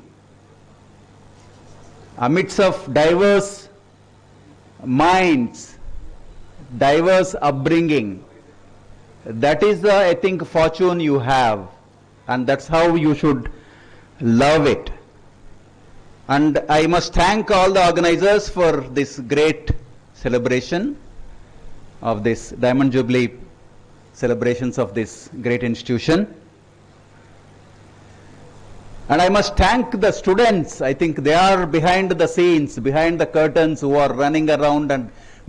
amidst of diverse minds, diverse upbringing. That is the, I think, fortune you have, and that's how you should love it. And I must thank all the organizers for this great celebration of this Diamond Jubilee celebrations of this great institution. And I must thank the students. I think they are behind the scenes, behind the curtains, who are running around and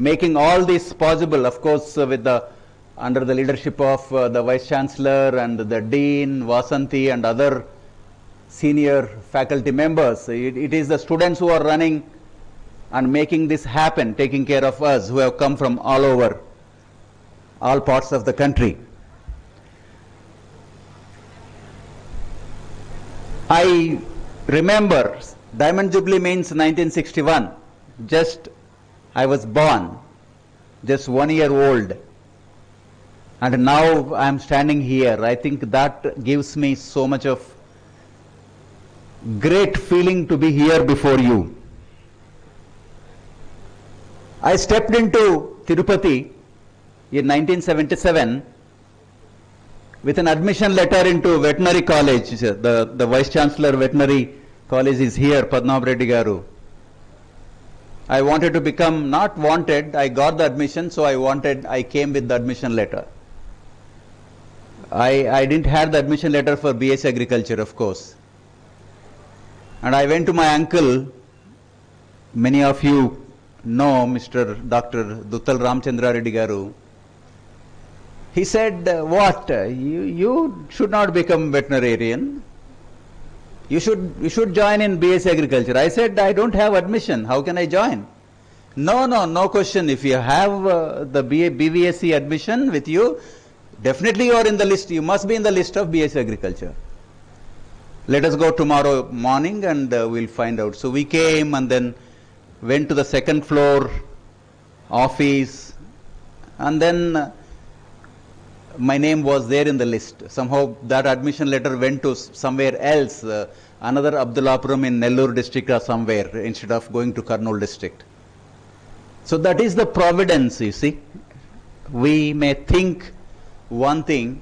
making all this possible, of course, under the leadership of the Vice Chancellor and the Dean, Vasanthi, and other senior faculty members. It is the students who are running and making this happen, taking care of us who have come from all over, all parts of the country. I remember Diamond Jubilee means 1961. Just I was born, just 1 year old, and now I am standing here. I think that gives me so much of great feeling to be here before you. I stepped into Tirupati in 1977 with an admission letter into Veterinary College. The Vice Chancellor Veterinary College is here, Padmanabh Reddy Garu. I wanted to become, not wanted, I got the admission, so I came with the admission letter. I didn't have the admission letter for BS Agriculture, of course. And I went to my uncle, many of you know Mr. Dr. Duttal Ramchandra Reddy Garu. He said, what, you should not become veterinarian. You should join in BS Agriculture. I said, I don't have admission. How can I join? No question. If you have the BVSC admission with you, definitely you are in the list. You must be in the list of BS Agriculture. Let us go tomorrow morning and we'll find out. So we came and then went to the second floor office, and then my name was there in the list. Somehow that admission letter went to somewhere else, another Abdullapuram in Nellore district or somewhere, instead of going to Kurnool district. So that is the providence, you see. We may think one thing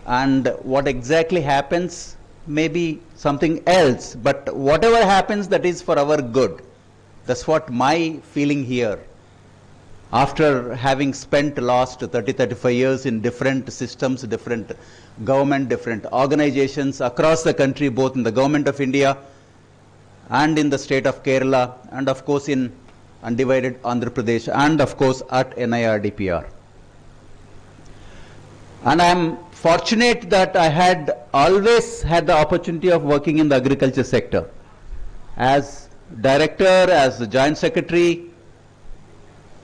and what exactly happens may be something else, but whatever happens, that is for our good. That's what my feeling here. After having spent last 30-35 years in different systems, different government, different organizations across the country, both in the government of India and in the state of Kerala, and of course in undivided Andhra Pradesh, and of course at NIRDPR. And I am fortunate that I had always had the opportunity of working in the agriculture sector as director, as the joint secretary,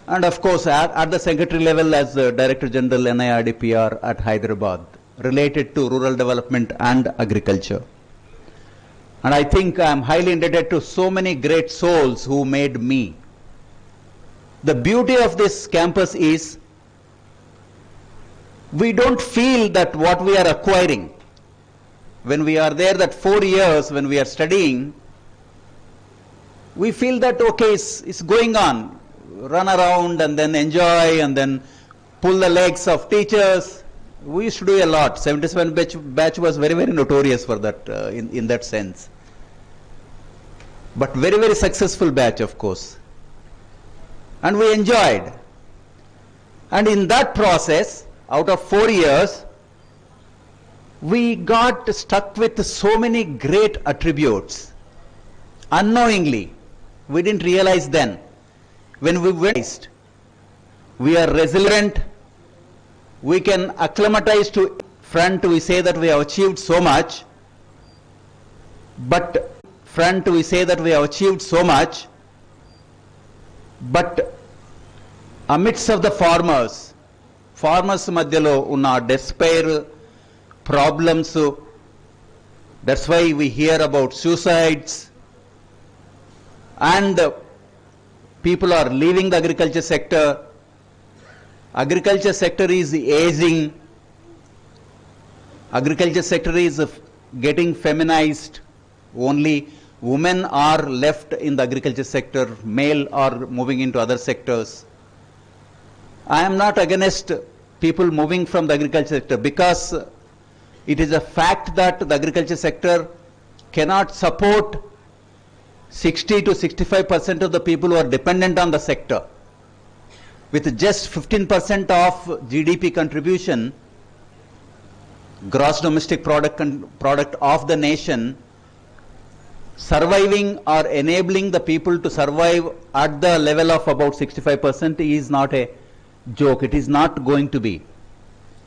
and of course at the secretary level as the Director General NIRDPR at Hyderabad, related to rural development and agriculture. And I think I am highly indebted to so many great souls who made me. The beauty of this campus is we don't feel that what we are acquiring when we are there, that 4 years when we are studying, we feel that okay, it's going on, run around and then enjoy and then pull the legs of teachers. We used to do a lot. 77 batch was very, very notorious for that, in that sense. But very, very successful batch, of course. And we enjoyed. And in that process, out of 4 years, we got stuck with so many great attributes. Unknowingly, we didn't realize then. When we went, we are resilient, we can acclimatize to front, we say that we have achieved so much, but amidst of the farmers madhyalo unna despair, problems, that's why we hear about suicides, and people are leaving the agriculture sector. Agriculture sector is aging. Agriculture sector is getting feminized. Only women are left in the agriculture sector. Male are moving into other sectors. I am not against people moving from the agriculture sector, because it is a fact that the agriculture sector cannot support 60 to 65% of the people who are dependent on the sector. With just 15% of GDP contribution, gross domestic product of the nation, surviving or enabling the people to survive at the level of about 65% is not a joke. It is not going to be.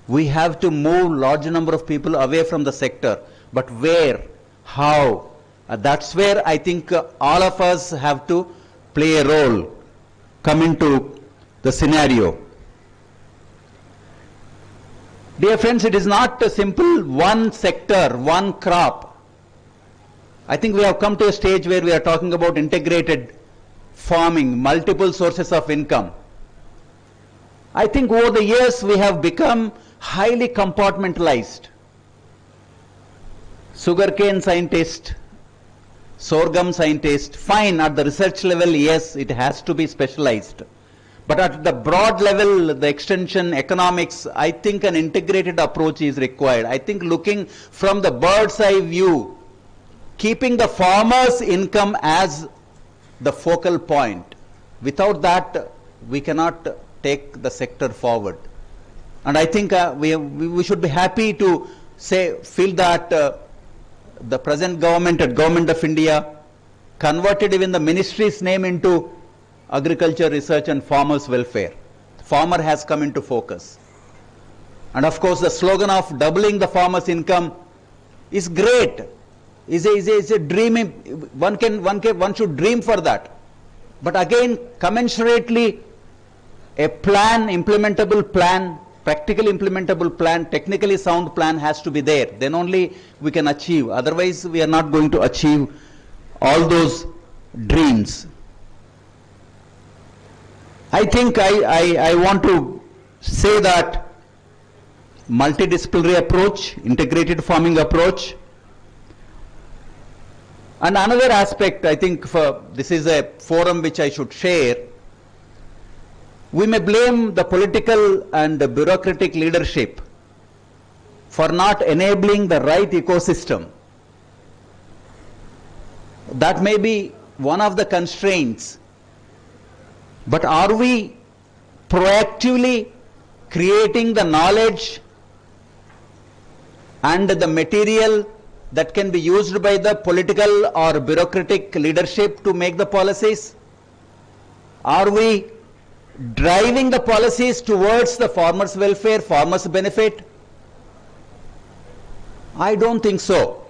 We have to move large number of people away from the sector. But where? How? That's where I think all of us have to play a role, come into the scenario. Dear friends, it is not a simple one sector, one crop. I think we have come to a stage where we are talking about integrated farming, multiple sources of income. I think over the years we have become highly compartmentalized. Sugarcane scientist sorghum scientist, fine, at the research level, yes, it has to be specialized. But at the broad level, the extension, economics, I think an integrated approach is required. I think looking from the bird's eye view, keeping the farmer's income as the focal point. Without that, we cannot take the sector forward. And I think we should be happy to feel that the present government and Government of India converted even the ministry's name into Agriculture, Research and Farmers' Welfare. Farmer has come into focus. And of course, the slogan of doubling the farmer's income is great. Is a dream. One should dream for that. But again, commensurately, a plan, implementable plan, practically implementable plan, technically sound plan has to be there. Then only we can achieve. Otherwise, we are not going to achieve all those dreams. I think I want to say that multidisciplinary approach, integrated farming approach. And another aspect, I think this is a forum which I should share. We may blame the political and the bureaucratic leadership for not enabling the right ecosystem. That may be one of the constraints. But are we proactively creating the knowledge and the material that can be used by the political or bureaucratic leadership to make the policies? Are we driving the policies towards the farmers' welfare, farmers' benefit? I don't think so.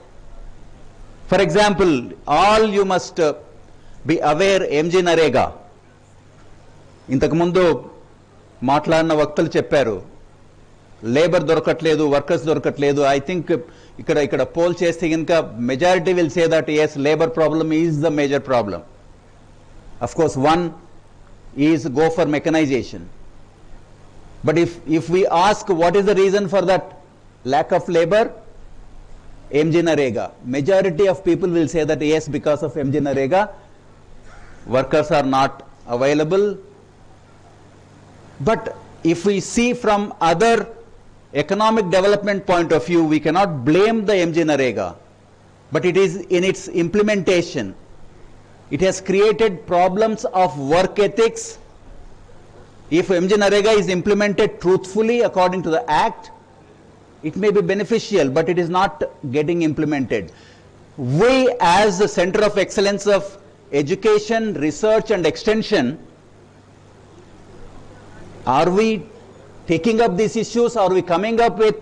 For example, all you must be aware, MG Narega. ఇంతకుముందు మాట్లాడిన వక్తలు చెప్పారు, labour దొరకట్లేదు, workers దొరకట్లేదు. I think ఇక్కడ pole చేస్తే కనుక majority will say that yes, labor problem is the major problem. Of course, one is go for mechanization. But if we ask what is the reason for that lack of labor, MG Narega. Majority of people will say that yes, because of MG Narega, workers are not available. But if we see from other economic development point of view, we cannot blame the MG Narega. But it is in its implementation. It has created problems of work ethics. If MG Narega is implemented truthfully according to the Act, it may be beneficial, but it is not getting implemented. We as the Center of Excellence of Education, Research and Extension, are we taking up these issues? Are we coming up with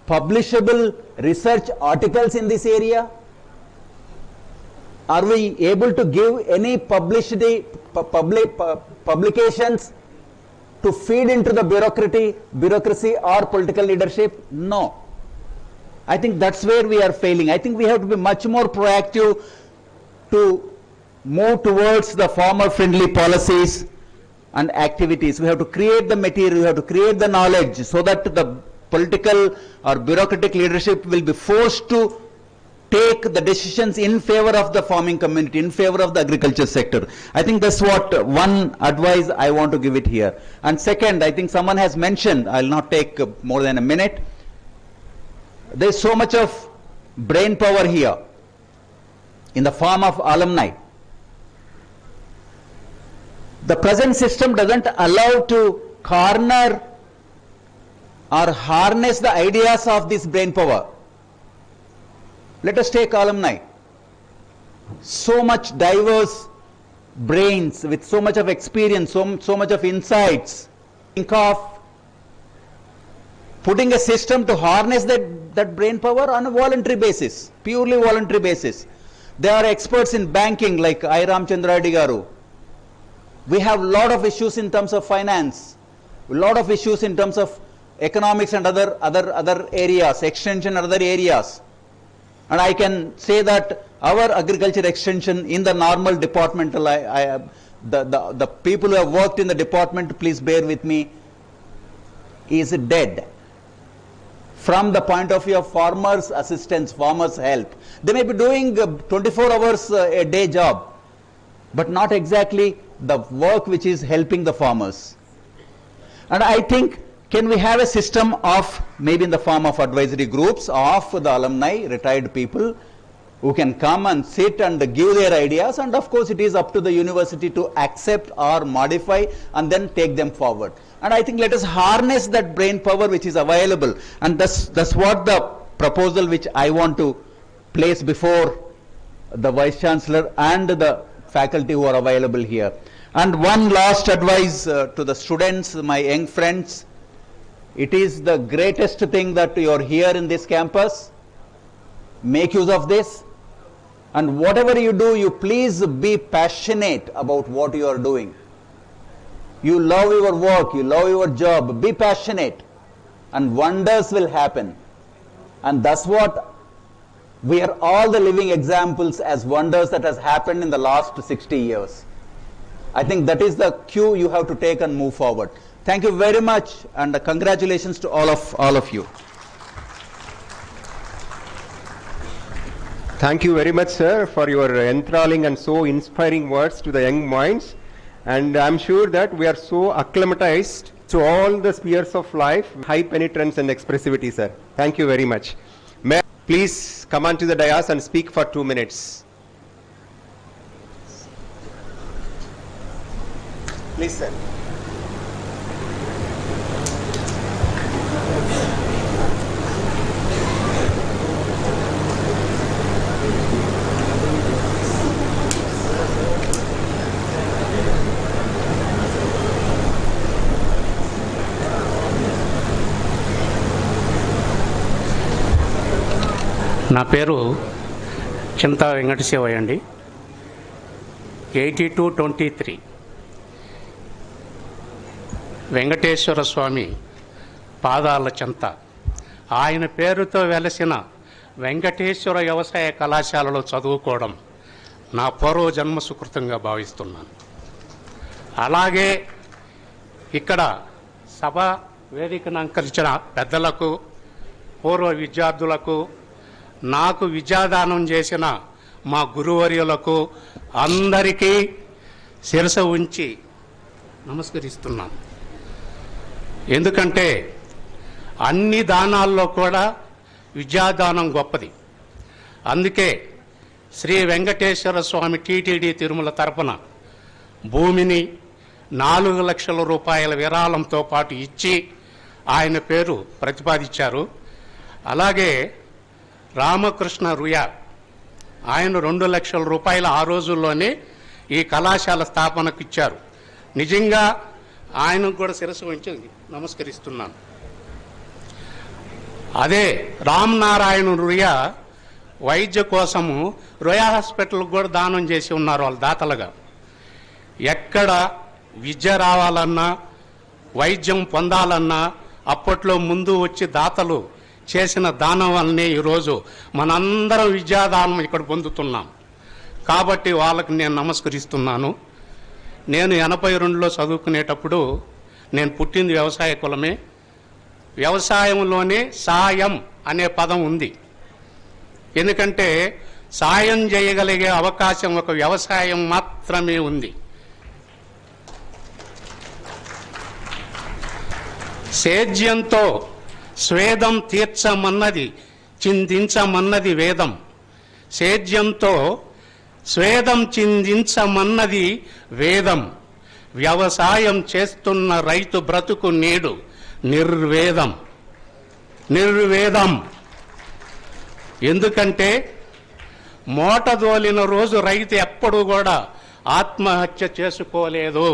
publishable research articles in this area? Are we able to give any publications to feed into the bureaucracy or political leadership? No. I think that's where we are failing. I think we have to be much more proactive to move towards the farmer-friendly policies and activities. We have to create the material, we have to create the knowledge so that the political or bureaucratic leadership will be forced to take the decisions in favor of the farming community, in favor of the agriculture sector. I think that's what one advice I want to give it here. And second, I think someone has mentioned, I'll not take more than a minute, there's so much of brain power here in the form of alumni. The present system doesn't allow to corner or harness the ideas of this brain power. Let us take alumni. So much diverse brains with so much of experience, so much of insights. Think of putting a system to harness that brain power on a voluntary basis, purely voluntary basis. There are experts in banking like I. Rajendra Reddy garu. We have a lot of issues in terms of finance, a lot of issues in terms of economics and other areas, extension and other areas. And I can say that our agriculture extension in the normal departmental, the people who have worked in the department, please bear with me, is dead. from the point of view of farmers' assistance, farmers' help. They may be doing 24 hours a day job, but not exactly the work which is helping the farmers. And I think, can we have a system of, maybe in the form of advisory groups of the alumni, retired people, who can come and sit and give their ideas, and of course it is up to the university to accept or modify and then take them forward. And I think let us harness that brain power which is available, and that's what the proposal which I want to place before the Vice Chancellor and the faculty who are available here. And one last advice to the students, my young friends, it is the greatest thing that you are here in this campus. Make use of this. And whatever you do, you please be passionate about what you are doing. You love your work, you love your job, be passionate, and wonders will happen. And that's what we are all the living examples as wonders that has happened in the last 60 years. I think that is the cue you have to take and move forward. Thank you very much, and congratulations to all of you. Thank you very much, sir, for your enthralling and so inspiring words to the young minds. And I'm sure that we are so acclimatized to all the spheres of life, high penetrance and expressivity, sir. Thank you very much. May I please come on to the dais and speak for 2 minutes. Please, sir. నా పేరు చింతా వెంకటశివయ్య అండి. 8223 వెంకటేశ్వర స్వామి పాదాల చెంత ఆయన పేరుతో వెలసిన వెంకటేశ్వర వ్యవసాయ కళాశాలలో చదువుకోవడం నా పూర్వ జన్మ సుకృతంగా భావిస్తున్నాను. అలాగే ఇక్కడ సభ వేదికను అంకరించిన పెద్దలకు, పూర్వ విద్యార్థులకు, నాకు విద్యాదానం చేసిన మా గురువర్యులకు అందరికీ శిరసు ఉంచి నమస్కరిస్తున్నాను. ఎందుకంటే అన్ని దానాల్లో కూడా విద్యాదానం గొప్పది. అందుకే శ్రీ వెంకటేశ్వర స్వామి టీటీడీ తిరుమల తరపున భూమిని 4 లక్షల రూపాయల విరాళంతో పాటు ఇచ్చి ఆయన పేరు ప్రతిపాదించారు. అలాగే రామకృష్ణ రుయా ఆయన 2 లక్షల రూపాయలు ఆ రోజుల్లోనే ఈ కళాశాల స్థాపనకు ఇచ్చారు. నిజంగా ఆయనకు కూడా శిరస్సు వంచి నమస్కరిస్తున్నాను. అదే రామ్ నారాయణ రుయా వైద్య కోసము రుయా హాస్పిటల్కి కూడా దానం చేసి ఉన్నారు వాళ్ళు దాతలుగా. ఎక్కడ విద్య రావాలన్నా, వైద్యం పొందాలన్నా అప్పట్లో ముందు వచ్చి దాతలు చేసిన దానం వల్లనే ఈరోజు మనందరం విద్యాదానం ఇక్కడ పొందుతున్నాం. కాబట్టి వాళ్ళకి నేను నమస్కరిస్తున్నాను. నేను 82లో చదువుకునేటప్పుడు నేను పుట్టింది వ్యవసాయ కులమే. వ్యవసాయంలోనే సాయం అనే పదం ఉంది. ఎందుకంటే సాయం చేయగలిగే అవకాశం ఒక వ్యవసాయం మాత్రమే ఉంది. సేద్యంతో స్వేదం తీర్చమన్నది, చిందించమన్నది వేదం. సేద్యంతో స్వేదం చిందించమన్నది వేదం. వ్యవసాయం చేస్తున్న రైతు బ్రతుకు నేడు నిర్వేదం. నిర్వేదం ఎందుకంటే మోటదోలిన రోజు రైతు ఎప్పుడూ కూడా ఆత్మహత్య చేసుకోలేదు.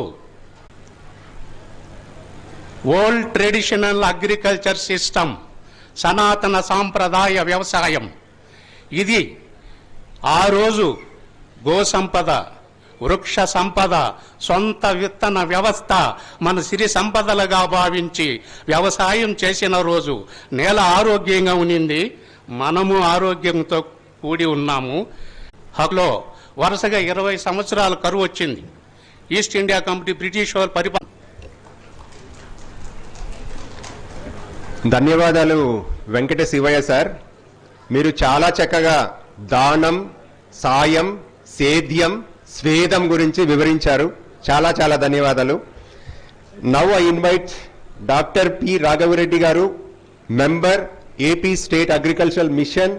ఓల్డ్ ట్రెడిషనల్ అగ్రికల్చర్ సిస్టమ్, సనాతన సాంప్రదాయ వ్యవసాయం ఇది. ఆ రోజు గో సంపద, వృక్ష సంపద, సొంత విత్తన వ్యవస్థ మన సిరి సంపదలుగా భావించి వ్యవసాయం చేసిన రోజు నేల ఆరోగ్యంగా ఉన్నింది, మనము ఆరోగ్యంతో కూడి ఉన్నాము. హలో వరుసగా 20 సంవత్సరాల కరువు వచ్చింది. ఈస్ట్ ఇండియా కంపెనీ బ్రిటిష్ వారి పరిపాలన ధన్యవాదాలు వెంకట శివయ్య సార్. మీరు చాలా చక్కగా దానం, సాయం, సేద్యం, స్వేదం గురించి వివరించారు. చాలా చాలా ధన్యవాదాలు. Now I invite doctor P Raghava Reddy garu, member AP State Agricultural Mission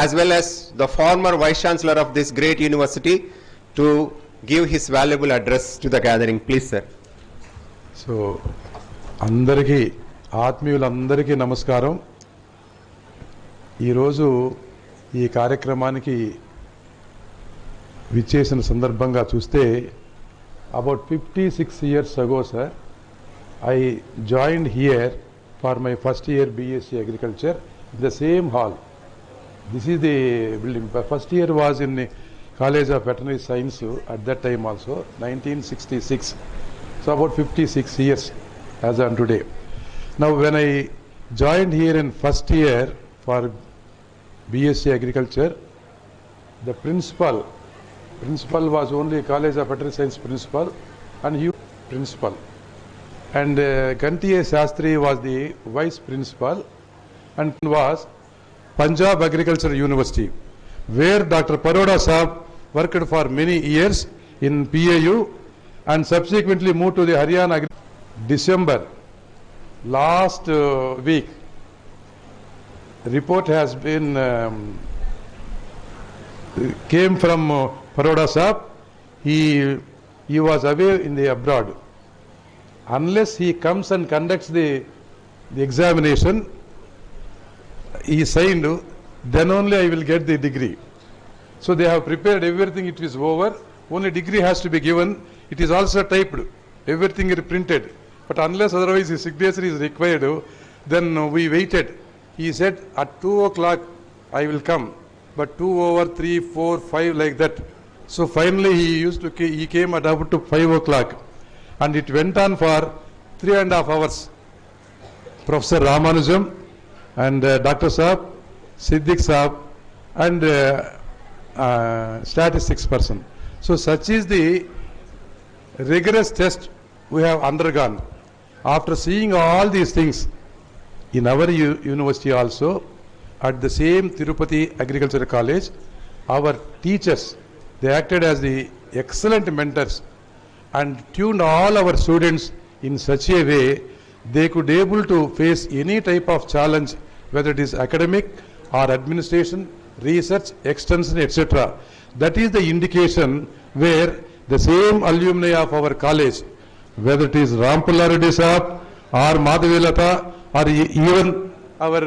as well as the former Vice Chancellor of this great university, to give his valuable address to the gathering. Please, sir. So, అందరికీ ఆత్మీయులందరికీ నమస్కారం. ఈరోజు ఈ కార్యక్రమానికి విచ్చేసిన సందర్భంగా చూస్తే about 56 years ago, sir, I joined here for my first year BSc Agriculture in the same hall. This is the building. First year was in the College of Veterinary Science at that time also, 1966. So about 56 years as on today. Now when I joined here in first year for BSc Agriculture, the principal was only College of Veterinary Science principal and he principal. And Gantiye Shastri was the vice principal and was Punjab Agriculture University, where Dr. Paroda Saab worked for many years in PAU and subsequently moved to the Haryana. December last week, report has been came from Paroda Saab. He was away in the abroad. Unless he comes and conducts the examination, he signed, then only I will get the degree. So they have prepared everything, it is over. Only degree has to be given. It is also typed. Everything is printed. But unless otherwise his signature is required, then we waited. He said at 2 o'clock I will come. But 2 over 3, 4, 5 like that. So finally he came at up to 5 o'clock. And it went on for 3.5 hours. Professor Ramanujam and Dr. Saab, Siddiq Saab and statistics person. So such is the rigorous test we have undergone. After seeing all these things in our university also, at the same Tirupati Agricultural College, our teachers, they acted as the excellent mentors and tuned all our students in such a way they could able to face any type of challenge, whether it is academic or administration, research, extension, etc. That is the indication where the same alumni of our college, whether it is Rampula Reddy Saab or Madhavilata or even our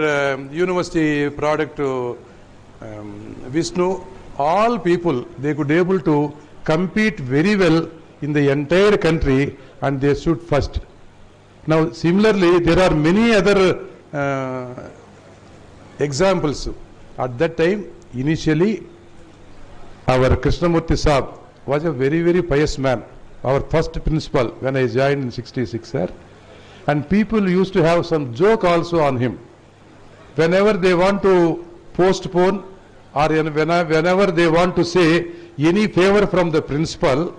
university product Vishnu, all people, they could able to compete very well in the entire country and they stood first. Now similarly there are many other examples. At that time initially our Krishnamurti Saab was a very very pious man, our first principal when I joined in 66, sir. And people used to have some joke also on him. Whenever they want to postpone or whenever they want to say any favor from the principal,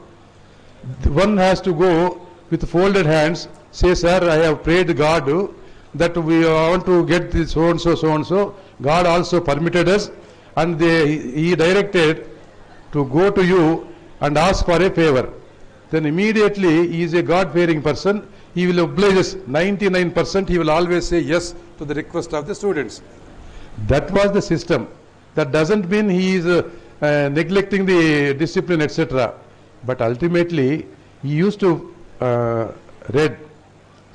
one has to go with folded hands, say, sir, I have prayed God that we want to get this so and so. God also permitted us and he directed to go to you and ask for a favor. Then immediately he is a God-fearing person. He will oblige us 99%. He will always say yes to the request of the students. That was the system. That doesn't mean he is neglecting the discipline, etc. But ultimately, he used to read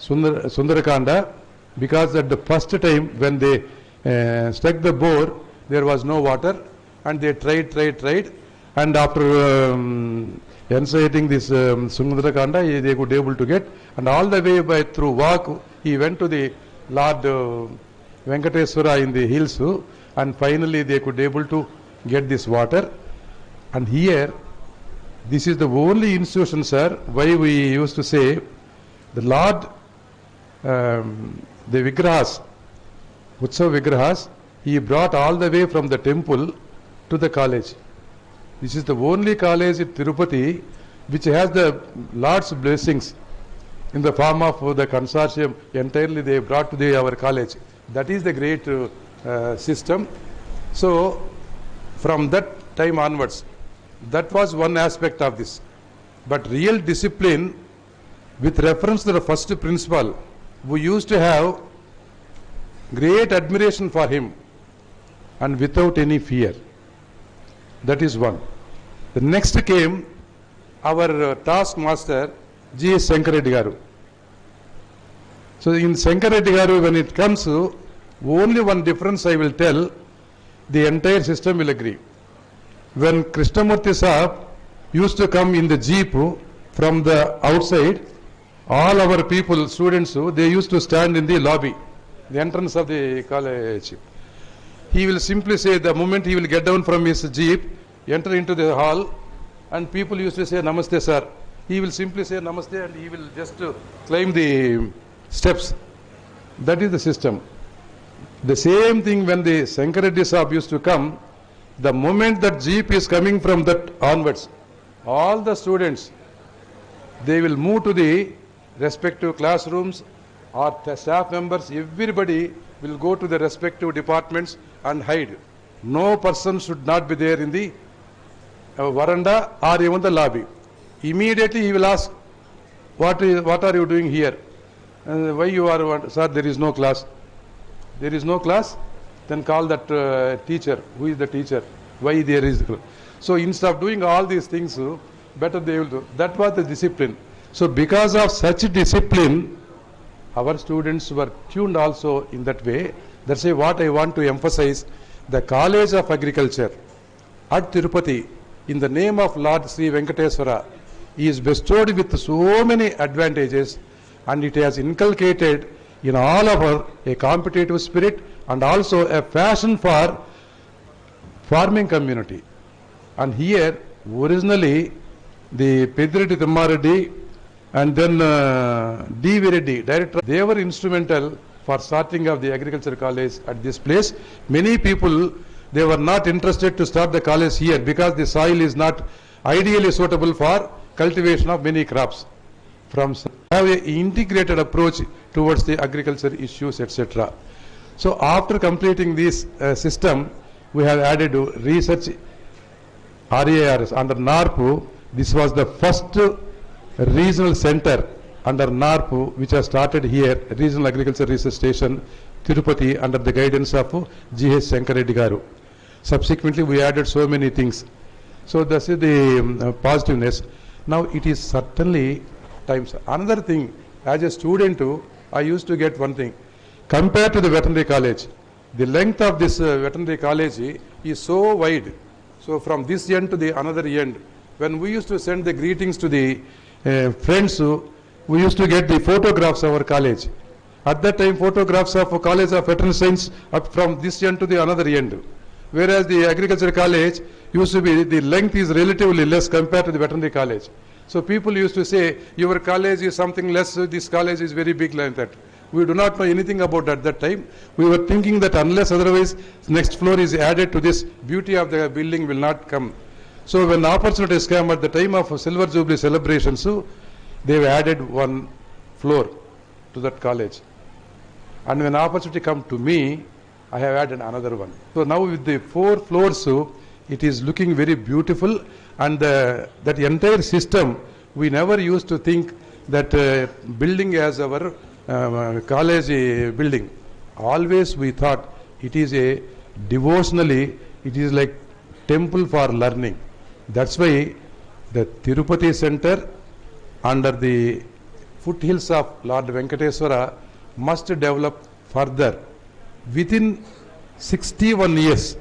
Sundarakanda because at the first time when they struck the bore, there was no water and they tried. And after enunciating this Sundarakanda, they could able to get. And all the way through walk, he went to the Lord Venkateswara in the hills and finally they could able to get this water. And here, this is the only institution, sir, why we used to say the Lord, the Vigrahas, Utsav Vigrahas, he brought all the way from the temple to the college. This is the only college in Tirupati which has the Lord's blessings. in the form of the consortium entirely they brought to our college. That is the great system. So from that time onwards, that was one aspect of this. But real discipline, with reference to the first principal, we used to have great admiration for him and without any fear. That is one. The next came our taskmaster, G.S. Shankar Reddy Garu. So in Shankar Reddy Garu, when it comes to only one difference I will tell, the entire system will agree. When Krishnamurti Saab used to come in the jeep from the outside, all our people, students, they used to stand in the lobby, the entrance of the college. He will simply say, the moment he will get down from his jeep, enter into the hall, and people used to say, Namaste, sir. He will simply say Namaste and he will just climb the steps. That is the system. The same thing when the Shankar Reddy Saab used to come, the moment that jeep is coming from that onwards, all the students, they will move to the respective classrooms, or the staff members, everybody will go to the respective departments and hide. No person should not be there in the veranda or even the lobby. Immediately he will ask, what are you doing here? Why you are, sir, there is no class. There is no class? Then call that teacher. Who is the teacher? Why there is? So instead of doing all these things, better they will do. That was the discipline. So because of such discipline, our students were tuned also in that way. That's why what I want to emphasize, the College of Agriculture at Tirupati, in the name of Lord Sri Venkateswara, is bestowed with so many advantages, and it has inculcated in all of our a competitive spirit and also a passion for farming community. And here, originally, the Pedireti Timmareddy and then D.V. Reddy, director, they were instrumental for starting of the agriculture college at this place. Many people, they were not interested to start the college here because the soil is not ideally suitable for cultivation of many crops. From have an integrated approach towards the agriculture issues, etc. So after completing this system, we have added research RARS under NARP. This was the first regional center under NARP which has started here, Regional Agriculture Research Station, Tirupati, under the guidance of G.S. Shankar Reddy Garu. Subsequently, we added so many things. So this is the positiveness. Now it is certainly times. Another thing, as a student, I used to get one thing. Compared to the veterinary college, the length of this veterinary college is so wide. So from this end to the another end, when we used to send the greetings to the friends, we used to get the photographs of our college. At that time, photographs of College of Veterinary Science up from this end to the another end. Whereas the agriculture college used to be, the length is relatively less compared to the veterinary college. So people used to say, your college is something less, this college is very big like that. We do not know anything about at that time. We were thinking that unless otherwise next floor is added to this, beauty of the building will not come. So when opportunities came at the time of Silver Jubilee celebrations, they have added one floor to that college. And when opportunity come to me, I have added another one. So now with the 4 floors, it is looking very beautiful, and that entire system, we never used to think that building as our college building. Always we thought it is a devotionally, it is like temple for learning. That's why the Tirupati Center under the foothills of Lord Venkateswara must develop further. Within 61 years,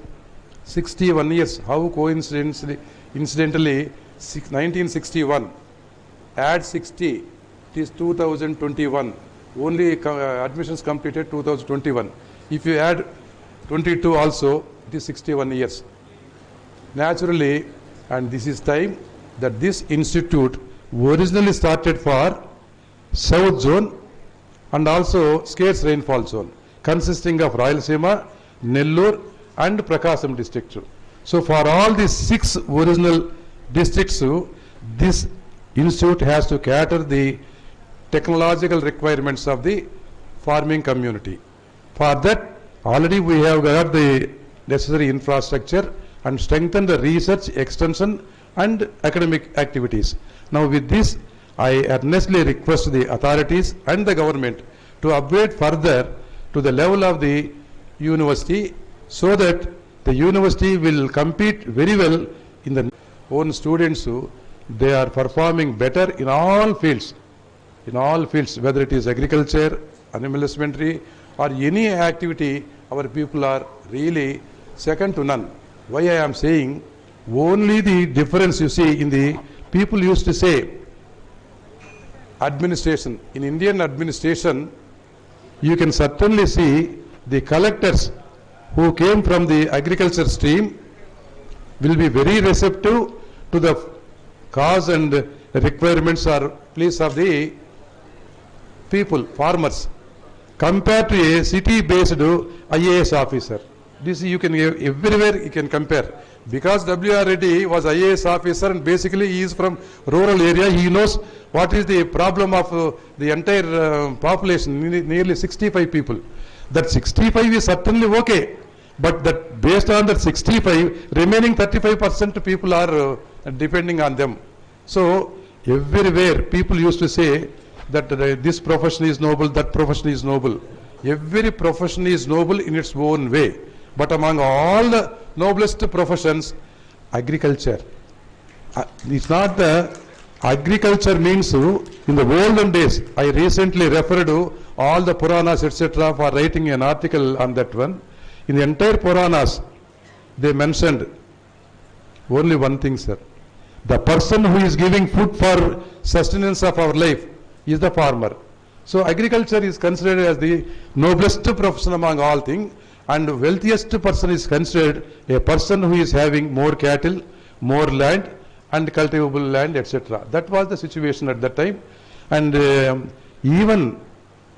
how coincidentally, 1961, add 60, it is 2021. Only admissions completed 2021. If you add 22 also, it is 61 years. Naturally, and this is time that this institute originally started for South Zone and also scarce rainfall zone, consisting of Rayalaseema, Nellore and Prakasam district. So for all these 6 original districts, this institute has to cater the technological requirements of the farming community. For that, already we have got the necessary infrastructure and strengthened the research, extension and academic activities. Now with this, I earnestly request the authorities and the government to upgrade further to the level of the university so that the university will compete very well in the own students. They are performing better in all fields, whether it is agriculture, animal husbandry or any activity. Our people are really second to none. Why I am saying, only the difference you see in the people used to say administration. In Indian administration, you can certainly see the collectors who came from the agriculture stream will be very receptive to the cause and requirements or pleas of the people, farmers, compared to a city-based IAS officer. This you can everywhere you can compare. Because W.R. Reddy was IAS officer and basically he is from rural area, he knows what is the problem of the entire population, nearly 65 people. That 65 is certainly okay, but that based on that 65, remaining 35% people are depending on them. So everywhere people used to say that this profession is noble, that profession is noble. Every profession is noble in its own way. But among all the noblest professions, agriculture. It's not the agriculture means in the olden days. I recently referred to all the Puranas etc. for writing an article on that one. In the entire Puranas, they mentioned only one thing, sir. The person who is giving food for sustenance of our life is the farmer. So agriculture is considered as the noblest profession among all things. And the wealthiest person is considered a person who is having more cattle, more land and cultivable land, etc. That was the situation at that time. And even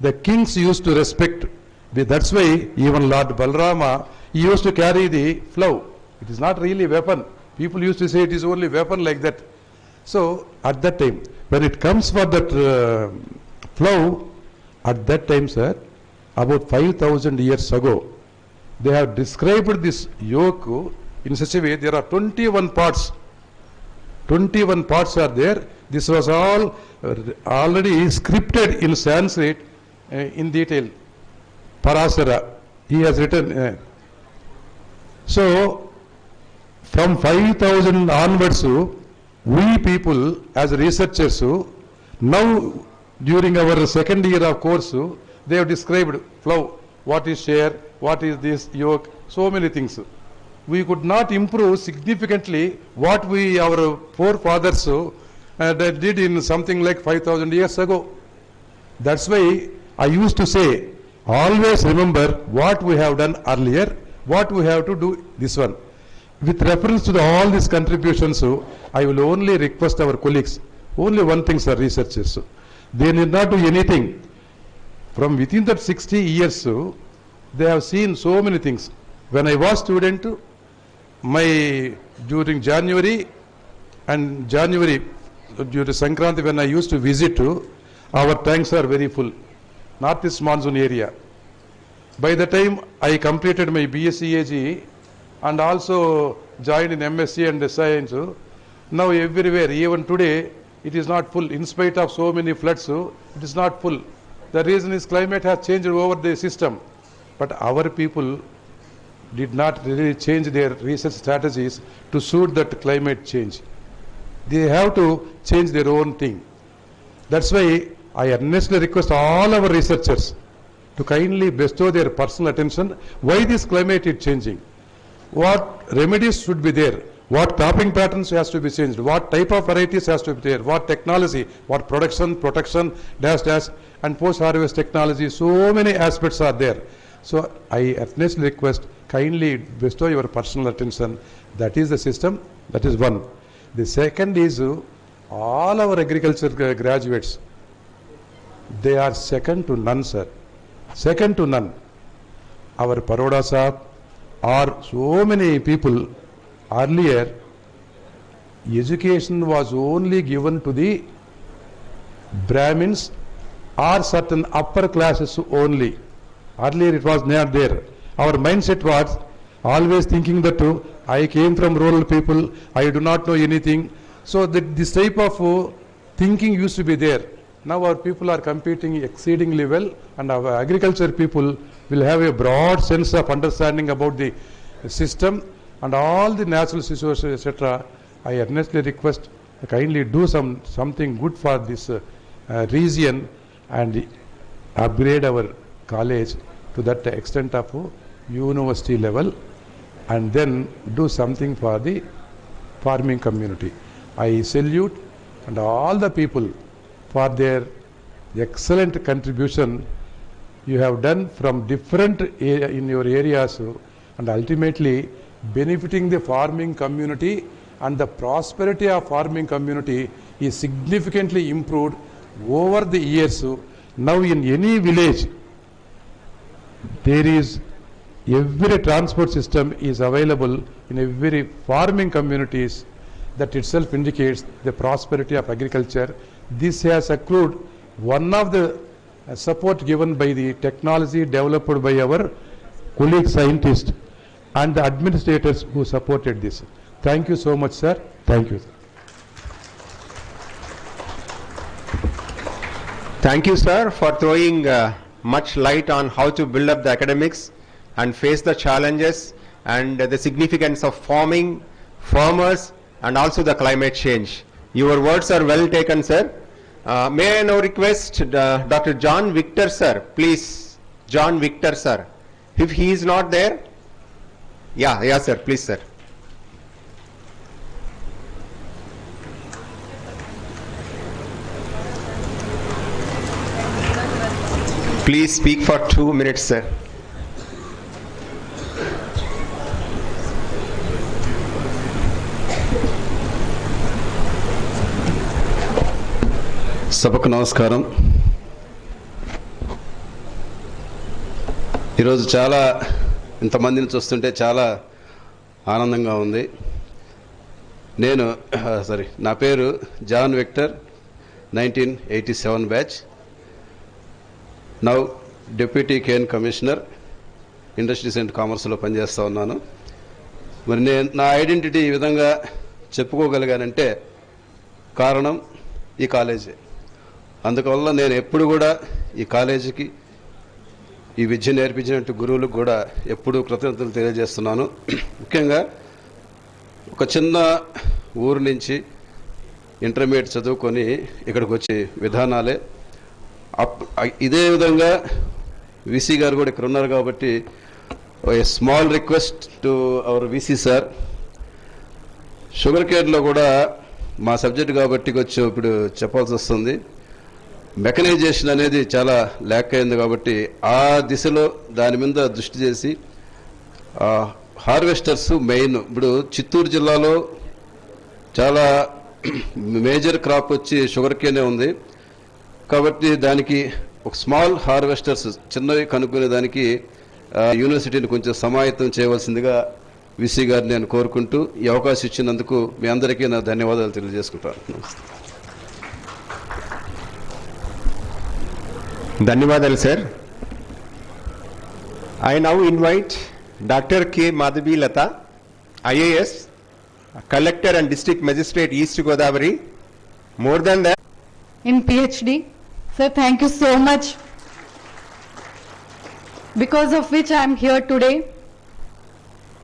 the kings used to respect, that's why even Lord Balarama, he used to carry the plough. It is not really a weapon. People used to say it is only weapon like that. So at that time, when it comes for that plough, at that time, sir, about 5,000 years ago, they have described this yoke in such a way, there are 21 parts. 21 parts are there. This was all already scripted in Sanskrit in detail. Parasara, he has written. So, from 5,000 onwards, we people as researchers, now during our second year of course, they have described plough, what is share, what is this yoke, so many things. We could not improve significantly what our forefathers did in something like 5,000 years ago. That's why I used to say, always remember what we have done earlier, what we have to do this one. With reference to all these contributions, I will only request our colleagues, only one thing, sir, researchers. They need not do anything. From within that 60 years, they have seen so many things. When I was student, during January due to Sankranti, when I used to visit, our tanks are very full. Northeast monsoon area. By the time I completed my BSc AG and also joined in MSc and Science, now everywhere, even today, it is not full. In spite of so many floods, it is not full. The reason is climate has changed over the system. But our people did not really change their research strategies to suit that climate change. They have to change their own thing. That's why I earnestly request all our researchers to kindly bestow their personal attention. Why this climate is changing? What remedies should be there? What cropping patterns has to be changed? What type of varieties has to be there? What technology? What production, protection, and post-harvest technology? So many aspects are there. So I earnestly request, kindly bestow your personal attention. That is the system. That is one. The second is all our agriculture graduates. They are second to none, sir. Second to none. Our Paroda Sahib or so many people earlier, education was only given to the Brahmins are certain upper classes only. Earlier it was not there. Our mindset was always thinking that I came from rural people, I do not know anything. So this type of thinking used to be there. Now our people are competing exceedingly well, and our agriculture people will have a broad sense of understanding about the system and all the natural situations, etc. I earnestly request, kindly do something good for this region and upgrade our college to that extent of university level, and then do something for the farming community. I salute and all the people for their excellent contribution you have done from different in your areas, and ultimately benefiting the farming community, and the prosperity of farming community is significantly improved over the years. Now in any village there is every transport system is available in every farming communities. That itself indicates the prosperity of agriculture. This has accrued one of the support given by the technology developed by our colleague scientists and the administrators who supported this. Thank you so much, sir. Thank you. Thank you, sir, for throwing much light on how to build up the academics and face the challenges and the significance of farming, farmers, and also the climate change. Your words are well taken, sir. May I now request Dr. John Victor, sir, please. John Victor, sir. If he is not there, yeah, sir, please, sir. Please speak for 2 minutes, sir. సభకు నమస్కారం. ఈరోజు చాలా ఇంతమందిని చూస్తుంటే చాలా ఆనందంగా ఉంది. నా పేరు John Victor, 1987 batch. Now deputy cane commissioner, industries and కామర్స్లో పనిచేస్తూ ఉన్నాను. మరి నా ఐడెంటిటీ ఈ విధంగా చెప్పుకోగలిగానంటే కారణం ఈ కాలేజీ. అందువల్ల నేను ఎప్పుడు కూడా ఈ కాలేజీకి, ఈ విద్య నేర్పించినట్టు గురువులకు కూడా ఎప్పుడూ కృతజ్ఞతలు తెలియజేస్తున్నాను. ముఖ్యంగా ఒక చిన్న ఊరు నుంచి ఇంటర్మీడియట్ చదువుకొని ఇక్కడికి వచ్చే విధానాలే. ఇదే విధంగా వీసీ గారు కూడా ఇక్కడ ఉన్నారు కాబట్టి a small request to our VC sir, sugar కేర్లో కూడా మా సబ్జెక్ట్ కాబట్టి కొంచెం ఇప్పుడు చెప్పాల్సి వస్తుంది. మెకనైజేషన్ అనేది చాలా ల్యాక్ అయింది కాబట్టి ఆ దిశలో దాని మీద దృష్టి చేసి హార్వెస్టర్స్ మెయిన్. ఇప్పుడు చిత్తూరు జిల్లాలో చాలా మేజర్ క్రాప్ వచ్చి షుగర్ కేనే ఉంది కాబట్టి దానికి ఒక స్మాల్ హార్వెస్టర్స్ చిన్నవి కనుక్కునే దానికి యూనివర్సిటీని కొంచెం సమాయత్తం చేయవలసిందిగా విసి గారిని నేను కోరుకుంటూ ఈ అవకాశం ఇచ్చినందుకు మీ అందరికీ నా ధన్యవాదాలు తెలియజేసుకుంటాను. ధన్యవాదాలు sir. I now invite Dr. K. Madhavi Lata, IAS, Collector and District Magistrate, East Godavari. More than that, in PhD. Sir, thank you so much, because of which I am here today.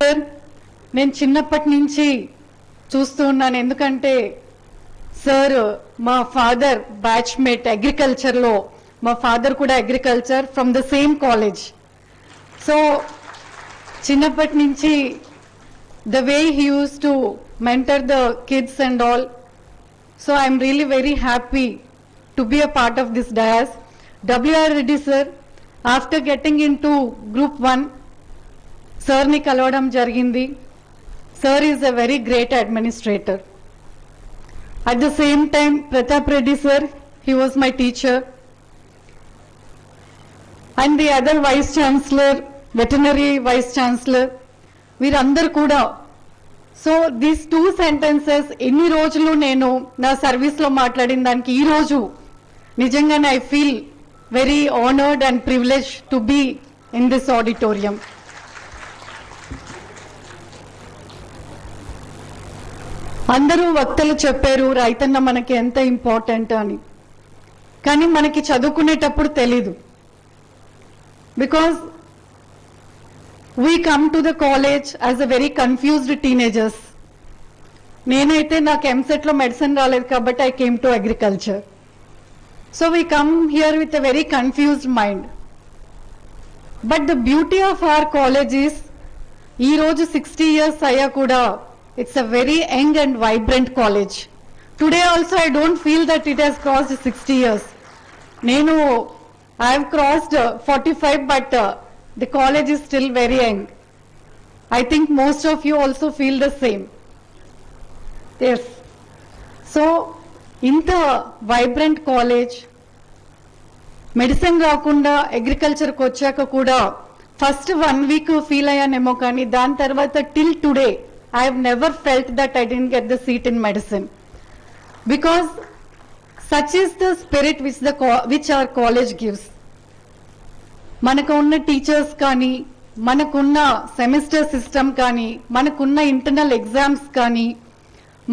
Sir, నేను చిన్నప్పటి నుంచి చూస్తూ ఉన్నాను, ఎందుకంటే sir మా father batchmate అగ్రికల్చర్లో, మా father కూడా agriculture from the same college. So చిన్నప్పటి నుంచి the way he use to mentor the kids and all. So I'm really very happy to be a part of this dais. WR Reddy sir, after getting in to group 1 సార్ని కలవడం జరిగింది. Sir is a very great administrator. At the same time Pratap Reddy sir, he was my teacher. And the other Vice Chancellor, Veterinary Vice Chancellor, వీరందరూ కూడా. So these 2 sentences ఎన్ని రోజులు నేను నా సర్వీస్లో మాట్లాడిన దానికి ఈ రోజు నిజంగానే I feel very honored and privileged to be in this auditorium. అందరూ వక్తలు చెప్పారు రైతన్న మనకి ఎంత ఇంపార్టెంట్ అని, కానీ మనకి చదువుకునేటప్పుడు తెలీదు. Because we come to the college as a very confused teenagers. నేనైతే నాకు ఎంసెట్లో మెడిసిన్ రాలేదు కాబట్టి I came to agriculture. So we come here with a very confused mind. But the beauty of our college is, ఈ రోజు 60 years అయ్యా కూడా it's a very young and vibrant college. Today also I don't feel that it has crossed 60 years. నేను I have crossed 45, but the college is still very young. I think most of you also feel the same. Yes. So, ఇంత vibrant college, medicine రాకుండా అగ్రికల్చర్కి వచ్చాక కూడా first 1 week feel అయ్యానేమో, కానీ దాని తర్వాత till today I have never felt that I didn't get the seat in medicine. Because such is the spirit which our college gives. మనకు ఉన్న teachers కానీ, మనకున్న సెమిస్టర్ సిస్టమ్ కానీ, మనకున్న ఇంటర్నల్ ఎగ్జామ్స్ కానీ,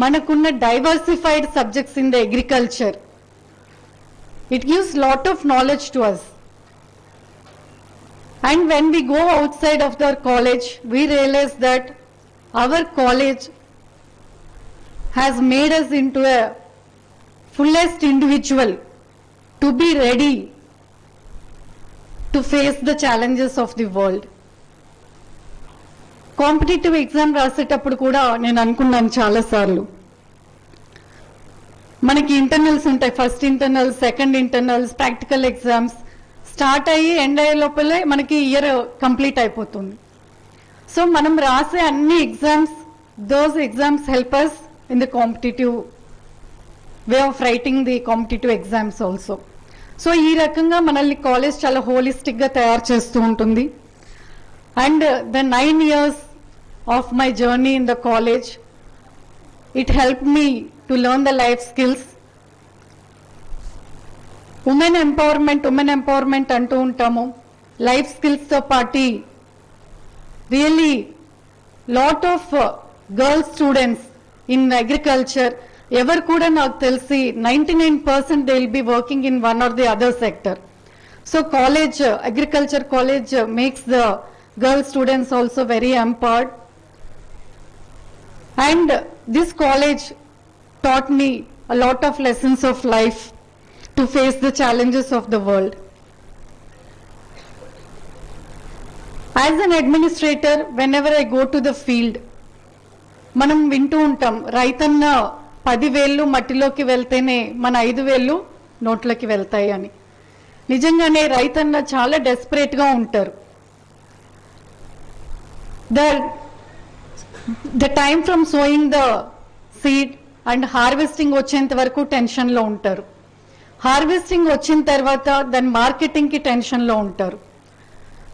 మనకున్న diversified subjects in the agriculture, it gives lot of knowledge to us. And when we go outside of the college, we realize that our college has made us into a fullest individual to be ready to face the challenges of the world. Competitive exam రాసేటప్పుడు కూడా నేను అనుకున్నాను చాలాసార్లు, మనకి internals ఉంటాయి, first internals, second internals, practical exams start అయ్యి end అయ్యే లోపలే మనకి ఇయర్ కంప్లీట్ అయిపోతుంది. సో మనం రాసే అన్ని exams, those exams help us in the competitive way of writing the competitive exams also. So ఈ రకంగా మనల్ని కాలేజ్ చాలా హోలిస్టిక్గా తయారు చేస్తూ ఉంటుంది. And the 9 years of my journey in the college, it help me to learn the life skills. Women empowerment అంటూ ఉంటాము. లైఫ్ స్కిల్స్తో పాటు really lot of girls students in agriculture, ఎవరు కూడా నాకు తెలిసి 99% they will be working in one or the other sector. So college, agriculture college makes the girl students also very empowered. And this college taught me a lot of lessons of life to face the challenges of the world. As an administrator, whenever I go to the field, మనం వింటూ ఉంటాం రైతన్న 10,000 మట్టిలోకి వెళ్తేనే మన 5,000 నోట్లోకి వెళ్తాయి అని. నిజంగానే రైతన్న చాలా డెస్పరేట్గా ఉంటారు. The time from sowing the seed and harvesting వచ్చేంత వరకు టెన్షన్లో ఉంటారు. హార్వెస్టింగ్ వచ్చిన తర్వాత దాని మార్కెటింగ్కి టెన్షన్లో ఉంటారు.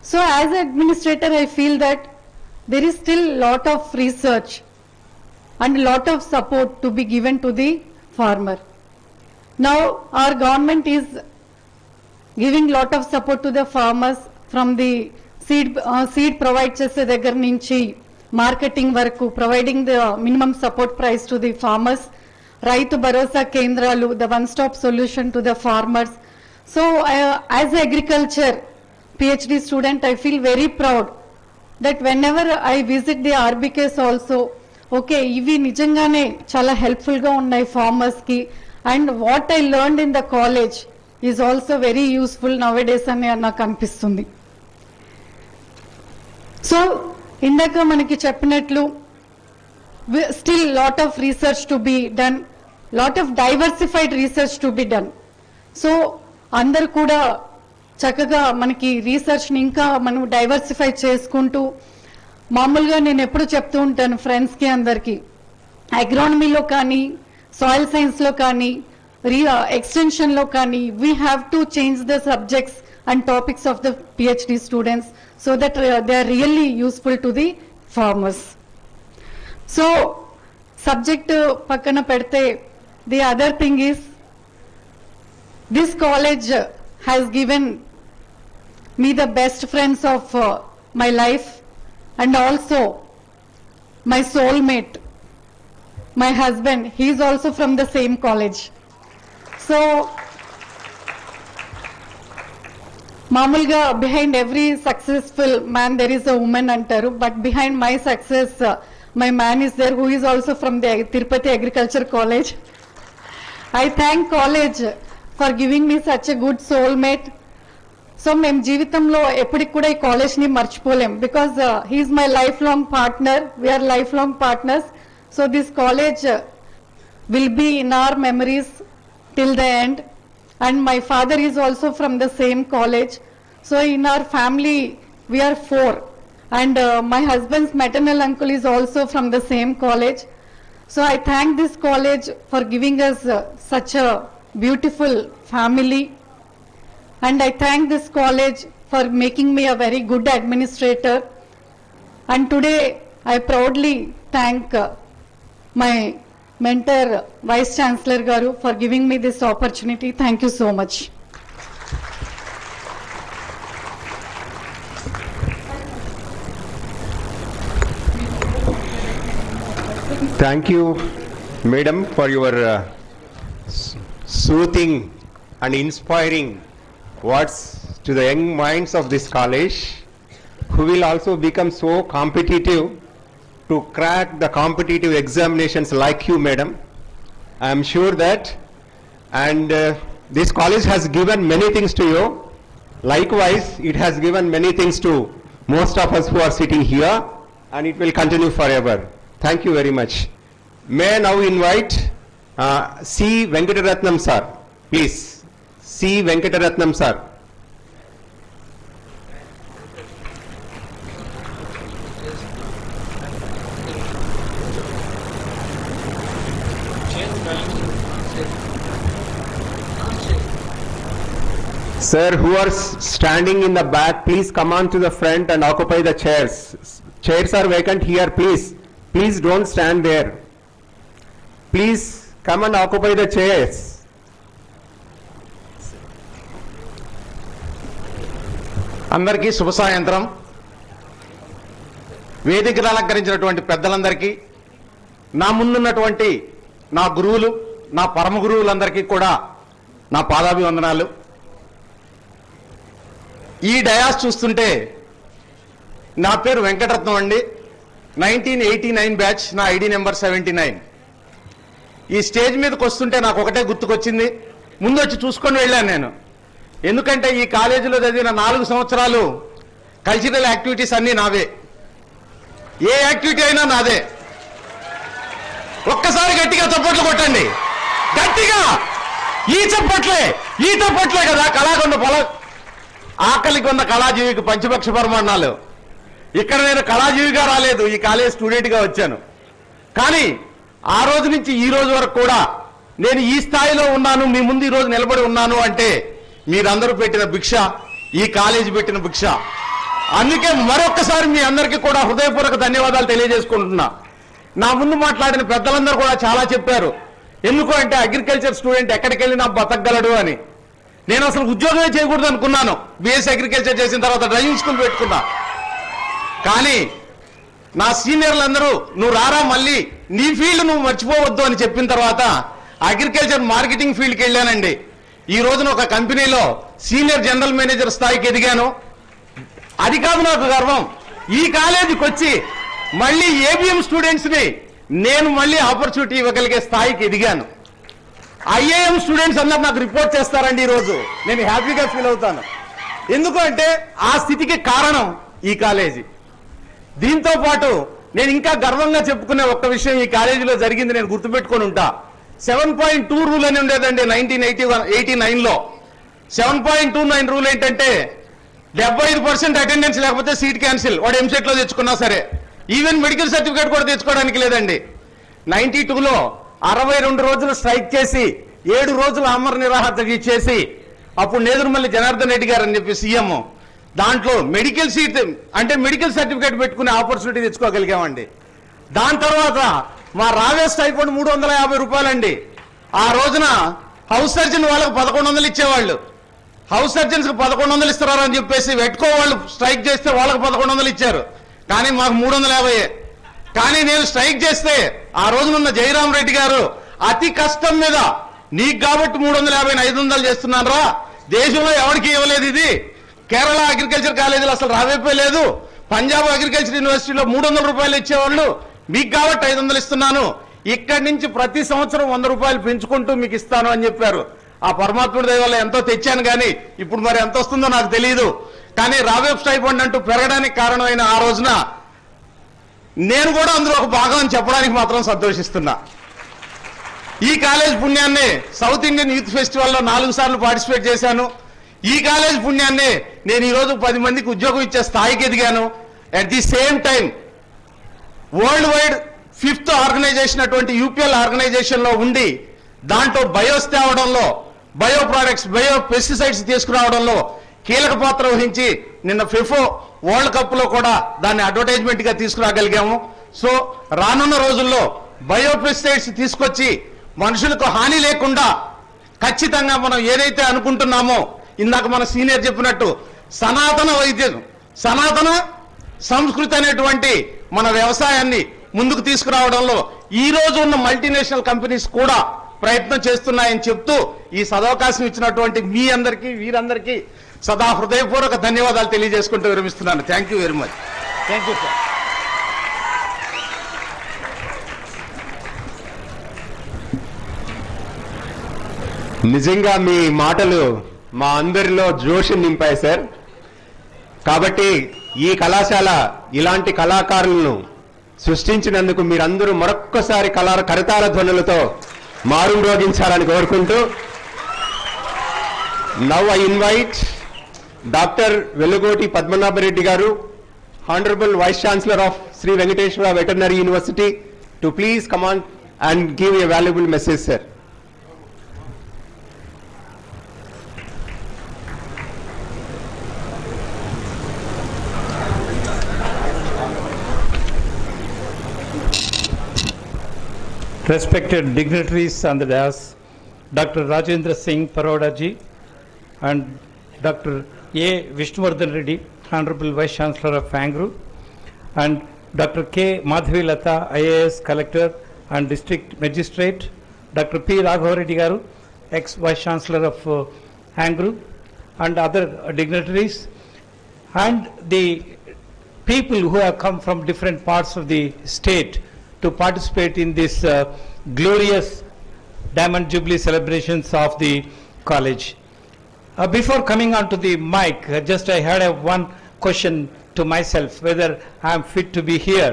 So as a administrator I feel that there is still lot of research and lot of support to be given to the farmer. Now our government is giving lot of support to the farmers from the seed provide chese దగ్గర నుంచి marketing వరకు, providing the minimum support price to the farmers, Rythu Bharosa కేంద్రాలు, the one stop solution to the farmers. So as an agriculture PhD student, I feel very proud that whenever I visit the RBKs also, okay, ఇవి నిజంగానే చాలా హెల్ప్ఫుల్గా ఉన్నాయి ఫార్మర్స్కి. And what I learned in the college is also very useful nowadays అని నాకు అనిపిస్తుంది. So ఇందాక మనకి చెప్పినట్లు still lot of research to be done, lot of diversified research to be done. So అందరు కూడా చక్కగా మనకి రీసెర్చ్ని ఇంకా మనం డైవర్సిఫై చేసుకుంటూ, మామూలుగా నేను ఎప్పుడు చెప్తూ ఉంటాను ఫ్రెండ్స్కి అందరికీ, అగ్రానమీలో కానీ, సాయిల్ సైన్స్లో కానీ, ఎక్స్టెన్షన్లో కానీ, we have to change the subjects and topics of the PhD students so that they are really useful to the farmers. So subject పక్కన పెడితే the other thing is this college has given me the best friends of my life, and also my soulmate, my husband. He is also from the same college. So, Mamulga, behind every successful man there is a woman antaru, but behind my success, my man is there who is also from the Tirupati Agriculture College. I thank college for giving me such a good soulmate. So, mem jeevitamlo eppadiki kuda ee college ni marchipolem, because he is my lifelong partner. We are lifelong partners. So, this college will be in our memories till the end. And my father is also from the same college. So in our family, we are 4. And my husband's maternal uncle is also from the same college. So I thank this college for giving us such a beautiful family. And I thank this college for making me a very good administrator. And today, I proudly thank my mentor, Vice Chancellor Garu, for giving me this opportunity. Thank you so much. Thank you, Madam, for your soothing and inspiring words to the young minds of this college, who will also become so competitive to crack the competitive examinations like you, Madam. I am sure that, and this college has given many things to you. Likewise, it has given many things to most of us who are sitting here, and it will continue forever. Thank you very much. May I now invite C. Venkataratnam sir, please. C. Venkataratnam sir. Sir, who are standing in the back, please come on to the front and occupy the chairs. Chairs are vacant here, please. Please don't stand there. Please come and occupy the chairs. అందరికీ శుభ సాయంత్రం. వేదికను అలంకరించినటువంటి పెద్దలందరికీ, నా ముందున్నటువంటి నా గురువులు, నా పరమ గురువులందరికీ కూడా నా పాదాభివందనాలు. ఈ డయాస్ చూస్తుంటే నా పేరు వెంకటరత్నం అండి. 1989 బ్యాచ్, నా ఐడి నెంబర్ 79. ఈ స్టేజ్ మీదకి వస్తుంటే నాకు ఒకటే గుర్తుకొచ్చింది. ముందు వచ్చి చూసుకొని వెళ్ళాను నేను. ఎందుకంటే ఈ కాలేజీలో చదివిన 4 సంవత్సరాలు కల్చరల్ యాక్టివిటీస్ అన్నీ నావే. ఏ యాక్టివిటీ అయినా నాదే. ఒక్కసారి గట్టిగా చప్పట్లు కొట్టండి, గట్టిగా. ఈ చప్పట్లే కదా కళాకొండ ఆకలికి ఉన్న కళాజీవికి పంచపక్ష ప్రమాణాలు. ఇక్కడ నేను కళాజీవిగా రాలేదు, ఈ కాలేజ్ స్టూడెంట్గా వచ్చాను. కానీ ఆ రోజు నుంచి ఈ రోజు వరకు కూడా నేను ఈ స్థాయిలో ఉన్నాను, మీ ముందు ఈ రోజు నిలబడి ఉన్నాను అంటే మీరందరూ పెట్టిన భిక్ష, ఈ కాలేజీ పెట్టిన భిక్ష. అందుకే మరొక్కసారి మీ అందరికీ కూడా హృదయపూర్వక ధన్యవాదాలు తెలియజేసుకుంటున్నా. నా ముందు మాట్లాడిన పెద్దలందరూ కూడా చాలా చెప్పారు. ఎందుకు అంటే అగ్రికల్చర్ స్టూడెంట్ ఎక్కడికి వెళ్ళినా బతకగలడు అని. నేను అసలు ఉద్యోగమే చేయకూడదు అనుకున్నాను. బీఎస్సీ అగ్రికల్చర్ చేసిన తర్వాత డ్రైవింగ్ స్కూల్ పెట్టుకున్నా. కానీ నా సీనియర్లందరూ నువ్వు రారా, మళ్ళీ నీ ఫీల్డ్ నువ్వు మర్చిపోవద్దు అని చెప్పిన తర్వాత అగ్రికల్చర్ మార్కెటింగ్ ఫీల్డ్కి వెళ్ళానండి. ఈ రోజున ఒక కంపెనీలో సీనియర్ జనరల్ మేనేజర్ స్థాయికి ఎదిగాను. అది కాదు నాకు గర్వం. ఈ కాలేజీకి వచ్చి మళ్ళీ ఏబిఎం స్టూడెంట్స్ ని నేను మళ్ళీ ఆపర్చునిటీ ఇవ్వగలిగే స్థాయికి ఎదిగాను. ఐఏఎం స్టూడెంట్స్ అందరూ నాకు రిపోర్ట్ చేస్తారండి. ఈరోజు నేను హ్యాపీగా ఫీల్ అవుతాను. ఎందుకు అంటే ఆ స్థితికి కారణం ఈ కాలేజీ. దీంతో పాటు నేను ఇంకా గర్వంగా చెప్పుకునే ఒక్క విషయం ఈ కాలేజీలో జరిగింది, నేను గుర్తుపెట్టుకొని ఉంటా. 7.2 రూల్ అని ఉండేదండి 1989లో. 7.29 రూల్ ఏంటంటే 75% అటెండెన్స్ లేకపోతే సీట్ క్యాన్సిల్. వాడు ఎంసెట్లో తెచ్చుకున్నా సరే, ఈవెన్ మెడికల్ సర్టిఫికేట్ కూడా తెచ్చుకోవడానికి లేదండి. 92లో 62 రోజులు స్ట్రైక్ చేసి 7 రోజులు అమర నిరాహార చేసి అప్పుడు నేదురుమల్లి జనార్దన్ రెడ్డి గారు అని చెప్పి సీఎం, దాంట్లో మెడికల్ సీట్ అంటే మెడికల్ సర్టిఫికేట్ పెట్టుకునే ఆపర్చునిటీ తెచ్చుకోగలిగామండి. దాని తర్వాత మా రావే స్టైఫండ్ 350 రూపాయలండి. ఆ రోజున హౌస్ సర్జన్ వాళ్ళకు 1100 ఇచ్చేవాళ్ళు. హౌస్ సర్జన్స్కి 1100 ఇస్తున్నారు అని చెప్పేసి వెట్కో వాళ్ళు స్ట్రైక్ చేస్తే వాళ్ళకి 1100 ఇచ్చారు, కానీ మాకు 350. కానీ నేను స్ట్రైక్ చేస్తే ఆ రోజునున్న జయరాం రెడ్డి గారు అతి కష్టం మీద నీకు కాబట్టి 350 500 చేస్తున్నాను రా, దేశంలో ఎవరికి ఇవ్వలేదు ఇది, కేరళ అగ్రికల్చర్ కాలేజీలో అసలు రావేపే లేదు, పంజాబ్ అగ్రికల్చర్ యూనివర్సిటీలో 300 రూపాయలు ఇచ్చేవాళ్ళు, మీకు కాబట్టి 500 ఇస్తున్నాను, ఇక్కడి నుంచి ప్రతి సంవత్సరం 100 రూపాయలు పెంచుకుంటూ మీకు ఇస్తాను అని చెప్పారు. ఆ పరమాత్ముడి దయ వల్ల ఎంతో తెచ్చాను, కానీ ఇప్పుడు మరి ఎంత వస్తుందో నాకు తెలియదు. కానీ రావేప్ స్టైఫండ్ అంటూ పెరగడానికి కారణమైన ఆ రోజున నేను కూడా అందులో ఒక భాగం అని చెప్పడానికి మాత్రం సంతోషిస్తున్నా. ఈ కాలేజ్ పుణ్యాన్ని సౌత్ ఇండియన్ యూత్ ఫెస్టివల్లో 4 సార్లు పార్టిసిపేట్ చేశాను. ఈ కాలేజ్ పుణ్యాన్ని నేను ఈరోజు 10 మందికి ఉద్యోగం ఇచ్చే స్థాయికి ఎదిగాను. At the same time world wide 5th organisation అటువంటి యూపీఎల్ ఆర్గనైజేషన్లో ఉండి దాంట్లో బయోస్ తేవడంలో, బయో ప్రోడక్ట్స్, బయో పెస్టిసైడ్స్ తీసుకురావడంలో కీలక పాత్ర వహించి నిన్న ఫిఫో వరల్డ్ కప్లో కూడా దాన్ని అడ్వర్టైజ్మెంట్గా తీసుకురాగలిగాము. సో రానున్న రోజుల్లో బయో పెస్టిసైడ్స్ తీసుకొచ్చి మనుషులకు హాని లేకుండా ఖచ్చితంగా మనం ఏదైతే అనుకుంటున్నామో, ఇందాక మన సీనియర్ చెప్పినట్టు సనాతన వైద్యం, సనాతన సంస్కృతి అనేటువంటి మన వ్యవసాయాన్ని ముందుకు తీసుకురావడంలో ఈ రోజు ఉన్న మల్టీనేషనల్ కంపెనీస్ కూడా ప్రయత్నం చేస్తున్నాయని చెప్తూ ఈ సదవకాశం ఇచ్చినటువంటి మీ అందరికీ, వీరందరికీ సదా హృదయపూర్వక ధన్యవాదాలు తెలియజేసుకుంటూ విరమిస్తున్నాను. Thank you very much. Thank you sir. నిజంగా మీ మాటలు మా అందరిలో జోష్ నింపాయి సార్. కాబట్టి ఈ కళాశాల ఇలాంటి కళాకారులను సృష్టించినందుకు మీరందరూ మరొక్కసారి కరతాళ ధ్వనులతో మారుమ్రోగించాలని కోరుకుంటూ, now I invite doctor Velugoti Padmanabha Reddy గారు, Hon'ble Vice Chancellor of Sri Venkateshwara Veterinary University, to please come on and give a valuable message, sir. Respected dignitaries on the dais, Dr. Rajendra Singh Paroda ji and Dr. A. Vishnuvardeha Reddy, Honorable Vice Chancellor of ANGRAU, and Dr. K. Madhavilata, IAS Collector and District Magistrate, Dr. P. Raghav Reddy Garu, ex-Vice Chancellor of ANGRAU, and other dignitaries, and the people who have come from different parts of the state to participate in this glorious Diamond Jubilee celebrations of the college. Before coming on to the mic, just I had one question to myself, whether I am fit to be here,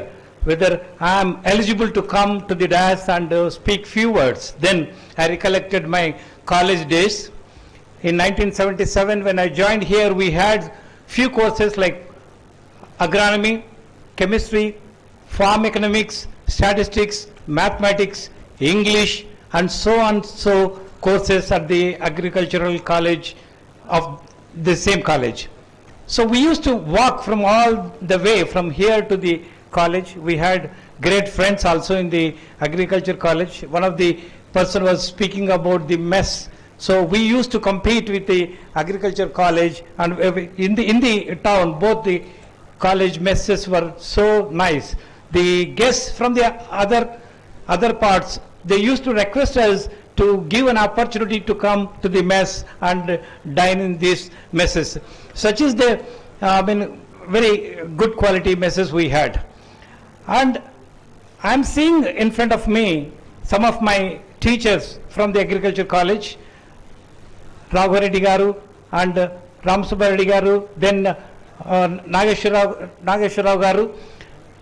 whether I am eligible to come to the dais and speak few words. Then I recollected my college days. In 1977, when I joined here, we had few courses like agronomy, chemistry, farm economics, statistics, mathematics, English, and so on so courses at the agricultural college of the same college. So we used to walk from all the way from here to the college. We had great friends also in the agriculture college. One of the person was speaking about the mess. So we used to compete with the agriculture college, and in the town both the college messes were so nice. The guests from the other parts, they used to request us to give an opportunity to come to the mess and dine in these messes. Such is the very good quality messes we had. And I am seeing in front of me some of my teachers from the agriculture college, Raghav Reddy Garu and Ramsubba Reddy Garu, then Nageshwarao Garu,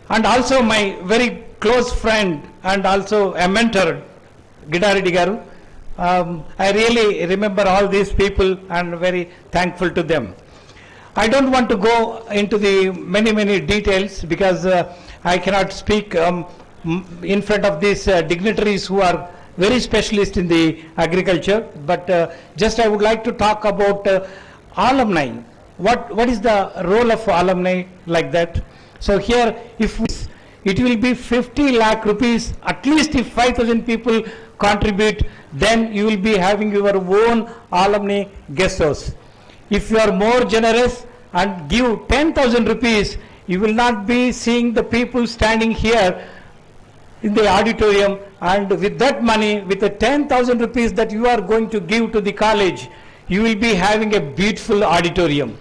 and also my very close friend and also a mentor, Gidareddy Garu. I really remember all these people and very thankful to them. I don't want to go into the many details because I cannot speak in front of these dignitaries who are very specialist in the agriculture, but just I would like to talk about alumni. What is the role of alumni like that? So here, if it will be 50 lakh rupees, at least if 5,000 people contribute, then you will be having your own alumni guest house. if you are more generous and give 10,000 rupees, you will not be seeing the people standing here in the auditorium, and with that money, with the 10,000 rupees that you are going to give to the college, you will be having a beautiful auditorium.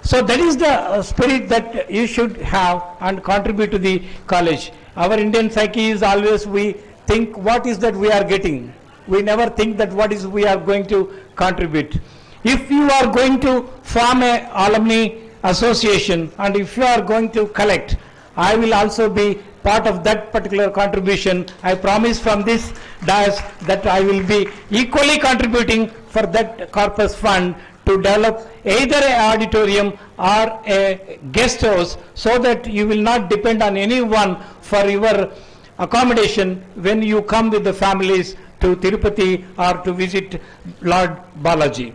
So that is the spirit that you should have and contribute to the college. Our Indian psyche is always, we think what is that we are getting. We never think that what is we are going to contribute. If you are going to form a alumni association and if you are going to collect, I will also be part of that particular contribution. I promise from this dais that I will be equally contributing for that corpus fund to develop either an auditorium or a guest house, so that you will not depend on anyone for your accommodation when you come with the families to Tirupati or to visit Lord Balaji.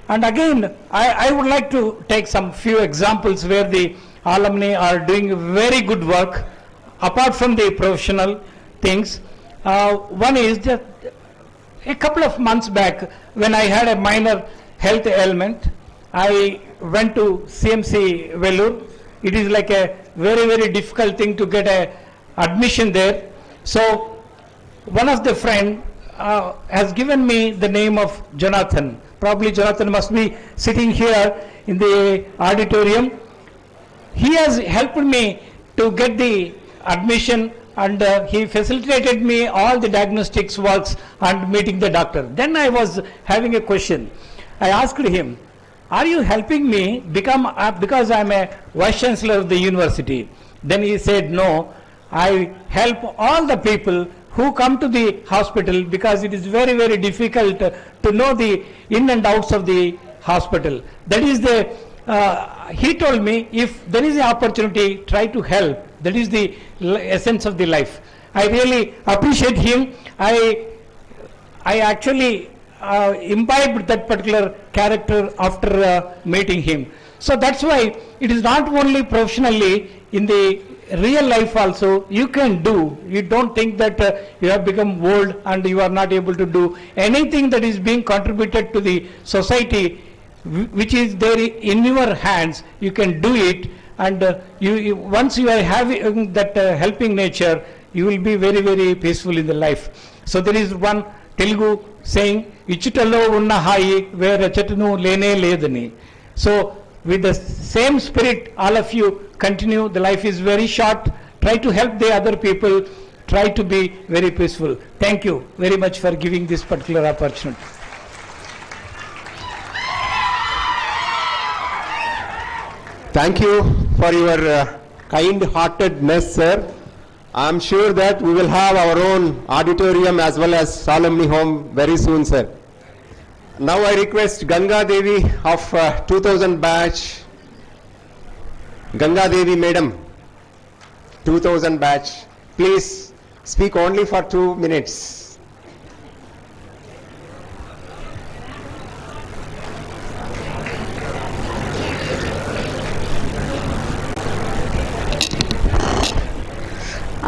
And again, I would like to take some few examples where the alumni are doing very good work apart from the professional things. One is that a couple of months back, when I had a minor health ailment, I went to CMC Vellore. It is like a very, very difficult thing to get a admission there. So one of the friend has given me the name of Jonathan. Probably Jonathan must be sitting here in the auditorium. He has helped me to get the admission, and he facilitated me all the diagnostics works and meeting the doctor. Then I was having a question. I asked him, are you helping me become, because I am a Vice Chancellor of the university? Then he said, no, I help all the people who come to the hospital, because it is very, very difficult to know the in and outs of the hospital. That is the, he told me, if there is an opportunity, try to help. That is the essence of the life. I really appreciate him. I actually imbibed that particular character after meeting him. So that's why it is not only professionally, in the real life also you can do. You don't think that you have become old and you are not able to do anything that is being contributed to the society, which is there in your hands. You can do it, and once you are having that helping nature, you will be very, very peaceful in the life. So there is one Telugu saying, Ichutalo unna hai where chatanu lene ledani. So with the same spirit, all of you continue. The life is very short. Try to help the other people. Try to be very peaceful. Thank you very much for giving this particular opportunity. Thank you for your kind-heartedness, sir. I am sure that we will have our own auditorium as well as alumni home very soon, sir. Now I request Ganga Devi of 2000 batch. Ganga Devi Madam, 2000 batch. Please speak only for 2 minutes.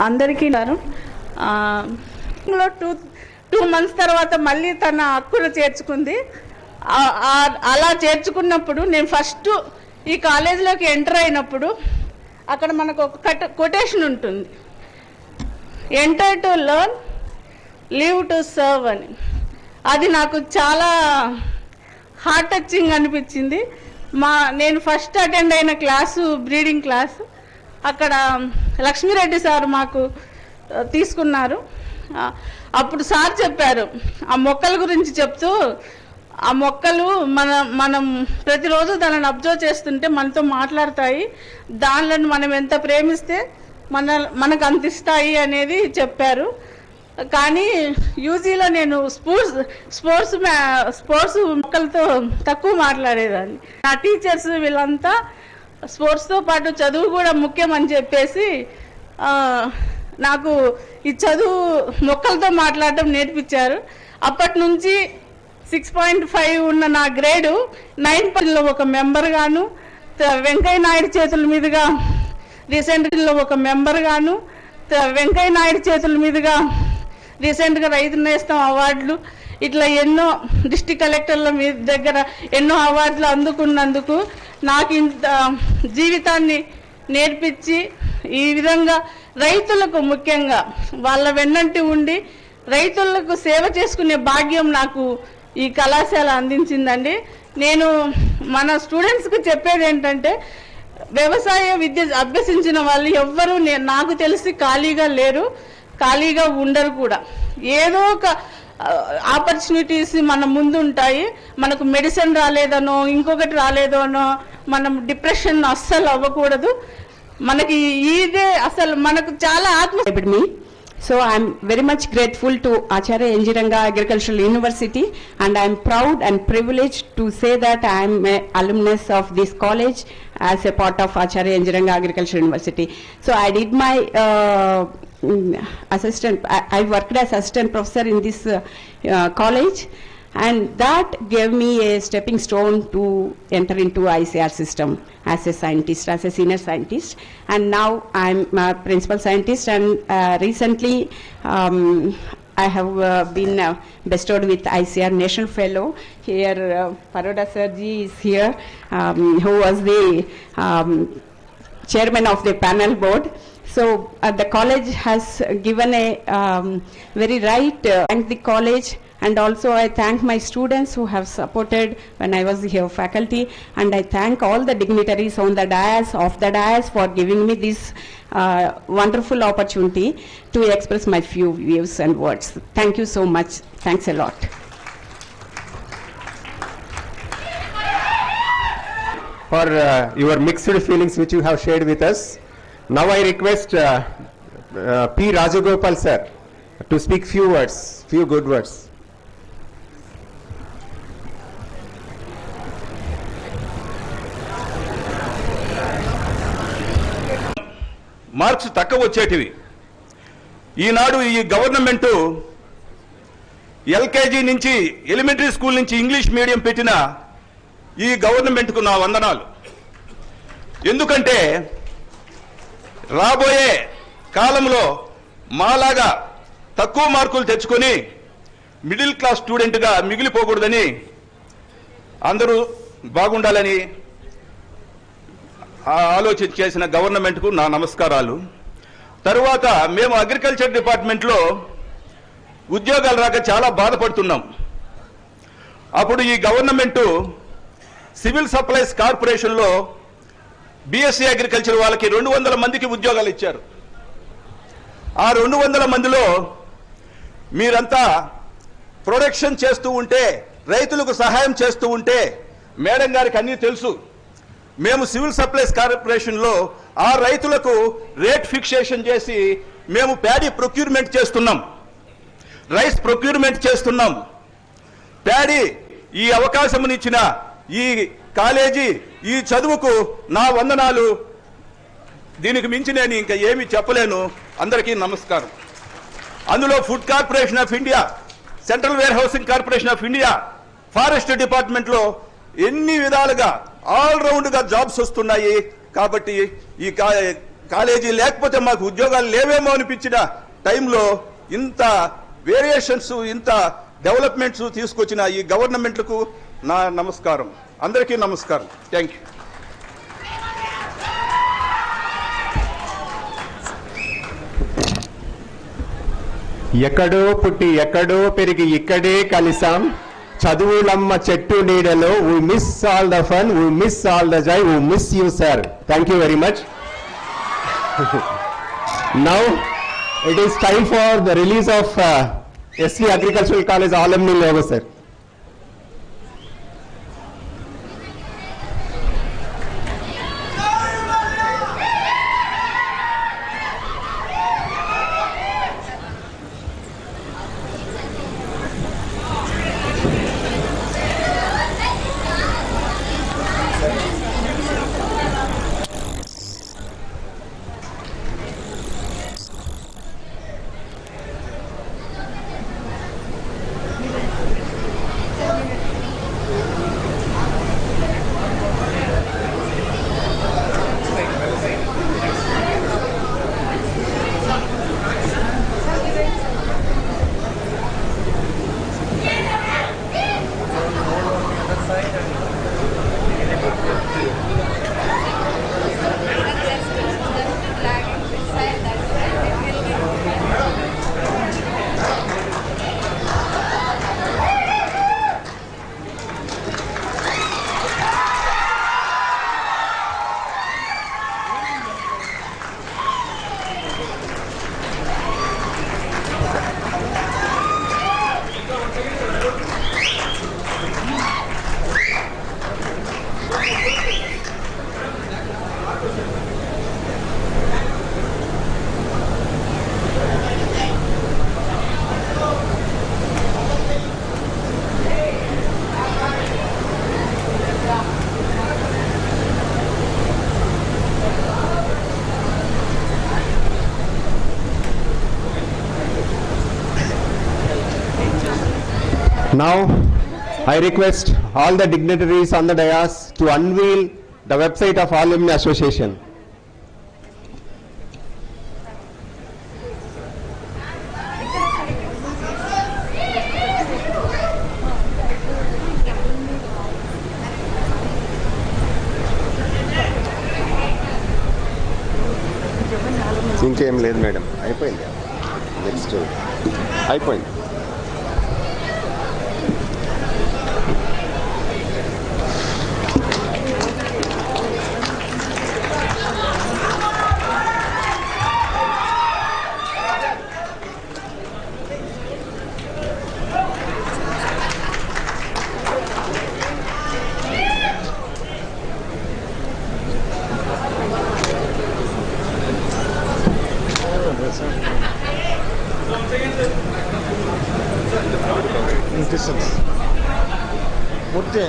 అందరికీ two months తర్వాత మళ్ళీ తన హక్కును చేర్చుకుంది. అలా చేర్చుకున్నప్పుడు నేను first ఈ కాలేజీలోకి enter అయినప్పుడు అక్కడ మనకు ఒక కొటేషన్ ఉంటుంది, enter to learn, live to serve అని. అది నాకు చాలా హార్ట్ టచింగ్ అనిపించింది. నేను ఫస్ట్ అటెండ్ అయిన క్లాసు బ్రీడింగ్ క్లాసు, అక్కడ లక్ష్మీరెడ్డి సార్ మాకు తీసుకున్నారు. అప్పుడు సార్ చెప్పారు, ఆ మొక్కల గురించి చెప్తూ, ఆ మొక్కలు మనం ప్రతిరోజు దానిని అబ్జర్వ్ చేస్తుంటే మనతో మాట్లాడతాయి, దానిలో మనం ఎంత ప్రేమిస్తే మనకు అందిస్తాయి అనేది చెప్పారు. కానీ యూజీలో నేను స్పోర్ట్స్ మొక్కలతో తక్కువ మాట్లాడేదాన్ని. నా టీచర్స్ వీళ్ళంతా స్పోర్ట్స్తో పాటు చదువు కూడా ముఖ్యం అని చెప్పేసి నాకు ఈ చదువు మొక్కలతో మాట్లాడటం నేర్పించారు. అప్పటి నుంచి 6.5 ఉన్న నా గ్రేడు 9లో ఒక మెంబర్ గాను, వెంకయ్య నాయుడు చేతుల మీదుగా రీసెంట్గా ఒక మెంబర్ గాను, వెంకయ్య నాయుడు చేతుల మీదుగా రీసెంట్గా రైతు నేస్తం అవార్డులు, ఇట్లా ఎన్నో డిస్ట్రిక్ట్ కలెక్టర్ల మీ దగ్గర ఎన్నో అవార్డులు అందుకున్నందుకు నాకు ఇంత జీవితాన్ని నేర్పించి ఈ విధంగా రైతులకు ముఖ్యంగా వాళ్ళ వెన్నంటి ఉండి రైతులకు సేవ చేసుకునే భాగ్యం నాకు ఈ కళాశాల అందించిందండి. నేను మన స్టూడెంట్స్కి చెప్పేది ఏంటంటే వ్యవసాయ విద్య అభ్యసించిన వాళ్ళు ఎవ్వరూ నాకు తెలిసి ఖాళీగా లేరు, ఖాళీగా ఉండరు కూడా. ఏదో ఒక ఆపర్చునిటీస్ మన ముందు ఉంటాయి. మనకు మెడిసిన్ రాలేదనో ఇంకొకటి రాలేదనో మనం డిప్రెషన్ అస్సలు అవ్వకూడదు. మనకి ఇదే అసలు మనకు చాలా ఆత్మ. So I'm very much grateful to Acharya Ranga Agricultural University, and I'm proud and privileged to say that I'm an alumnus of this college as a part of Acharya Ranga Agricultural University. So I did my I worked as assistant professor in this college, and that gave me a stepping stone to enter into ICAR system as a scientist, as a senior scientist, and now I'm a principal scientist, and recently I have been bestowed with ICAR National Fellow. Here Paroda Sirji is here, who was the chairman of the panel board. So the college has given a very right thank the college, and also I thank my students who have supported when I was here faculty, and I thank all the dignitaries on the dais, off the dais, for giving me this wonderful opportunity to express my few views and words. Thank you so much. Thanks a lot. For your mixed feelings which you have shared with us. Now I request P. Rajagopal sir to speak few words, few good words. Marks తక్కువ వచ్చేటివి. ఈనాడు ఈ government LKG నుంచి elementary school నుంచి English medium పెట్టిన ఈ గవర్నమెంట్కు నా వందనాలు. ఎందుకంటే రాబోయే కాలంలో మాలాగా తక్కువ మార్కులు తెచ్చుకొని మిడిల్ క్లాస్ స్టూడెంట్గా మిగిలిపోకూడదని, అందరూ బాగుండాలని ఆలోచన చేసిన గవర్నమెంట్కు నా నమస్కారాలు. తరువాత మేము అగ్రికల్చర్ డిపార్ట్మెంట్లో ఉద్యోగాలు రాక చాలా బాధపడుతున్నాం. అప్పుడు ఈ గవర్నమెంటు సివిల్ సప్లైస్ కార్పొరేషన్లో బీఎస్సీ అగ్రికల్చర్ వాళ్ళకి 200 మందికి ఉద్యోగాలు ఇచ్చారు. ఆ 200 మందిలో మీరంతా ప్రొడక్షన్ చేస్తూ ఉంటే, రైతులకు సహాయం చేస్తూ ఉంటే, మేడం గారికి అన్నీ తెలుసు, మేము సివిల్ సప్లైస్ కార్పొరేషన్లో ఆ రైతులకు రేట్ ఫిక్సేషన్ చేసి మేము ప్యాడీ ప్రొక్యూర్మెంట్ చేస్తున్నాం, రైస్ ప్రొక్యూర్మెంట్ చేస్తున్నాం. ప్యాడీ ఈ అవకాశమునిచ్చిన ఈ కాలేజీ, ఈ చదువుకు నా వందనాలు. దీనికి మించి నేను ఇంకా ఏమీ చెప్పలేను. అందరికీ నమస్కారం. అందులో food corporation of India, central warehousing corporation of India, forest డిపార్ట్మెంట్లో ఎన్ని విధాలుగా ఆల్రౌండ్గా జాబ్స్ వస్తున్నాయి. కాబట్టి ఈ కాలేజీ లేకపోతే మాకు ఉద్యోగాలు లేవేమో అనిపించిన టైంలో ఇంత వేరియేషన్స్, ఇంత డెవలప్మెంట్స్ తీసుకొచ్చిన ఈ గవర్నమెంట్లకు నా నమస్కారం. అందరికీ నమస్కారం. Thank you. ఎక్కడో పుట్టి ఎక్కడో పెరిగి ఇక్కడే కలిసాం, చదువులమ్మ చెట్టు నీడలో. we miss all the fun, we miss all the joy, we miss you sir. Thank you very much. Now it is time for the release of SV Agricultural College alumni logo sir. Now, I request all the dignitaries on the dais to unveil the website of Alumni Association. ఇంకేం లేదు madam, అయిపోయింది. Next అయిపోయింది. పూర్తి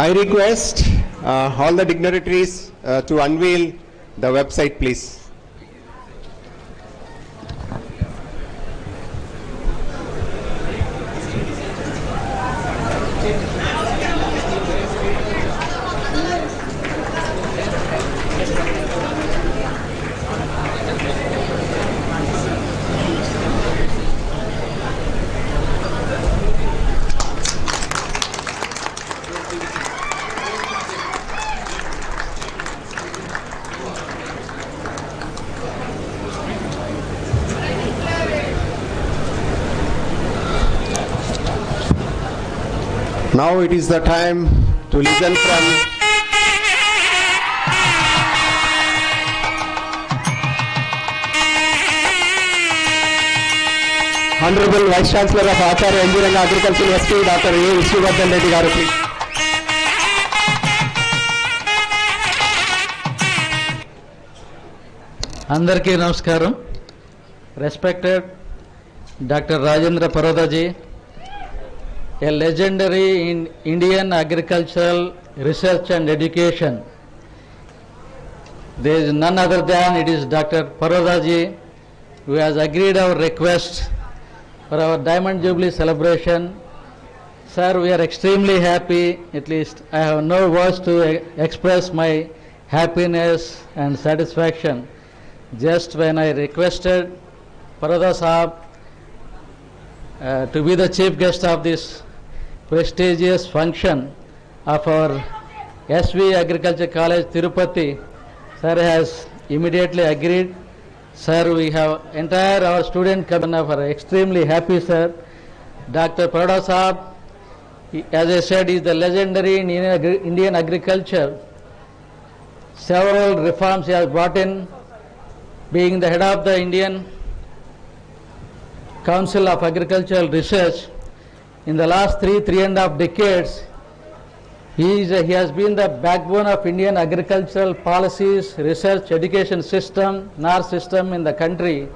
I request all the dignitaries to unveil the website, please. Now it is the time to listen from Honorable Vice Chancellor of Acharya Ranga Agriculture University, Dr. A. Vishnuvardeha Reddy garu, please. అందరికీ నమస్కారం. Respected Dr. Rajendra Paroda ji, a legendary in Indian agricultural research and education. There is none other than it is Dr. Paroda ji who has agreed our request for our Diamond Jubilee celebration. Sir, we are extremely happy. At least I have no words to express my happiness and satisfaction. Just when I requested Paroda Sahab to be the chief guest of this prestigious function of our SV Agriculture College Tirupati, sir has immediately agreed. Sir, we have entire our student community are extremely happy, sir. Dr. Paroda Sahab, as I said, is the legendary in Indian agriculture. Several reforms he has brought in, being the head of the Indian Council of Agricultural Research. In the last 3.5 decades, he has been the backbone of Indian agricultural policies, research, education system, NAR system in the country,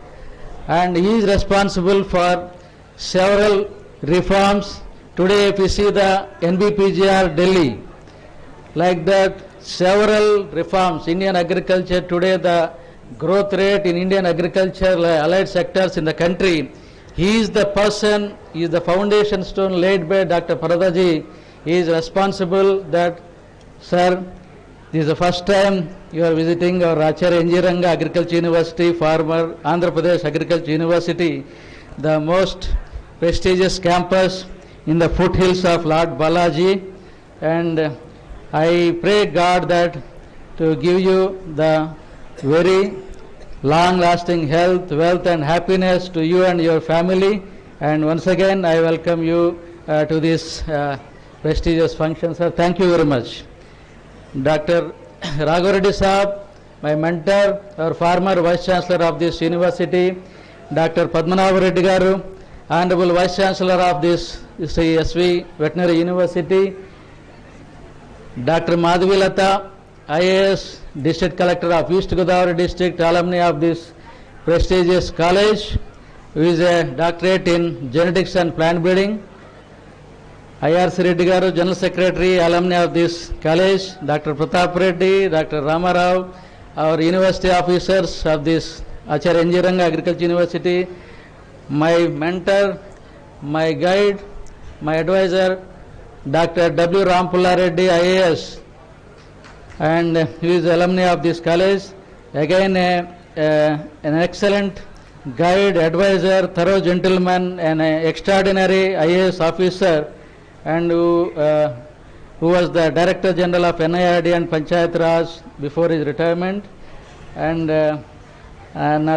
and he is responsible for several reforms. Today, if you see the NBPGR Delhi, like that, several reforms, Indian agriculture today, the growth rate in Indian agriculture, allied sectors in the country, he is the person, he is the foundation stone laid by Dr. Paroda ji. He is responsible that, sir, this is the first time you are visiting our Acharya Ranga Agriculture University, former Andhra Pradesh Agriculture University, the most prestigious campus in the foothills of Lord Balaji, and I pray God that to give you the very long-lasting health, wealth and happiness to you and your family. And once again, I welcome you to this prestigious function, sir. Thank you very much. Dr. Raghu Reddy Saab, my mentor, our former Vice Chancellor of this university, Dr. Padmanabha Reddy Garu, Honorable Vice Chancellor of this SV Veterinary University, Dr. Madhavilata, IAS, District Collector of East Godavari District, alumni of this prestigious college, who is a doctorate in genetics and plant breeding. IRC Reddy Garu, General Secretary, alumni of this college, Dr. Pratap Reddy, Dr. Ramarao, our university officers of this Acharya Ranga Agriculture University, my mentor, my guide, my advisor, Dr. W. Rampulla Reddy, IAS, and he is alumni of this college. Again, an excellent guide, advisor, thorough gentleman, and an extraordinary IAS officer, and who was the Director General of NIRD and Panchayat Raj before his retirement. And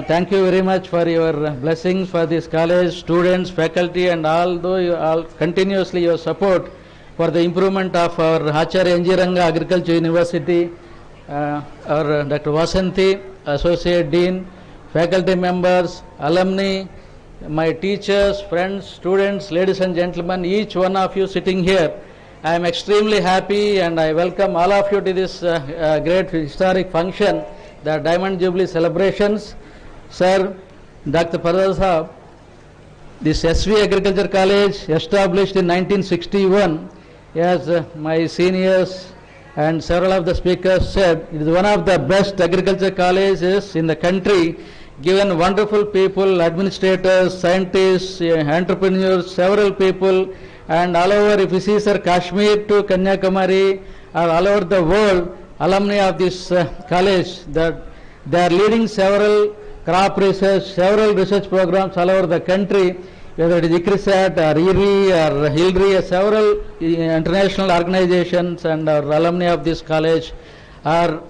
thank you very much for your blessings for this college, students, faculty, and although you all continuously your support for the improvement of our Acharya Ranga Agriculture University, our Dr. Vasanthi, Associate Dean, faculty members, alumni, my teachers, friends, students, ladies and gentlemen, each one of you sitting here, I am extremely happy and I welcome all of you to this great historic function, the Diamond Jubilee celebrations. Sir, Dr. Paroda Sahab, this SV Agriculture College established in 1961, as my seniors and several of the speakers said, it is one of the best agriculture colleges in the country, given wonderful people, administrators, scientists, entrepreneurs, several people, and all over, if you see, sir, Kashmir to Kanyakumari, all over the world, alumni of this college, that they are leading several crop research, several research programs all over the country, whether it is ICRISAT or IRI or HILRI, several international organizations, and our alumni of this college are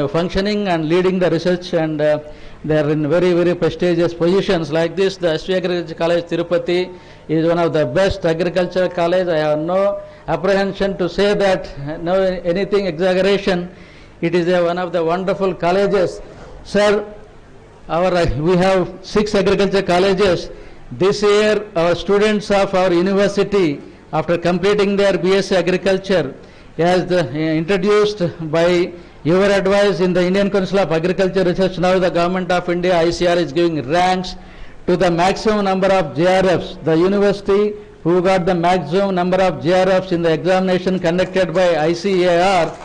functioning and leading the research, and they are in very, very prestigious positions like this. The SV Agriculture College Tirupati is one of the best agricultural college. I have no apprehension to say that, no anything exaggeration. It is one of the wonderful colleges. Sir, we have 6 agriculture colleges. This year, our students of our university, after completing their BSc Agriculture, as introduced by your advice in the Indian Council of Agriculture Research, now the Government of India, ICAR, is giving ranks to the maximum number of JRFs. The university who got the maximum number of JRFs in the examination conducted by ICAR,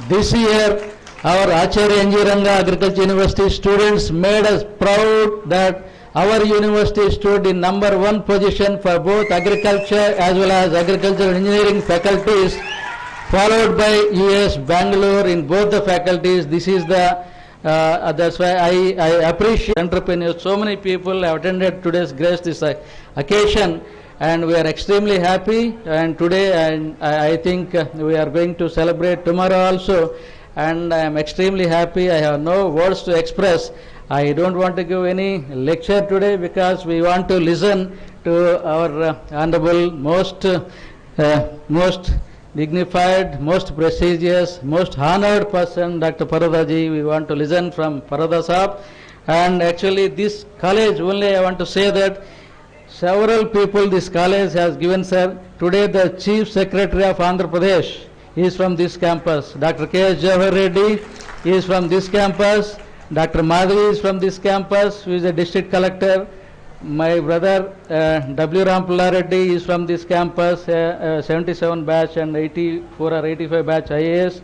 this year our Acharya Ranga Agriculture University students made us proud that our university stood in number 1 position for both agriculture as well as agricultural engineering faculties, followed by US, Bangalore in both the faculties. This is the, that's why I appreciate entrepreneurs. So many people have attended today's grace this occasion, and we are extremely happy. And today, I think we are going to celebrate tomorrow also, and I am extremely happy. I have no words to express. I don't want to give any lecture today because we want to listen to our honorable, most dignified, most prestigious, most honored person, Dr. Paroda ji. We want to listen from Paroda Sahab. And actually this college, only I want to say that several people this college has given, sir. Today the Chief Secretary of Andhra Pradesh is from this campus. Dr. K.S. Jawahar Reddy is from this campus. Dr. Madhavi is from this campus, who is a district collector. My brother W. Rampulla Reddy is from this campus, 77 batch and 84 or 85 batch IAS,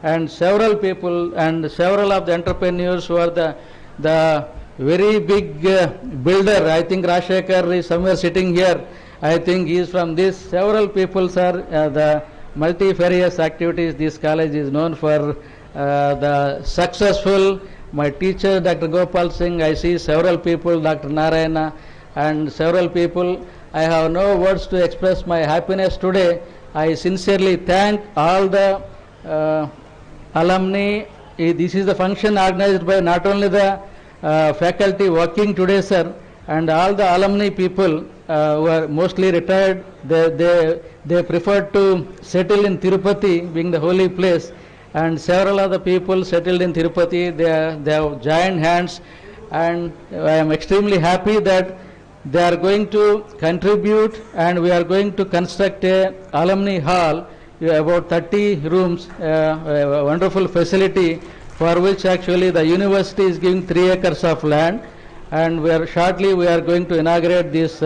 and several people and several of the entrepreneurs who are the very big builder. I think Rajendra is somewhere sitting here. I think he is from this. Several people, sir, the multifarious activities this college is known for, the successful. My teacher, Dr. Gopal Singh, I see several people, Dr. Narayana, and several people. I have no words to express my happiness today. I sincerely thank all the alumni. This is the function organized by not only the faculty working today, sir, and all the alumni people who are mostly retired. They prefer to settle in Tirupati, being the holy place. and several other people settled in Tirupati. They have joined hands, and I am extremely happy that they are going to contribute, and we are going to construct a alumni hall, about 30 rooms, a wonderful facility for which actually the university is giving 3 acres of land, and shortly we are going to inaugurate this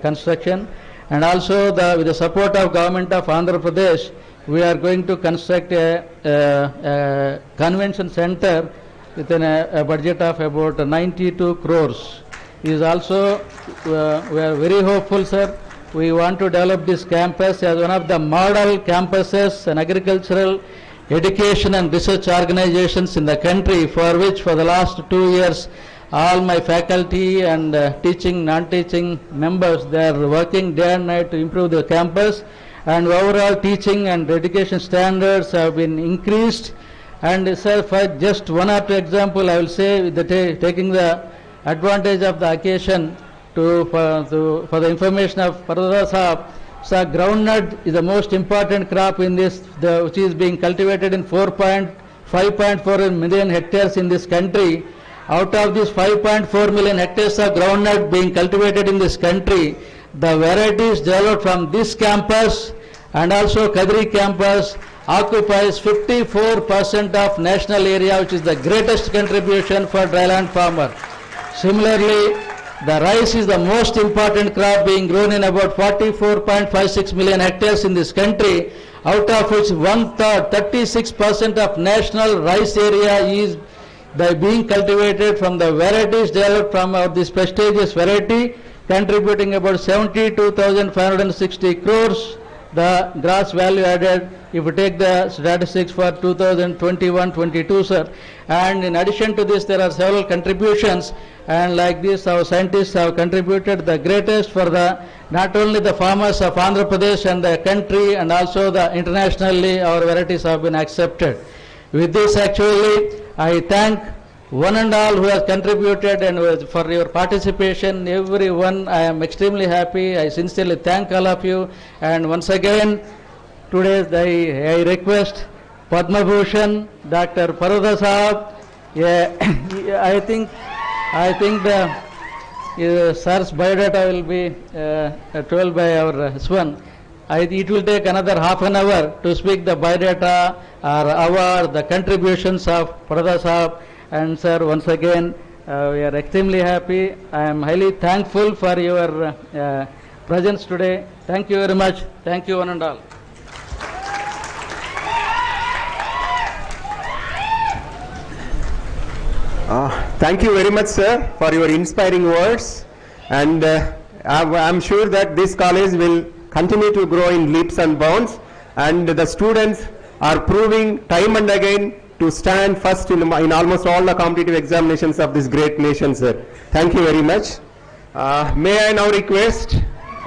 construction. And also with the support of government of Andhra Pradesh, we are going to construct a convention center within a budget of about 92 crores. Is also, we are very hopeful, sir. We want to develop this campus as one of the model campuses and agricultural education and research organizations in the country, for which for the last 2 years all my faculty and teaching, non-teaching members, they are working day and night to improve the campus, and overall teaching and education standards have been increased. And sir, for just 1 or 2 example, I will say, taking the advantage of the occasion for the information of Paroda Sahab, so groundnut is the most important crop in this, which is being cultivated in 5.4 million hectares in this country. Out of these 5.4 million hectares of groundnut being cultivated in this country, the varieties developed from this campus and also Kadri campus occupies 54% of national area, which is the greatest contribution for dryland farmer. Similarly, the rice is the most important crop being grown in about 44.56 million hectares in this country, out of which 36% of national rice area is being cultivated from the varieties developed from this prestigious variety, contributing about 72,560 crores, the gross value added, if you take the statistics for 2021-22, sir. And in addition to this, there are several contributions, and like this, our scientists have contributed the greatest for not only the farmers of Andhra Pradesh and the country, and also internationally, our varieties have been accepted. With this, actually, I thank one and all who has contributed and for your participation. Everyone, I am extremely happy. I sincerely thank all of you. And once again, today I request Padma Bhushan, Dr. Paroda Sahab. I think the sir's biodata will be told by our swan. It will take another half an hour to speak the biodata or the contributions of Paroda Sahab. And sir, once again, we are extremely happy. I am highly thankful for your presence today. Thank you very much. Thank you one and all. Thank you very much, sir, for your inspiring words. And I'm sure that this college will continue to grow in leaps and bounds. And the students are proving time and again to stand first in almost all the competitive examinations of this great nation, sir. Thank you very much. May I now request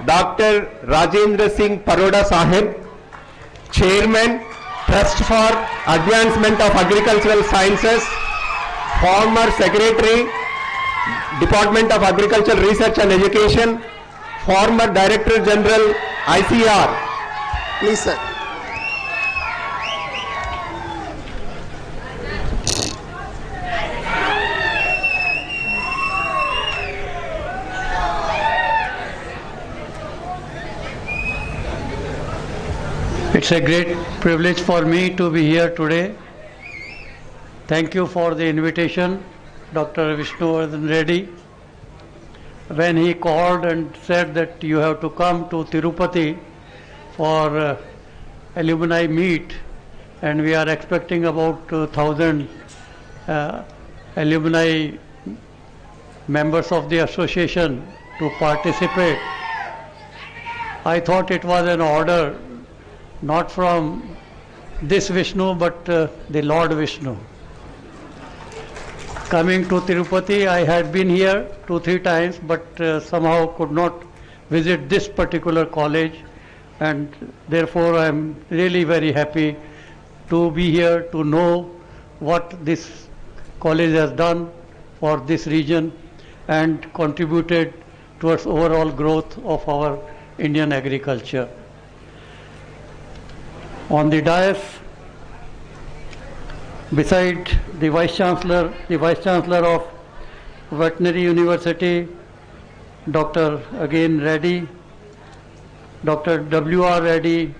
Dr. Rajendra Singh Paroda Sahib, Chairman, Trust for Advancement of Agricultural Sciences, former Secretary, Department of Agricultural Research and Education, former Director General, ICAR. Please, sir. It's a great privilege for me to be here today. Thank you for the invitation, Dr. Vishnuvardeha Reddy. When he called and said that you have to come to Tirupati for alumni meet, and we are expecting about 1,000 alumni members of the association to participate, I thought it was an order not from this Vishnu but the Lord Vishnu. Coming to Tirupati, I had been here 2-3 times, but somehow could not visit this particular college, and therefore I am really very happy to be here to know what this college has done for this region and contributed towards overall growth of our Indian agriculture. On the dais, beside the Vice Chancellor of Veterinary University, Dr. again Reddy, Dr. W.R. Reddy,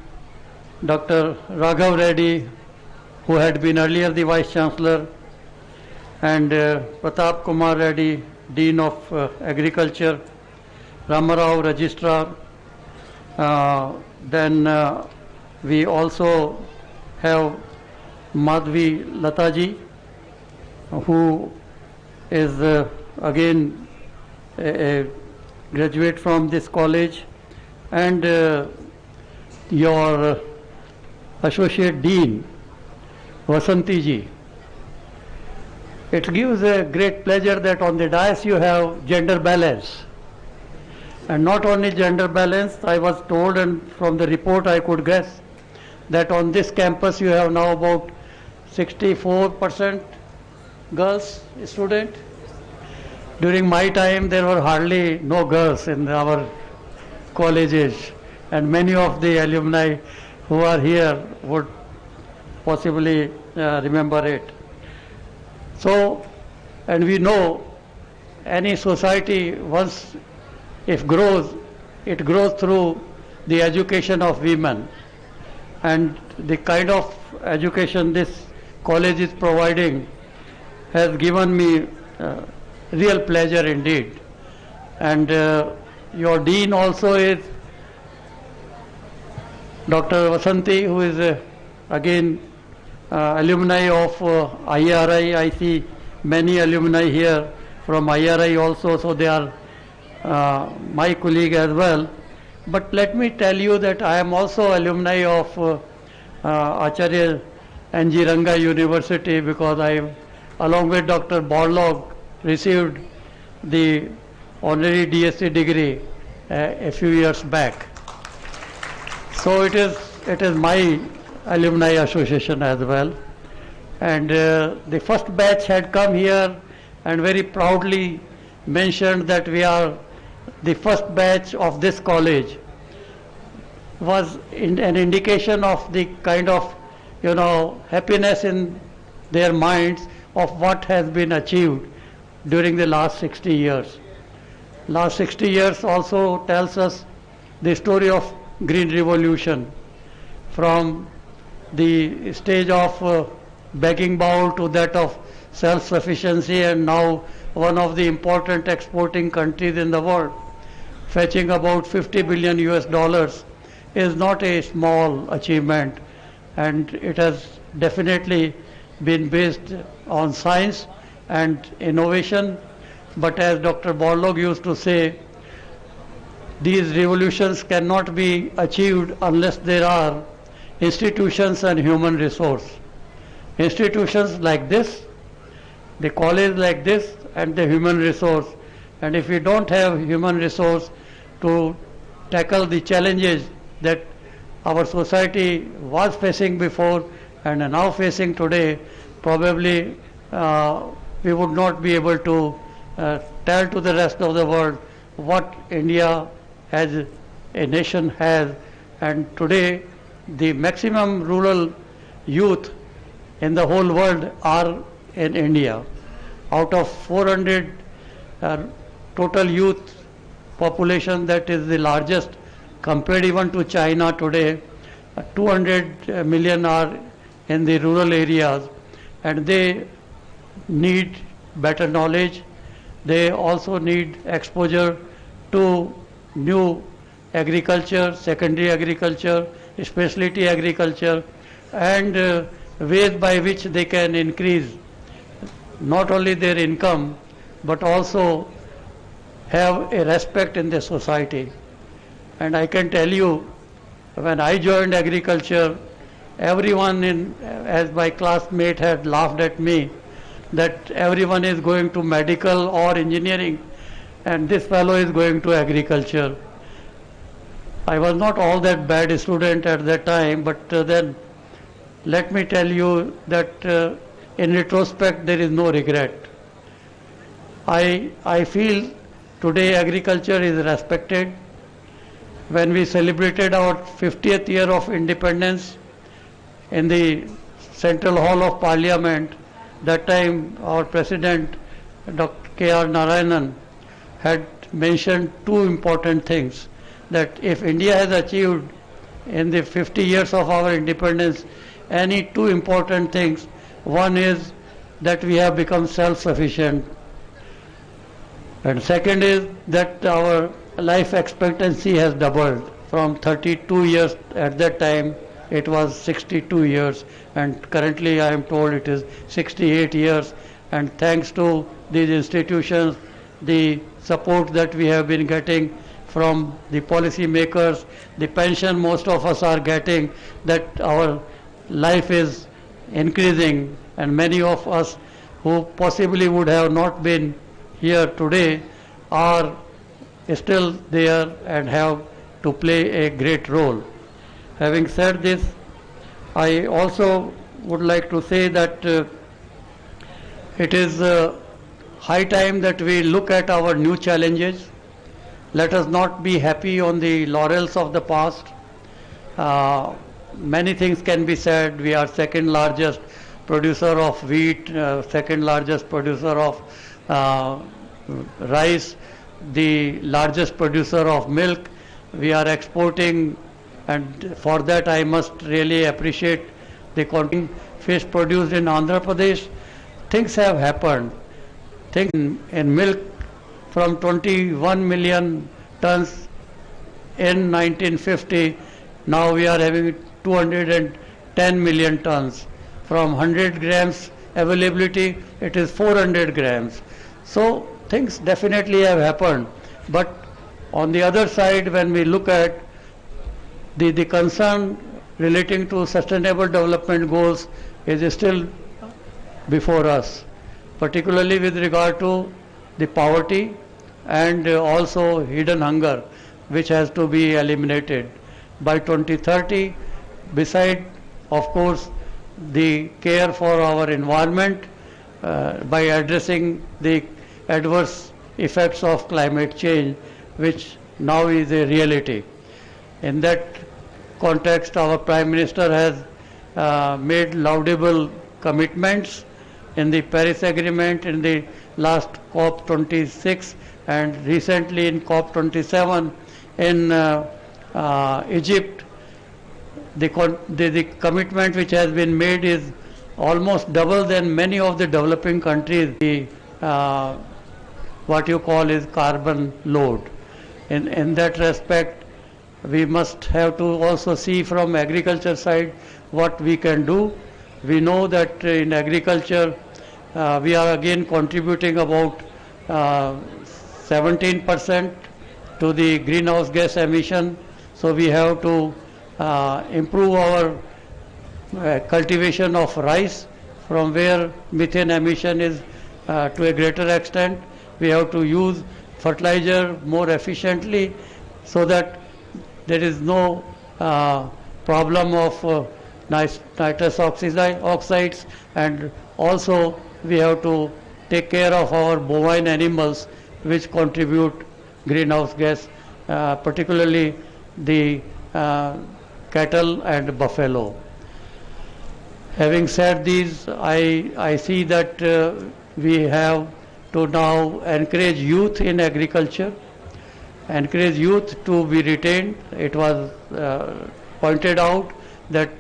Dr. Raghav Reddy, who had been earlier the Vice Chancellor, and Pratap Kumar Reddy, Dean of Agriculture, Ramarao, Registrar. Then we also have Madhvi Lataji, who is again a graduate from this college, and your Associate Dean, Vasanti ji. It gives a great pleasure that on the dais you have gender balance. And not only gender balance, I was told, and from the report I could guess, that on this campus you have now about 64% girls student. During my time there were hardly no girls in our colleges, and many of the alumni who are here would possibly remember it. So, and we know any society once if grows, it grows through the education of women, and the kind of education this college is providing has given me real pleasure indeed. And your dean also is Dr. Vasanti, who is again alumni of IRI. I see many alumni here from IRI also, so they are my colleague as well. But let me tell you that I am also alumni of Acharya Ranga University, because I, along with Dr. Borlaug, received the honorary DSc degree a few years back. So it is my alumni association as well. And the first batch had come here and very proudly mentioned that we are the first batch of this college. Was an indication of the kind of, happiness in their minds of what has been achieved during the last 60 years. Last 60 years also tells us the story of Green Revolution, from the stage of begging bowl to that of self-sufficiency, and now one of the important exporting countries in the world, fetching about $50 billion US, is not a small achievement, and it has definitely been based on science and innovation. But as Dr. Borlaug used to say, these revolutions cannot be achieved unless there are institutions and human resource. Institutions like this, the college like this, and the human resource. And if we don't have human resource to tackle the challenges that our society was facing before and are now facing today, probably we would not be able to tell to the rest of the world what India as a nation has. And today the maximum rural youth in the whole world are in India. Out of 400 total youth population, that is the largest compared even to China today, 200 million are in the rural areas, and they need better knowledge. They also need exposure to new agriculture, secondary agriculture, specialty agriculture, and ways by which they can increase not only their income but also have a respect in the society. And I can tell you, when I joined agriculture, everyone as my classmate had laughed at me that everyone is going to medical or engineering and this fellow is going to agriculture. I was not all that bad a student at that time, but then let me tell you that in retrospect there is no regret. I feel today agriculture is respected. When we celebrated our 50th year of independence in the Central Hall of Parliament, that time our President, Dr. K.R. Narayanan, had mentioned two important things, that if India has achieved in the 50 years of our independence any two important things, one is that we have become self-sufficient, and second is that our life expectancy has doubled from 32 years at that time, it was 62 years, and currently I am told it is 68 years, and thanks to these institutions, the support that we have been getting from the policy makers, the pension most of us are getting, that our life is increasing, and many of us who possibly would have not been here today are still there and have to play a great role. Having said this, I also would like to say that it is high time that we look at our new challenges. Let us not be happy on the laurels of the past. Many things can be said. We are second largest producer of wheat, second largest producer of rice, the largest producer of milk. We are exporting, and for that I must really appreciate the fish produced in Andhra Pradesh. Things have happened. Things in milk, from 21 million tons in 1950, now we are having 210 million tons. From 100 grams availability, it is 400 grams. So things definitely have happened. But on the other side, when we look at the concern relating to sustainable development goals is still before us, particularly with regard to the poverty and also hidden hunger, which has to be eliminated by 2030. Beside, of course, the care for our environment by addressing the adverse effects of climate change, which now is a reality. In that context, our Prime Minister has made laudable commitments in the Paris Agreement, in the last COP26, and recently in COP27 in Egypt. The commitment which has been made is almost double than many of the developing countries, the what you call is carbon load. In that respect, we must have to also see from agriculture side what we can do. We know that in agriculture we are again contributing about 17% to the greenhouse gas emission, so we have to improve our cultivation of rice, from where methane emission is to a greater extent. We have to use fertilizer more efficiently so that there is no problem of nitrous oxides, and also we have to take care of our bovine animals which contribute greenhouse gas, particularly the cattle and buffalo. Having said these, I see that we have to now encourage youth in agriculture, encourage youth to be retained. It was pointed out that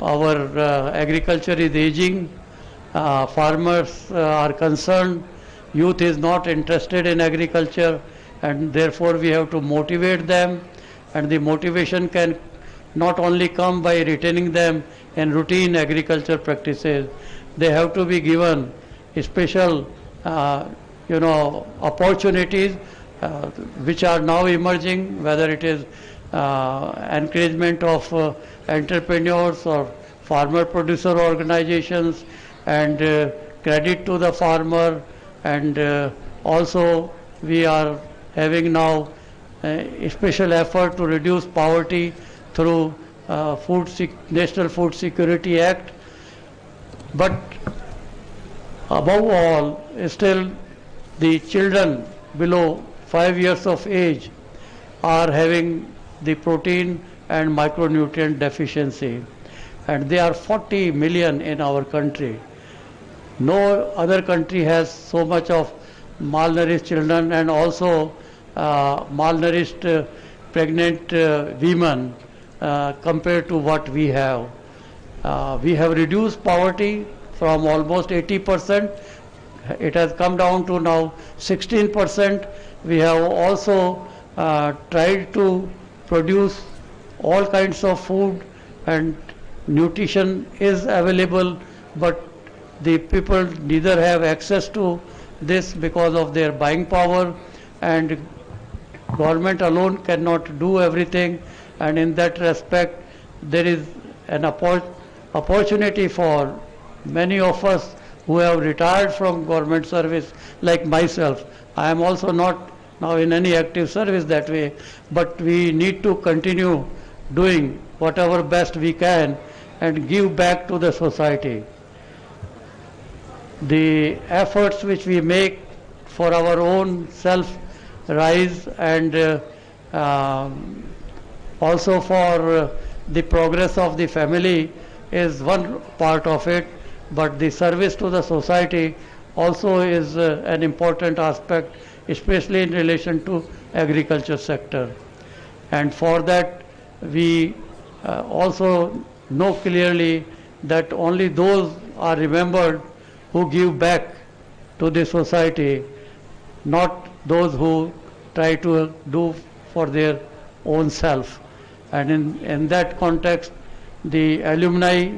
our agriculture is aging, farmers are concerned, youth is not interested in agriculture, and therefore we have to motivate them, and the motivation can not only come by retaining them in routine agriculture practices. They have to be given special opportunities which are now emerging, whether it is encouragement of entrepreneurs or farmer producer organizations, and credit to the farmer, and also we are having now a special effort to reduce poverty through National Food Security Act. But above all, still the children below 5 years of age are having the protein and micronutrient deficiency. and they are 40 million in our country. No other country has so much of malnourished children and also malnourished pregnant women compared to what we have. We have reduced poverty from almost 80%. It has come down to now 16%. We have also tried to produce all kinds of food, and nutrition is available, but the people neither have access to this because of their buying power, and government alone cannot do everything, and in that respect there is an opportunity for many of us who have retired from government service, like myself. I am also not now in any active service that way, but we need to continue doing whatever best we can and give back to the society. The efforts which we make for our own self-rise and also for the progress of the family is one part of it, but the service to the society also is an important aspect, especially in relation to agriculture sector. And for that we also know clearly that only those are remembered who give back to the society, not those who try to do for their own self. And in that context, the alumni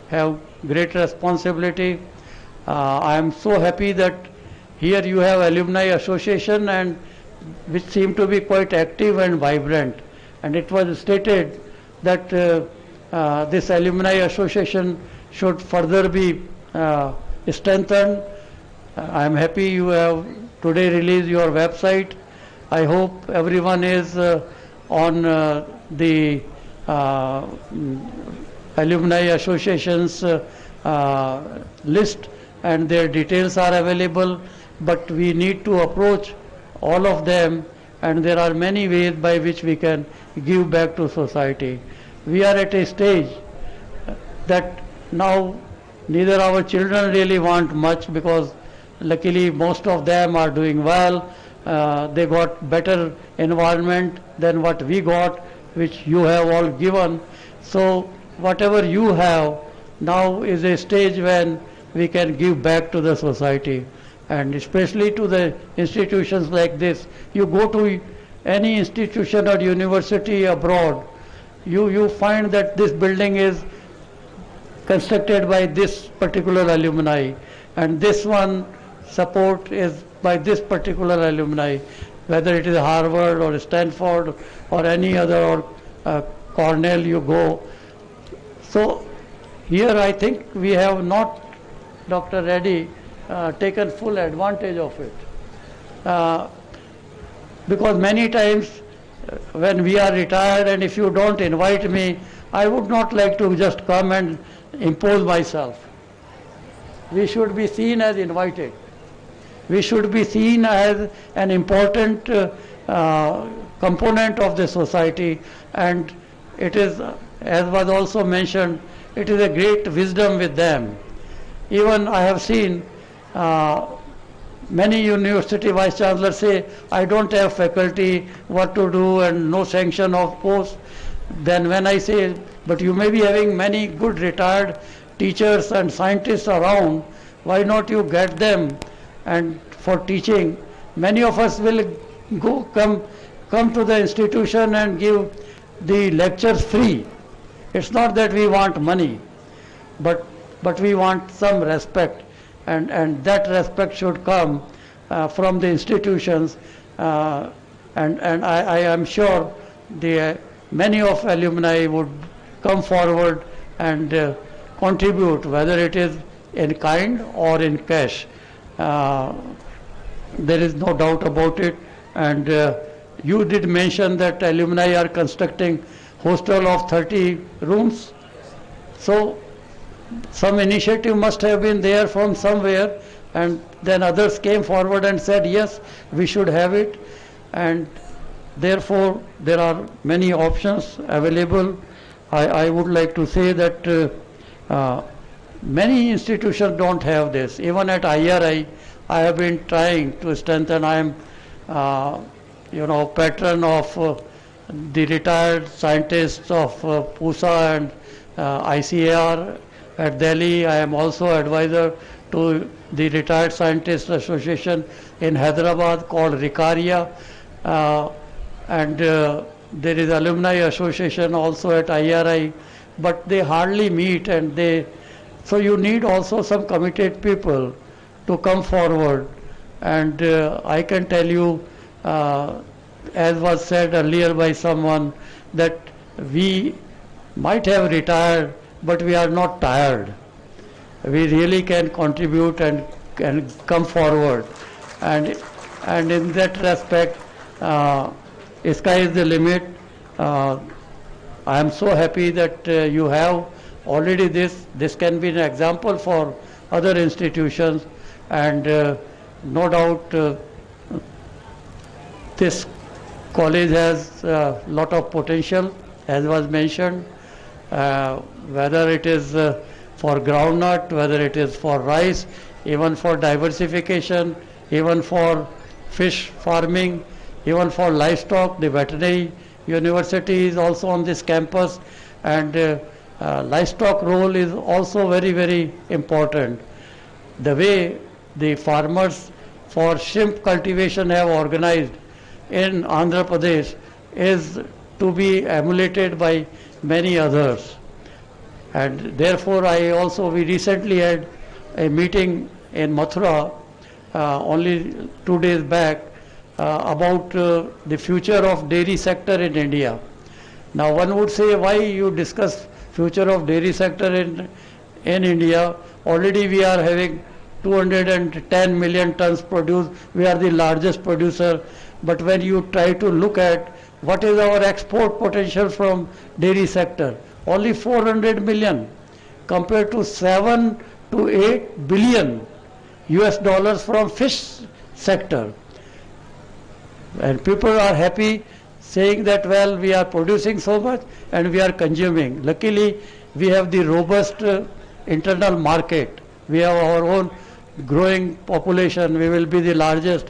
have great responsibility. I am so happy that here you have alumni association, and which seem to be quite active and vibrant. And it was stated that this alumni association should further be strengthened. I am happy you have today released your website. I hope everyone is on the alumni association's list, and their details are available, but we need to approach all of them, and there are many ways by which we can give back to society. We are at a stage that now neither our children really want much, because luckily most of them are doing well. They got better environment than what we got, which you have all given. So whatever you have now is a stage when we can give back to the society, and especially to the institutions like this. You go to any institution or university abroad, you find that this building is constructed by this particular alumni, and this one support is by this particular alumni, whether it is Harvard or Stanford or any other, or Cornell you go. So here I think we have not, Dr. Reddy, taken full advantage of it. Because many times when we are retired, and if you don't invite me, I would not like to just come and impose myself. We should be seen as invited. We should be seen as an important component of the society, and it is, as was also mentioned, it is a great wisdom with them. Even I have seen many university vice chancellors say, I don't have faculty, what to do, and no sanction of post. Then when I say, but you may be having many good retired teachers and scientists around, why not you get them and for teaching? Many of us will come to the institution and give the lectures free. It's not that we want money, but we want some respect, and that respect should come from the institutions, and I am sure many of alumni would come forward and contribute, whether it is in kind or in cash. There is no doubt about it, and you did mention that alumni are constructing hostel of 30 rooms. So some initiative must have been there from somewhere, and then others came forward and said, yes, we should have it, and therefore there are many options available. I would like to say that many institutions don't have this. Even at IRI, I have been trying to strengthen. I am, patron of the retired scientists of PUSA and ICAR at Delhi. I am also advisor to the Retired Scientists Association in Hyderabad called RICARIA, and there is Alumni Association also at IRI, but they hardly meet, and so you need also some committed people to come forward. And I can tell you, as was said earlier by someone, that we might have retired, but we are not tired. We really can contribute and come forward. And in that respect, sky is the limit. I am so happy that you have already this. This can be an example for other institutions, and no doubt this college has a lot of potential, as was mentioned, whether it is for groundnut, whether it is for rice, even for diversification, even for fish farming, even for livestock. The veterinary university is also on this campus, and livestock role is also very, very important. The way the farmers for shrimp cultivation have organized in Andhra Pradesh is to be emulated by many others. And therefore we recently had a meeting in Mathura only 2 days back about the future of dairy sector in India. Now one would say, why you discuss future of dairy sector in India? Already we are having 210 million tons produced. We are the largest producer. But when you try to look at what is our export potential from dairy sector, only 400 million compared to 7 to 8 billion US dollars from fish sector. And people are happy saying that, well, we are producing so much and we are consuming. Luckily, we have the robust internal market. We have our own growing population. We will be the largest.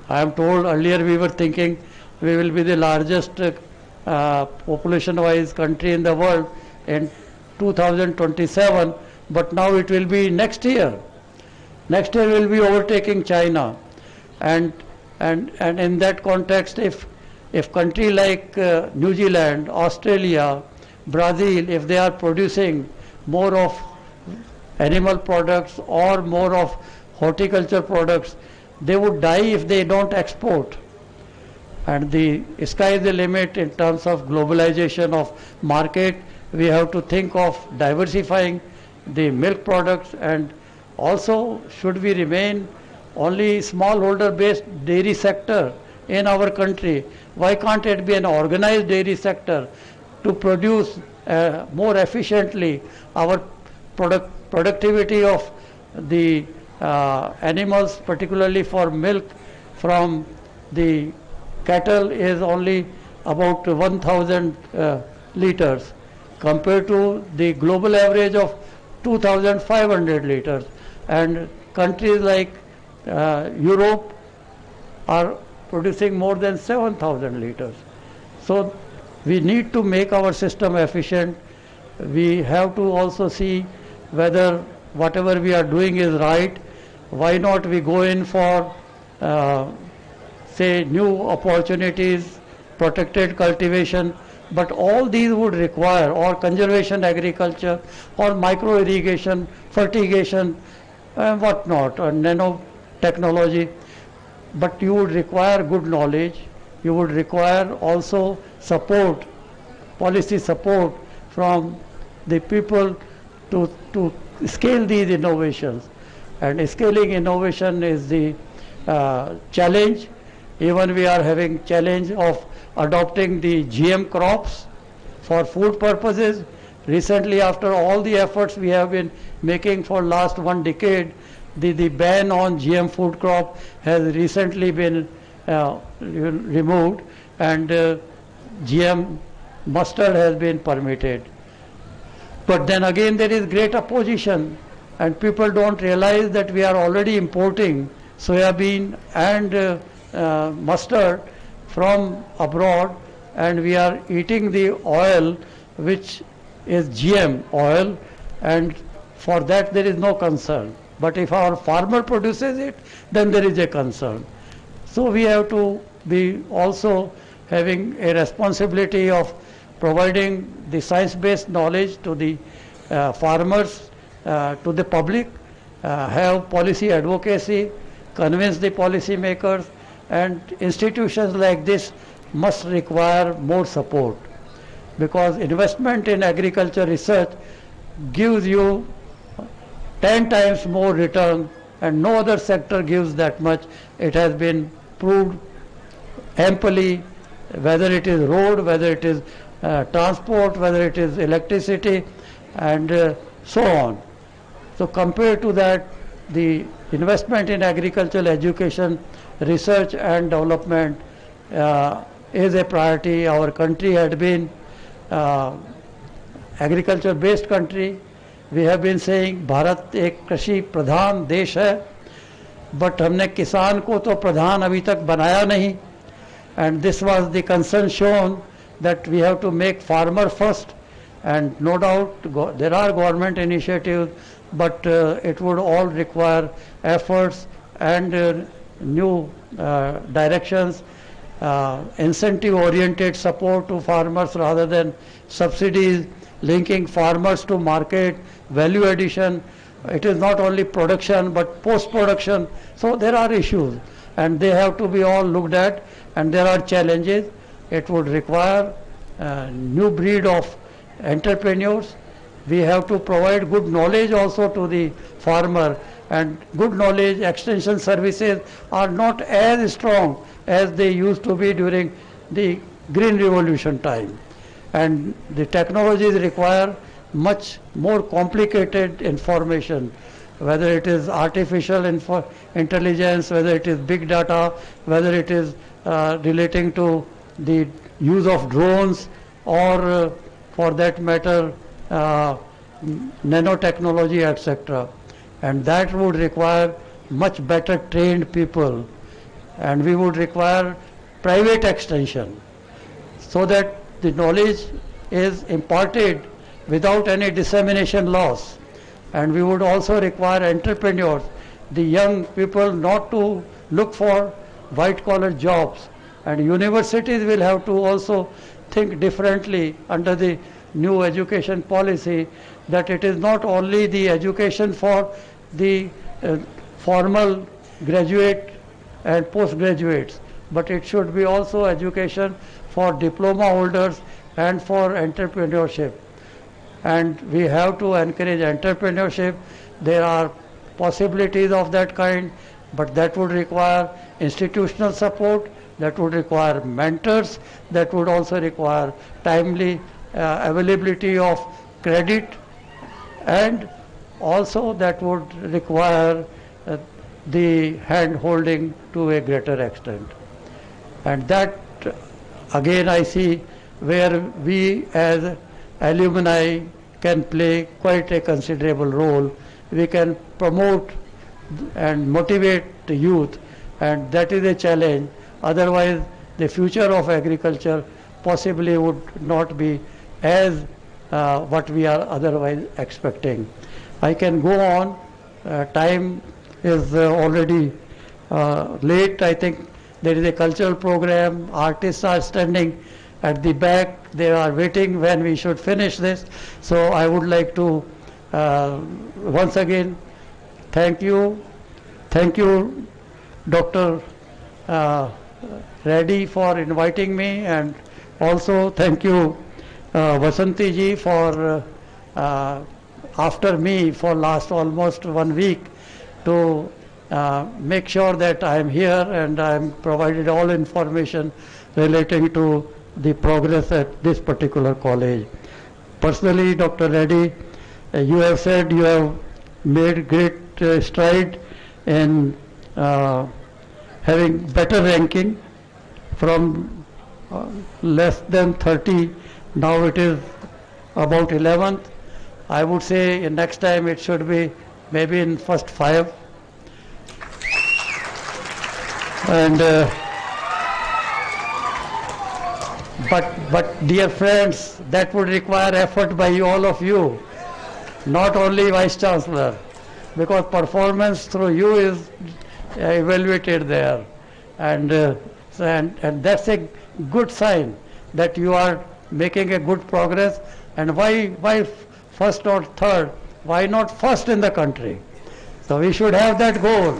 I am told earlier we were thinking we will be the largest population-wise country in the world in 2027, but now it will be next year. Next year we will be overtaking China, and in that context, if country like New Zealand, Australia, Brazil, if they are producing more of animal products or more of horticulture products, they would die if they don't export. And the sky is the limit in terms of globalization of market. We have to think of diversifying the milk products, and also should we remain only smallholder based dairy sector in our country, why can't it be an organized dairy sector to produce more efficiently? Our productivity of the animals, particularly for milk from the cattle, is only about 1,000 liters compared to the global average of 2,500 liters. And countries like Europe are producing more than 7,000 liters. So we need to make our system efficient. We have to also see whether whatever we are doing is right. Why not we go in for say new opportunities, protected cultivation, but all these would require, or conservation agriculture, or micro irrigation, fertigation, and whatnot, or nanotechnology. But you would require good knowledge. You would require also support, policy support from the people to scale these innovations. And scaling innovation is the challenge. Even we are having challenge of adopting the GM crops for food purposes. Recently, after all the efforts we have been making for last 1 decade, the ban on GM food crop has recently been removed, and GM mustard has been permitted. But then again there is great opposition, and people don't realize that we are already importing soya bean and mustard from abroad, and we are eating the oil which is GM oil, and for that there is no concern. But if our farmer produces it, then there is a concern. So we have to be also having a responsibility of providing the science-based knowledge to the farmers, to the public, have policy advocacy, convince the policy makers, and institutions like this must require more support, because investment in agriculture research gives you 10 times more return, and no other sector gives that much. It has been proved amply, whether it is road, whether it is transport, whether it is electricity, and so on. So compared to that, the investment in agricultural education, research and development is a priority. Our country had been agriculture based country. We have been saying Bharat एक कृषि प्रधान देश है, but हमने किसान को तो प्रधान अभी तक बनाया नहीं, and this was the concern shown that we have to make farmer first, and no doubt there are government initiatives, but it would all require efforts and new directions, incentive oriented support to farmers rather than subsidies, linking farmers to market, value addition. It is not only production but post production. So there are issues and they have to be all looked at, and there are challenges. It would require a new breed of entrepreneurs. We have to provide good knowledge also to the farmer, and good knowledge extension services are not as strong as they used to be during the Green Revolution time, and the technologies require much more complicated information, whether it is artificial intelligence, whether it is big data, whether it is relating to the use of drones, or for that matter nanotechnology, etc. And that would require much better trained people, and we would require private extension so that the knowledge is imparted without any dissemination loss. And we would also require entrepreneurs, the young people, not to look for white collar jobs, and universities will have to also think differently under the new education policy, that it is not only the education for the formal graduate and postgraduates, but it should be also education for diploma holders and for entrepreneurship. And we have to encourage entrepreneurship. There are possibilities of that kind, but that would require institutional support, that would require mentors, that would also require timely availability of credit, and also that would require the hand holding to a greater extent. And that again I see where we as alumni can play quite a considerable role. We can promote and motivate the youth, and that is a challenge. Otherwise the future of agriculture possibly would not be as what we are otherwise expecting. I can go on. Time is already late. I think there is a cultural program. Artists are standing at the back. They are waiting when we should finish this. So I would like to once again thank you. Thank you, Dr. Reddy, for inviting me, and also thank you Vasanti ji for after me for last almost 1 week to make sure that I am here and I am provided all information relating to the progress at this particular college. Personally, Dr. Reddy, you have said you have made great stride in having better ranking from less than 30 Now it is about 11th. I would say in next time it should be maybe in first 5. And but dear friends, that would require effort by all of you, not only Vice Chancellor, because performance through you is evaluated there, and that's a good sign that you are making a good progress. And why first or third? Why not first in the country? So we should have that goal.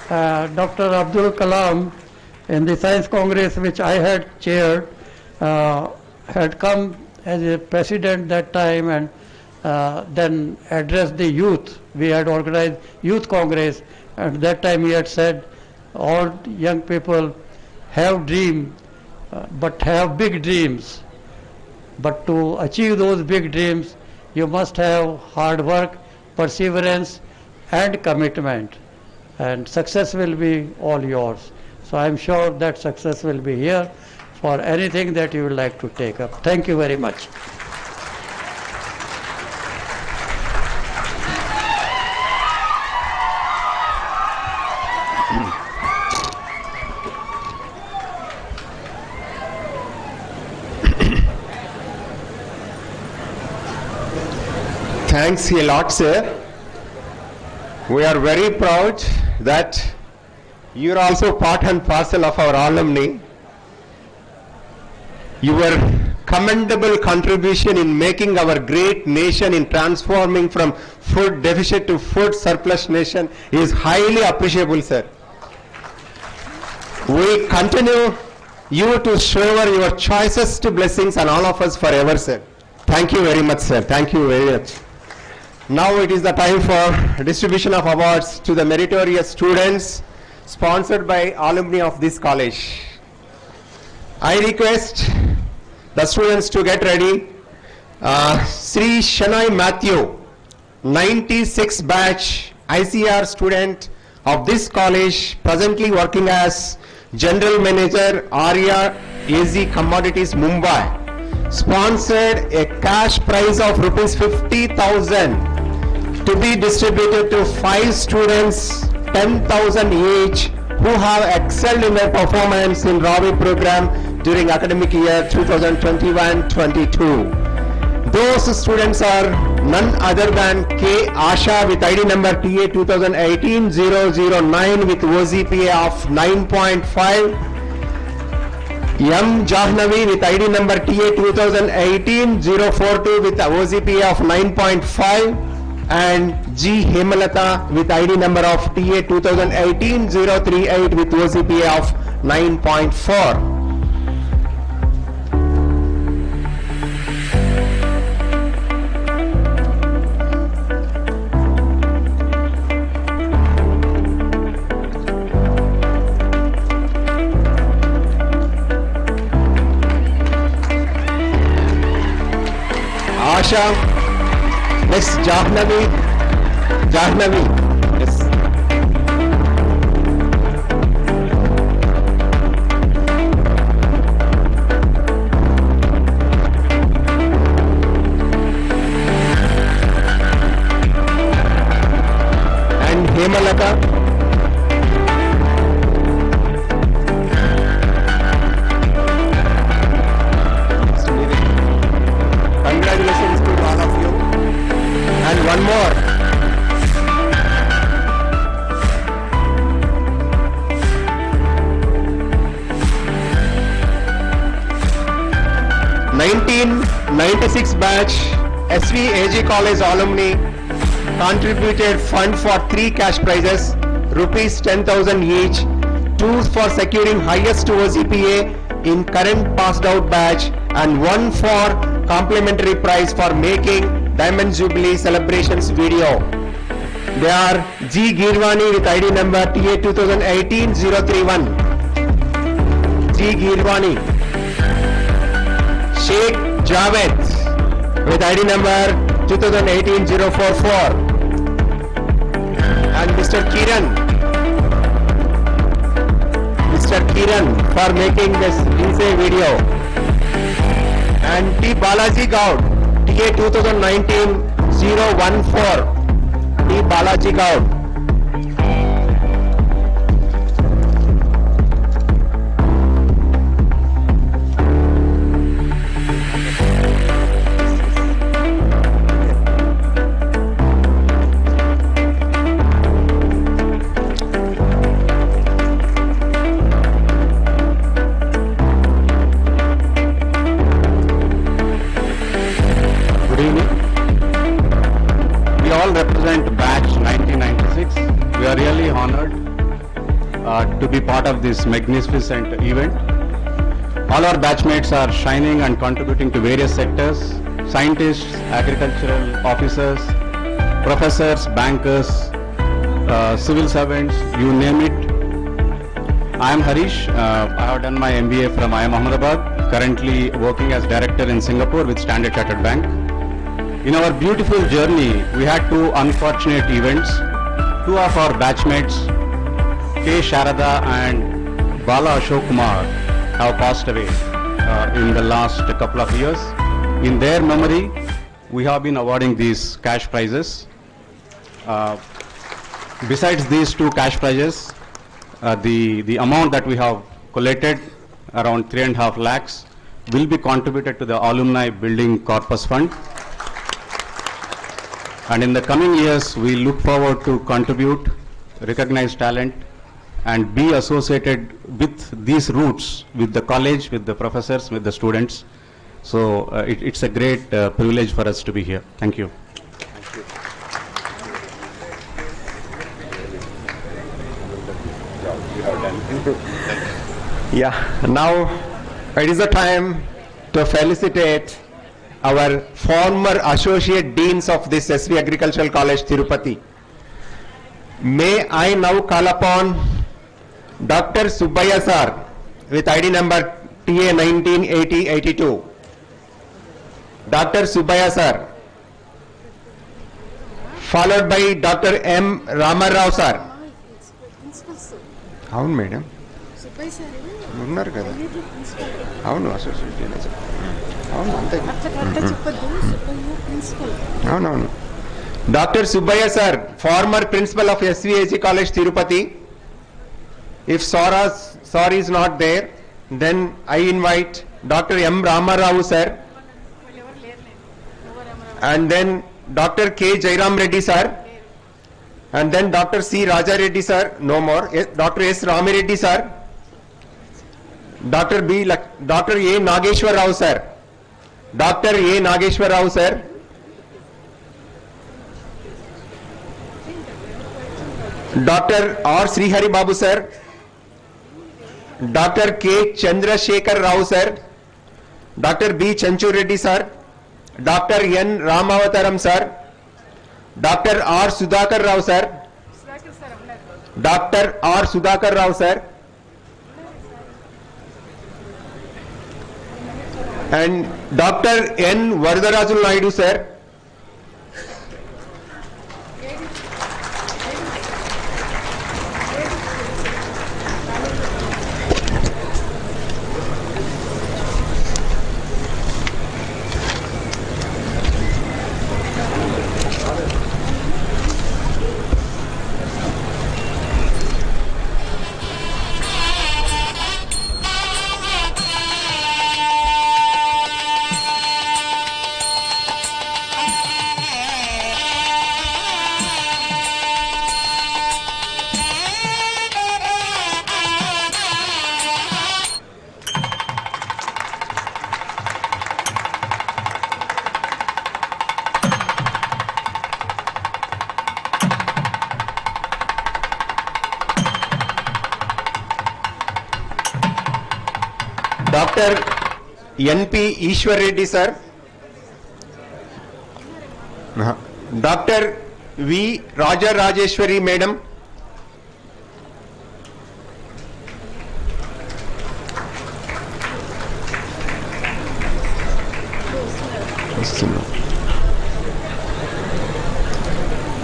Dr. Abdul Kalam, in the Science Congress which I had chaired, had come as a president that time, and then addressed the youth. We had organized Youth Congress, and that time he had said, all young people have dreams, but have big dreams. But to achieve those big dreams, you must have hard work, perseverance, and commitment. And success will be all yours. So I am sure that success will be here for anything that you would like to take up. Thank you very much. Thanks a lot, sir. We are very proud that you are also part and parcel of our alumni. Your commendable contribution in making our great nation, in transforming from food deficit to food surplus nation, is highly appreciable, sir. We continue you to shower your choicest blessings on all of us forever, sir. Thank you very much, sir. Thank you very much. Now it is the time for distribution of awards to the meritorious students sponsored by alumni of this college. I request the students to get ready. Sri Shanoy Matthew, 96 batch ICAR student of this college, presently working as General Manager Acharya AZ Commodities Mumbai, sponsored a cash prize of rupees 50,000 to be distributed to 5 students, 10,000 each, who have excelled in their performance in Ravi program during academic year 2021-22. Those students are none other than K. Asha with ID number TA 2018-009 with OGPA of 9.5, M. Jahnavi with ID number TA 2018-042 with OGPA of 9.5, and G. Hemalata with ID number of TA 2018-038 with OGPA of 9.4. Asha, next Jahnavi, yes. And Hemalata. Congratulations to all of you. And one more. '96 batch SVAG College alumni contributed fund for 3 cash prizes, rupees 10,000 each, 2 for securing highest OGPA in current passed out batch, and 1 for complimentary prize for making Diamond Jubilee celebrations video. They are G. Girvani with ID number TA 2018-031. G. Girvani. Sheikh Javed with ID number 2018-044. And Mr. Kiran for making this insane video. and T. Balaji Govt, TA 2019-014, T. Balaji Govt. Represent batch 1996. We are really honored to be part of this magnificent event. All our batchmates are shining and contributing to various sectors: scientists, agricultural officers, professors, bankers, civil servants, you name it. I am Harish. I have done my MBA from IIM Ahmedabad, currently working as director in Singapore with Standard Chartered Bank. In our beautiful journey, we had two unfortunate events. Two of our batchmates, K. Sharada and Bala Ashok Kumar, have passed away in the last couple of years. In their memory, we have been awarding these cash prizes. Besides these two cash prizes, the amount that we have collected, around 3.5 lakhs, will be contributed to the Alumni Building Corpus Fund. And in the coming years, we look forward to contribute, recognize talent, and be associated with these roots, with the college, with the professors, with the students. So it's a great privilege for us to be here. Thank you. Yeah, now it is the time to felicitate our former associate deans of this SV Agricultural College, Tirupati. May I now call upon Dr. Subbaya sir with ID number TA 198082. Dr. Subbaya sir, followed by Dr. M. Ramarao sir. అవును madam ఉన్నారు కదా అవును associate అవును అంతే అవునవును Dr. Subbaya sir, former principal of SVAG College, Tirupati. If Sir is not there, then I invite Dr. M. Ramarao sir, and then Dr. K. Jairam Reddy sir, and then Dr. C. Raja Reddy sir, no more, Dr. S. Rami Reddy sir, Dr. A. Nageshwar Rao sir, Dr. A. Nageshwar Rao sir, Dr. R. Srihari Babu sir, Dr. K. Chandrasekhar Rao sir, Dr. B. Chanchu Reddy sir, Dr. N. Ramavataram sir, Dr. R. Sudhakar Rao sir, Dr. R. Sudhakar Rao sir, and Dr. N. Varadarajul Naidu sir, Dr. N.P. Ishwar Reddy sir, Dr. V. Raja Rajeshwari madam,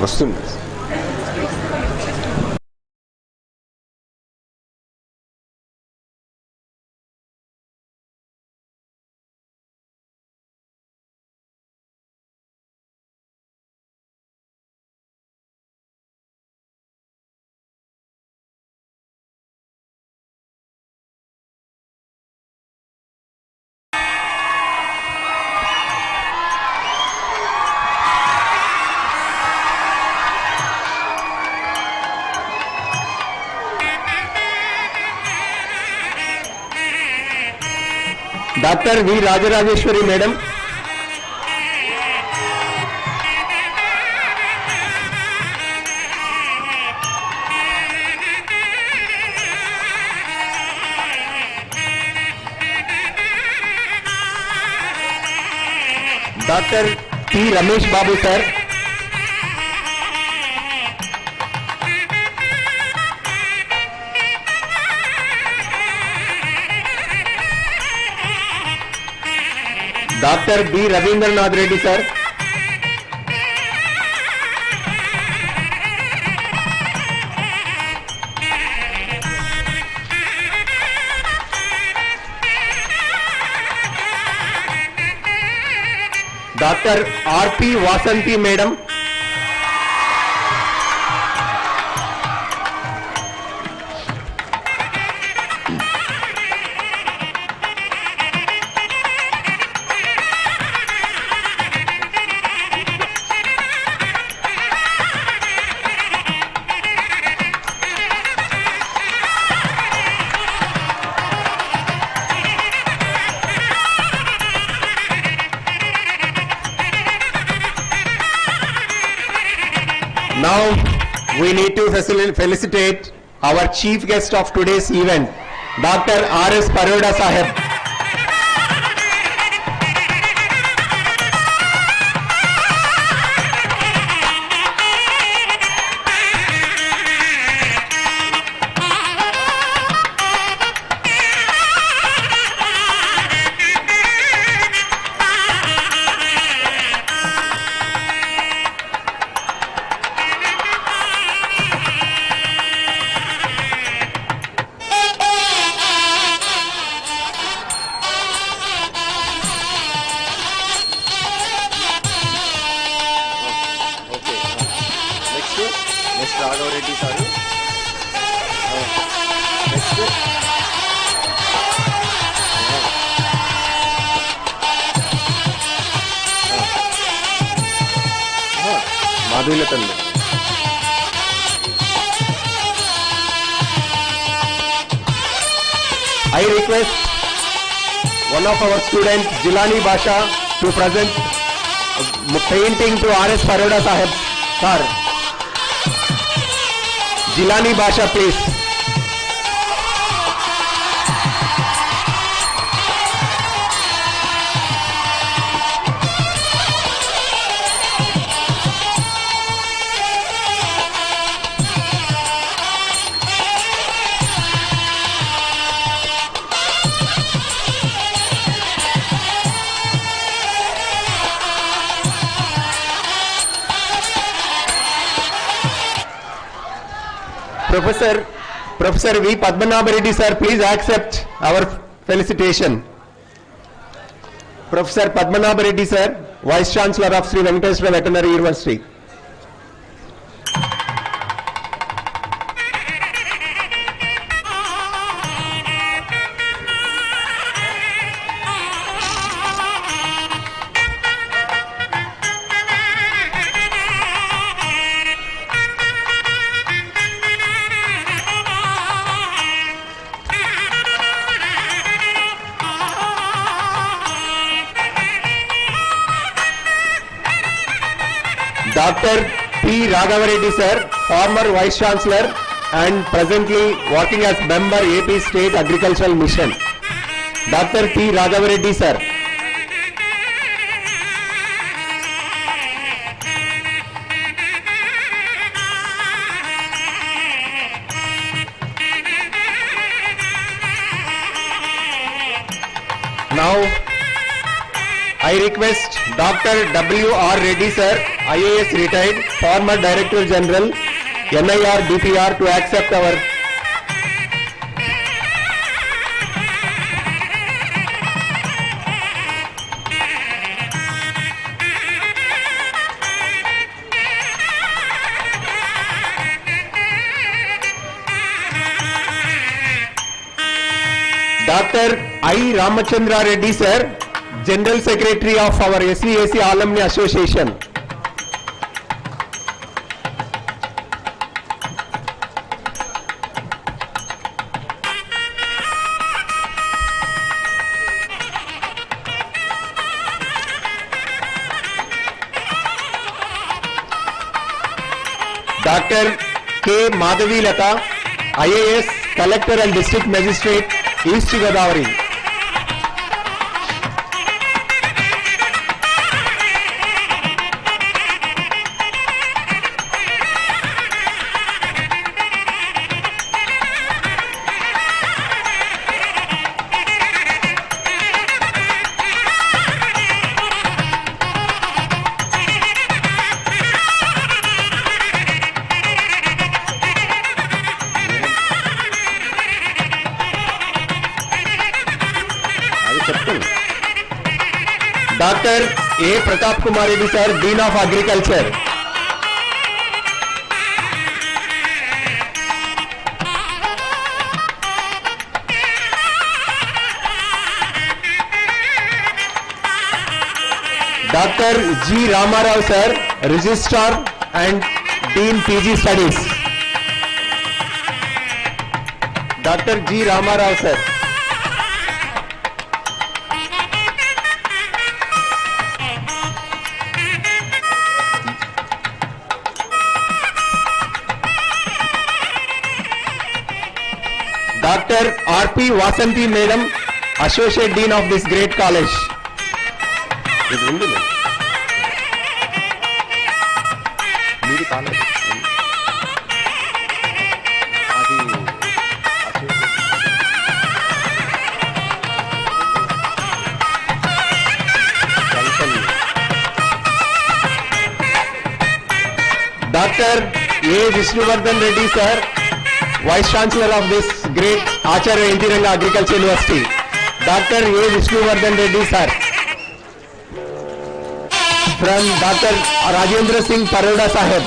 వస్తుంది Dr. V. Rajarajeshwari Madam. Dr. P. Ramesh Babu sir. Dr. B. Ravindranath Reddy sir. Dr. R.P. Vasanti Madam. Now we need to felicitate our chief guest of today's event, Dr. R.S. Paroda Sahib. I request one of our students, Jilani Basha, to present painting to R.S. Paroda Sahib. Sir, Jilani Basha, please. Professor V. Padmanabha Reddy sir, please accept our felicitation. Professor Padmanabha Reddy sir, Vice Chancellor of Sri Venkateswara Veterinary University. Dr. P. Raghava Reddy sir, former Vice Chancellor and presently working as member AP State Agricultural Mission. Dr. P. Raghava Reddy sir. Now I request Dr. W.R. Reddy sir, IAS retired, former Director General, NIR DPR, to accept our Dr. I. Ramachandra Reddy sir, General Secretary of our SVAC Alumni Association. Dr. K. Madhavi Lata, IAS, Collector and District Magistrate, East Godavari. Dr. A. Pratap Kumar Reddy sir, Dean of Agriculture. Dr. G. Ramarao sir, Registrar and Dean PG Studies. Dr. G. Ramarao sir. Dr. R.P. Vasanti Madam, Associate Dean of this great college. Dr. A. Vishnuvardeha Reddy sir, Vice Chancellor of this great Acharya Ranga Agriculture University. Dr. A. Vishnuvardeha Reddy sir. From Dr. Rajendra Singh Paroda Sahib.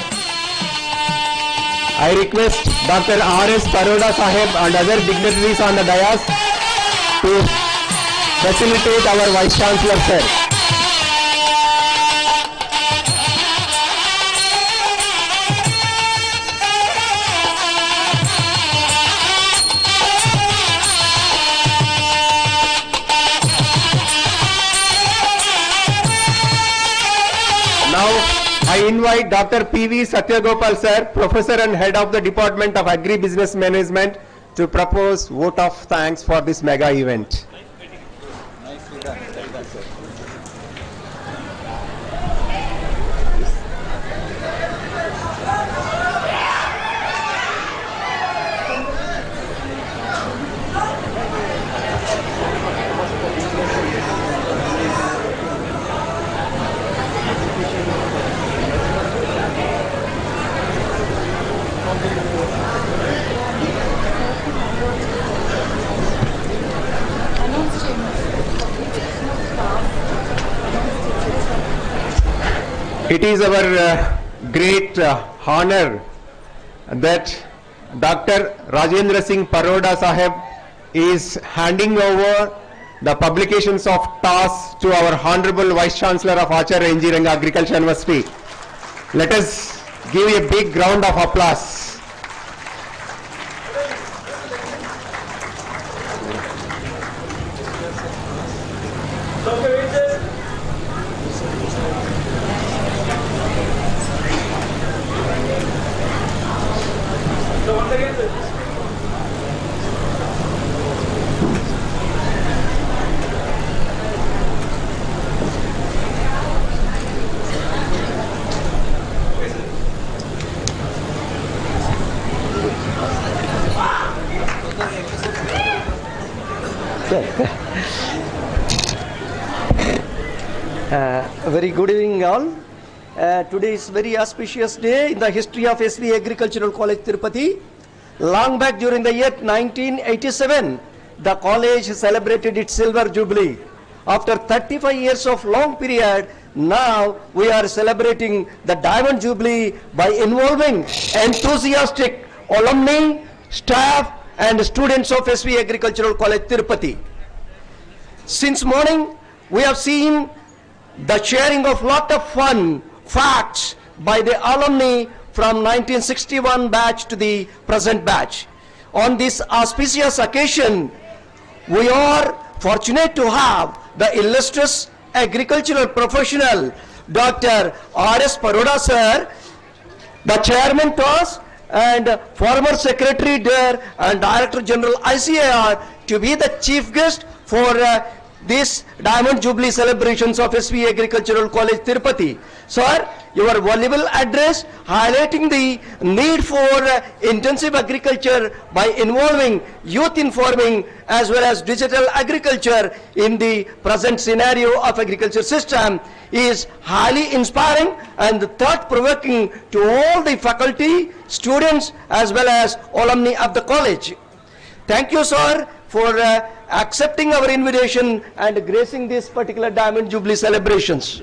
I request Dr. R.S. Paroda Sahib and other dignitaries on the dais to facilitate our Vice Chancellor sir. I invite Dr. P.V. Satyagopal sir, Professor and Head of the Department of Agri-Business Management, to propose vote of thanks for this mega event. Nicely done. Well done, sir. It is our great honor that Dr. Rajendra Singh Paroda Sahib is handing over the publications of TAAS to our Honorable Vice Chancellor of Acharya Ranga Agriculture University. Let us give a big round of applause. A very good evening all. Today is very auspicious day in the history of SV Agricultural College Tirupati. Long back during the year 1987, the college celebrated its silver jubilee. After 35 years of long period, now we are celebrating the diamond jubilee by involving enthusiastic alumni, staff and students of SV Agricultural College Tirupati. Since morning, we have seen the sharing of lot of fun facts by the alumni from 1961 batch to the present batch. On this auspicious occasion, we are fortunate to have the illustrious agricultural professional Dr. R.S. Paroda sir, the Chairman TAAS and former Secretary there and Director General ICAR to be the chief guest for this Diamond Jubilee celebrations of SV Agricultural College Tirupati. Sir, your valuable address highlighting the need for intensive agriculture by involving youth in farming as well as digital agriculture in the present scenario of agriculture system is highly inspiring and thought-provoking to all the faculty, students as well as alumni of the college. Thank you, sir, for accepting our invitation and gracing this particular Diamond Jubilee celebrations.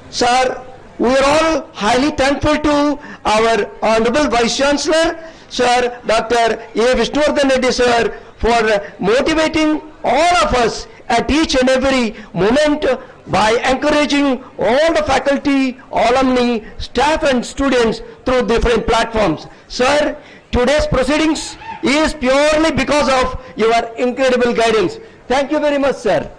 Sir, we are all highly thankful to our Honorable Vice Chancellor, Sir Dr. A. Vishnuvardeha Reddy, sir, for motivating all of us at each and every moment by encouraging all the faculty, alumni, staff and students through different platforms. Sir, today's proceedings is purely because of your incredible guidance. Thank you very much, sir.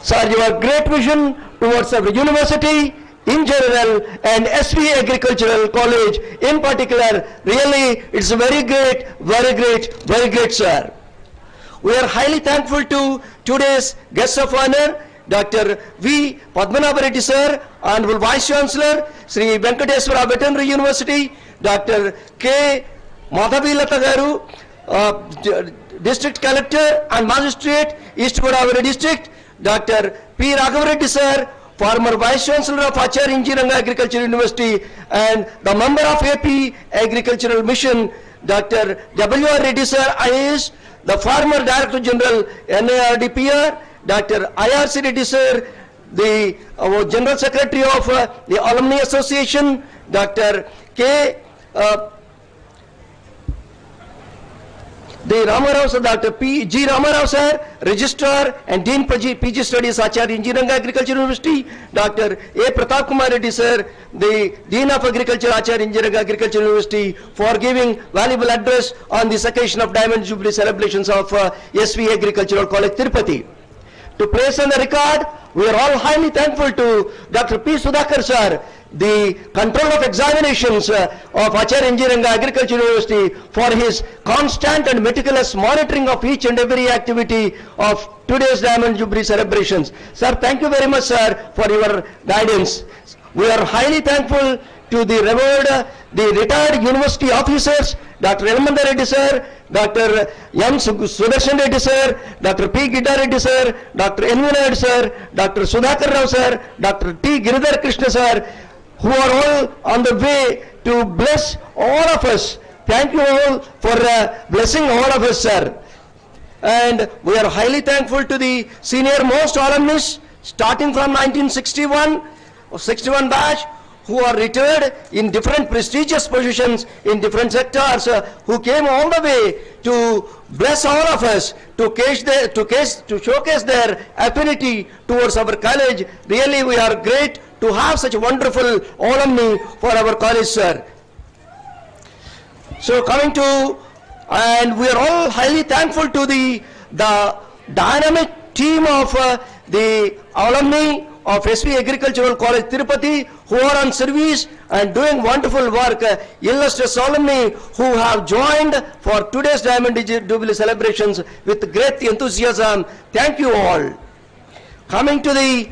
Sir, your great vision towards our university in general and SV Agricultural College in particular, really it's very great, very great, very great, sir. We are highly thankful to today's guest of honor, Dr. V. Padmanabha Reddy, sir, Honorable Vice Chancellor, Sri Venkateswara Veterinary University, Dr. K. Madhavilata Garu, District Collector and Magistrate, East Godavari District, Dr. P. Raghav Reddy, sir, former Vice Chancellor of Acharya Ranga Agriculture University and the member of AP Agricultural Mission, Dr. W.R. Reddy, sir, IAS, the former Director General NARDPR, Dr. IRC Reddy, sir, the General Secretary of the Alumni Association, Dr. K. The Ramarao, sir, Dr. P. G. Ramarao, sir, Registrar and Dean PG Studies, Acharya Ranga Agriculture University, Dr. A. Pratap Kumar Reddy, sir, the Dean of Agriculture, Acharya Ranga Agriculture University, for giving valuable address on this occasion of Diamond Jubilee celebrations of SV Agricultural College Tirupati. To place on the record, we are all highly thankful to Dr. P. Sudhakar, sir, the control of examinations of Acharya Ranga Agriculture University, for his constant and meticulous monitoring of each and every activity of today's Diamond Jubilee celebrations. Sir, thank you very much, sir, for your guidance. We are highly thankful to the revered, the retired university officers, Dr. Elmanda Reddy, sir, Dr. M. Sudarshan Reddy, sir, Dr. P. Gidda Reddy, sir, Dr. N. Vinayad, sir, Dr. Sudhakar Rao, sir, Dr. T. Giridhar Krishna, sir, who are all on the way to bless all of us. Thank you all for blessing all of us, sir. And we are highly thankful to the senior most alumnus, starting from 1961 or 61 batch, who are retired in different prestigious positions in different sectors, who came all the way to bless all of us, to showcase their affinity towards our college. Really, we are great to have such wonderful alumni for our college, sir. So coming to, and we are all highly thankful to the dynamic team of the alumni of SV Agricultural College Tirupati, who are on service and doing wonderful work, illustrious alumni who have joined for today's Diamond Jubilee celebrations with great enthusiasm. Thank you all. Coming to the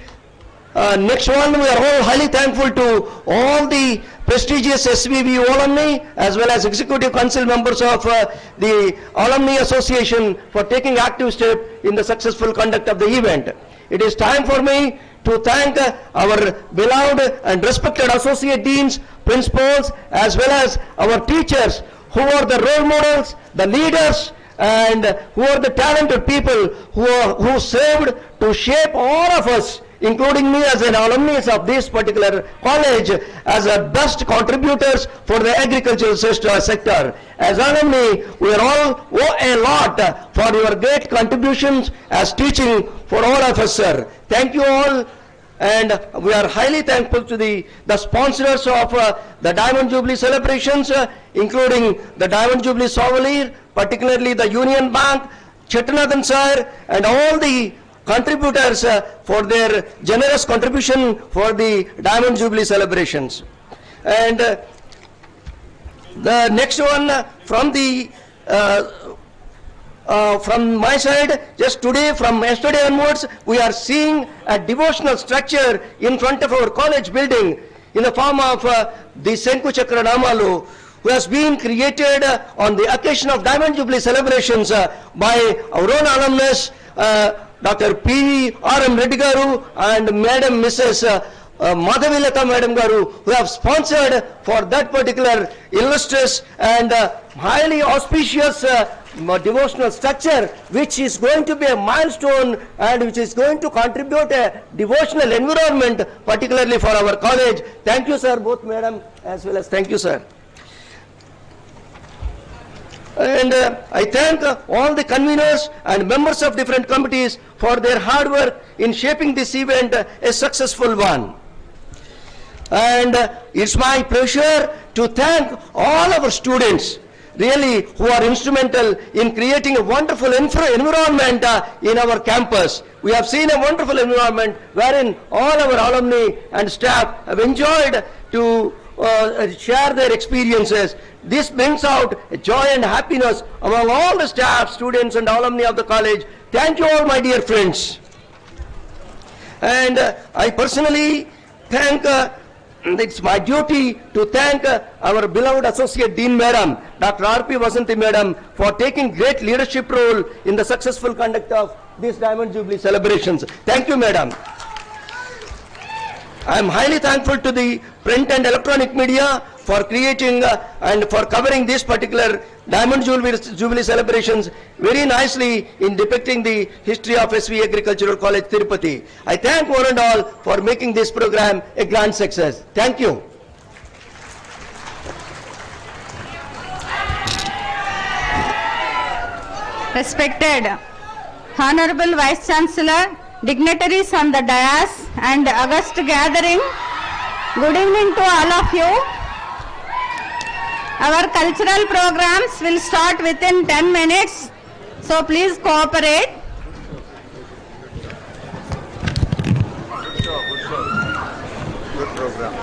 next one, we are all highly thankful to all the prestigious SVB alumni as well as executive council members of the Alumni Association for taking active step in the successful conduct of the event. It is time for me to thank our beloved and respected associate deans, principals, as well as our teachers who are the role models, the leaders, and who are the talented people who served to shape all of us, including me as an alumnus of this particular college, as a best contributors for the agricultural sector. As alumni, we are all owe a lot for your great contributions as teaching for all of us, sir. Thank you all, and we are highly thankful to the sponsors of the Diamond Jubilee celebrations, including the Diamond Jubilee Souvenir, particularly the Union Bank, Chettanathan sir, and all the contributors for their generous contribution for the Diamond Jubilee celebrations. And the next one from the from my side, just today, from yesterday onwards, we are seeing a devotional structure in front of our college building in the form of the Senku Chakra Namalu, who has been created on the occasion of Diamond Jubilee celebrations by our own alumnus, Dr. P.R.M. Reddy Garu and Madam Mrs. Madhavilata Madam Garu, who have sponsored for that particular illustrious and highly auspicious devotional structure, which is going to be a milestone and which is going to contribute a devotional environment, particularly for our college. Thank you, sir, both madam as well as thank you, sir. And I thank all the conveners and members of different committees for their hard work in shaping this event a successful one. And it's my pleasure to thank all our students, really, who are instrumental in creating a wonderful environment in our campus. We have seen a wonderful environment wherein all our alumni and staff have enjoyed to share their experiences. This brings out joy and happiness among all the staff, students and alumni of the college. Thank you all, my dear friends. And I personally thank, it's my duty to thank our beloved Associate Dean Madam, Dr. R.P. Vasanthi Madam, for taking great leadership role in the successful conduct of these Diamond Jubilee celebrations. Thank you, Madam. I am highly thankful to the print and electronic media for creating and for covering this particular Diamond Jubilee celebrations very nicely in depicting the history of SV Agricultural College, Tirupati. I thank one and all for making this program a grand success. Thank you. Respected Honorable Vice Chancellor, dignitaries on the dais and august gathering, good evening to all of you. Our cultural programs will start within 10 minutes, so please cooperate. Good program.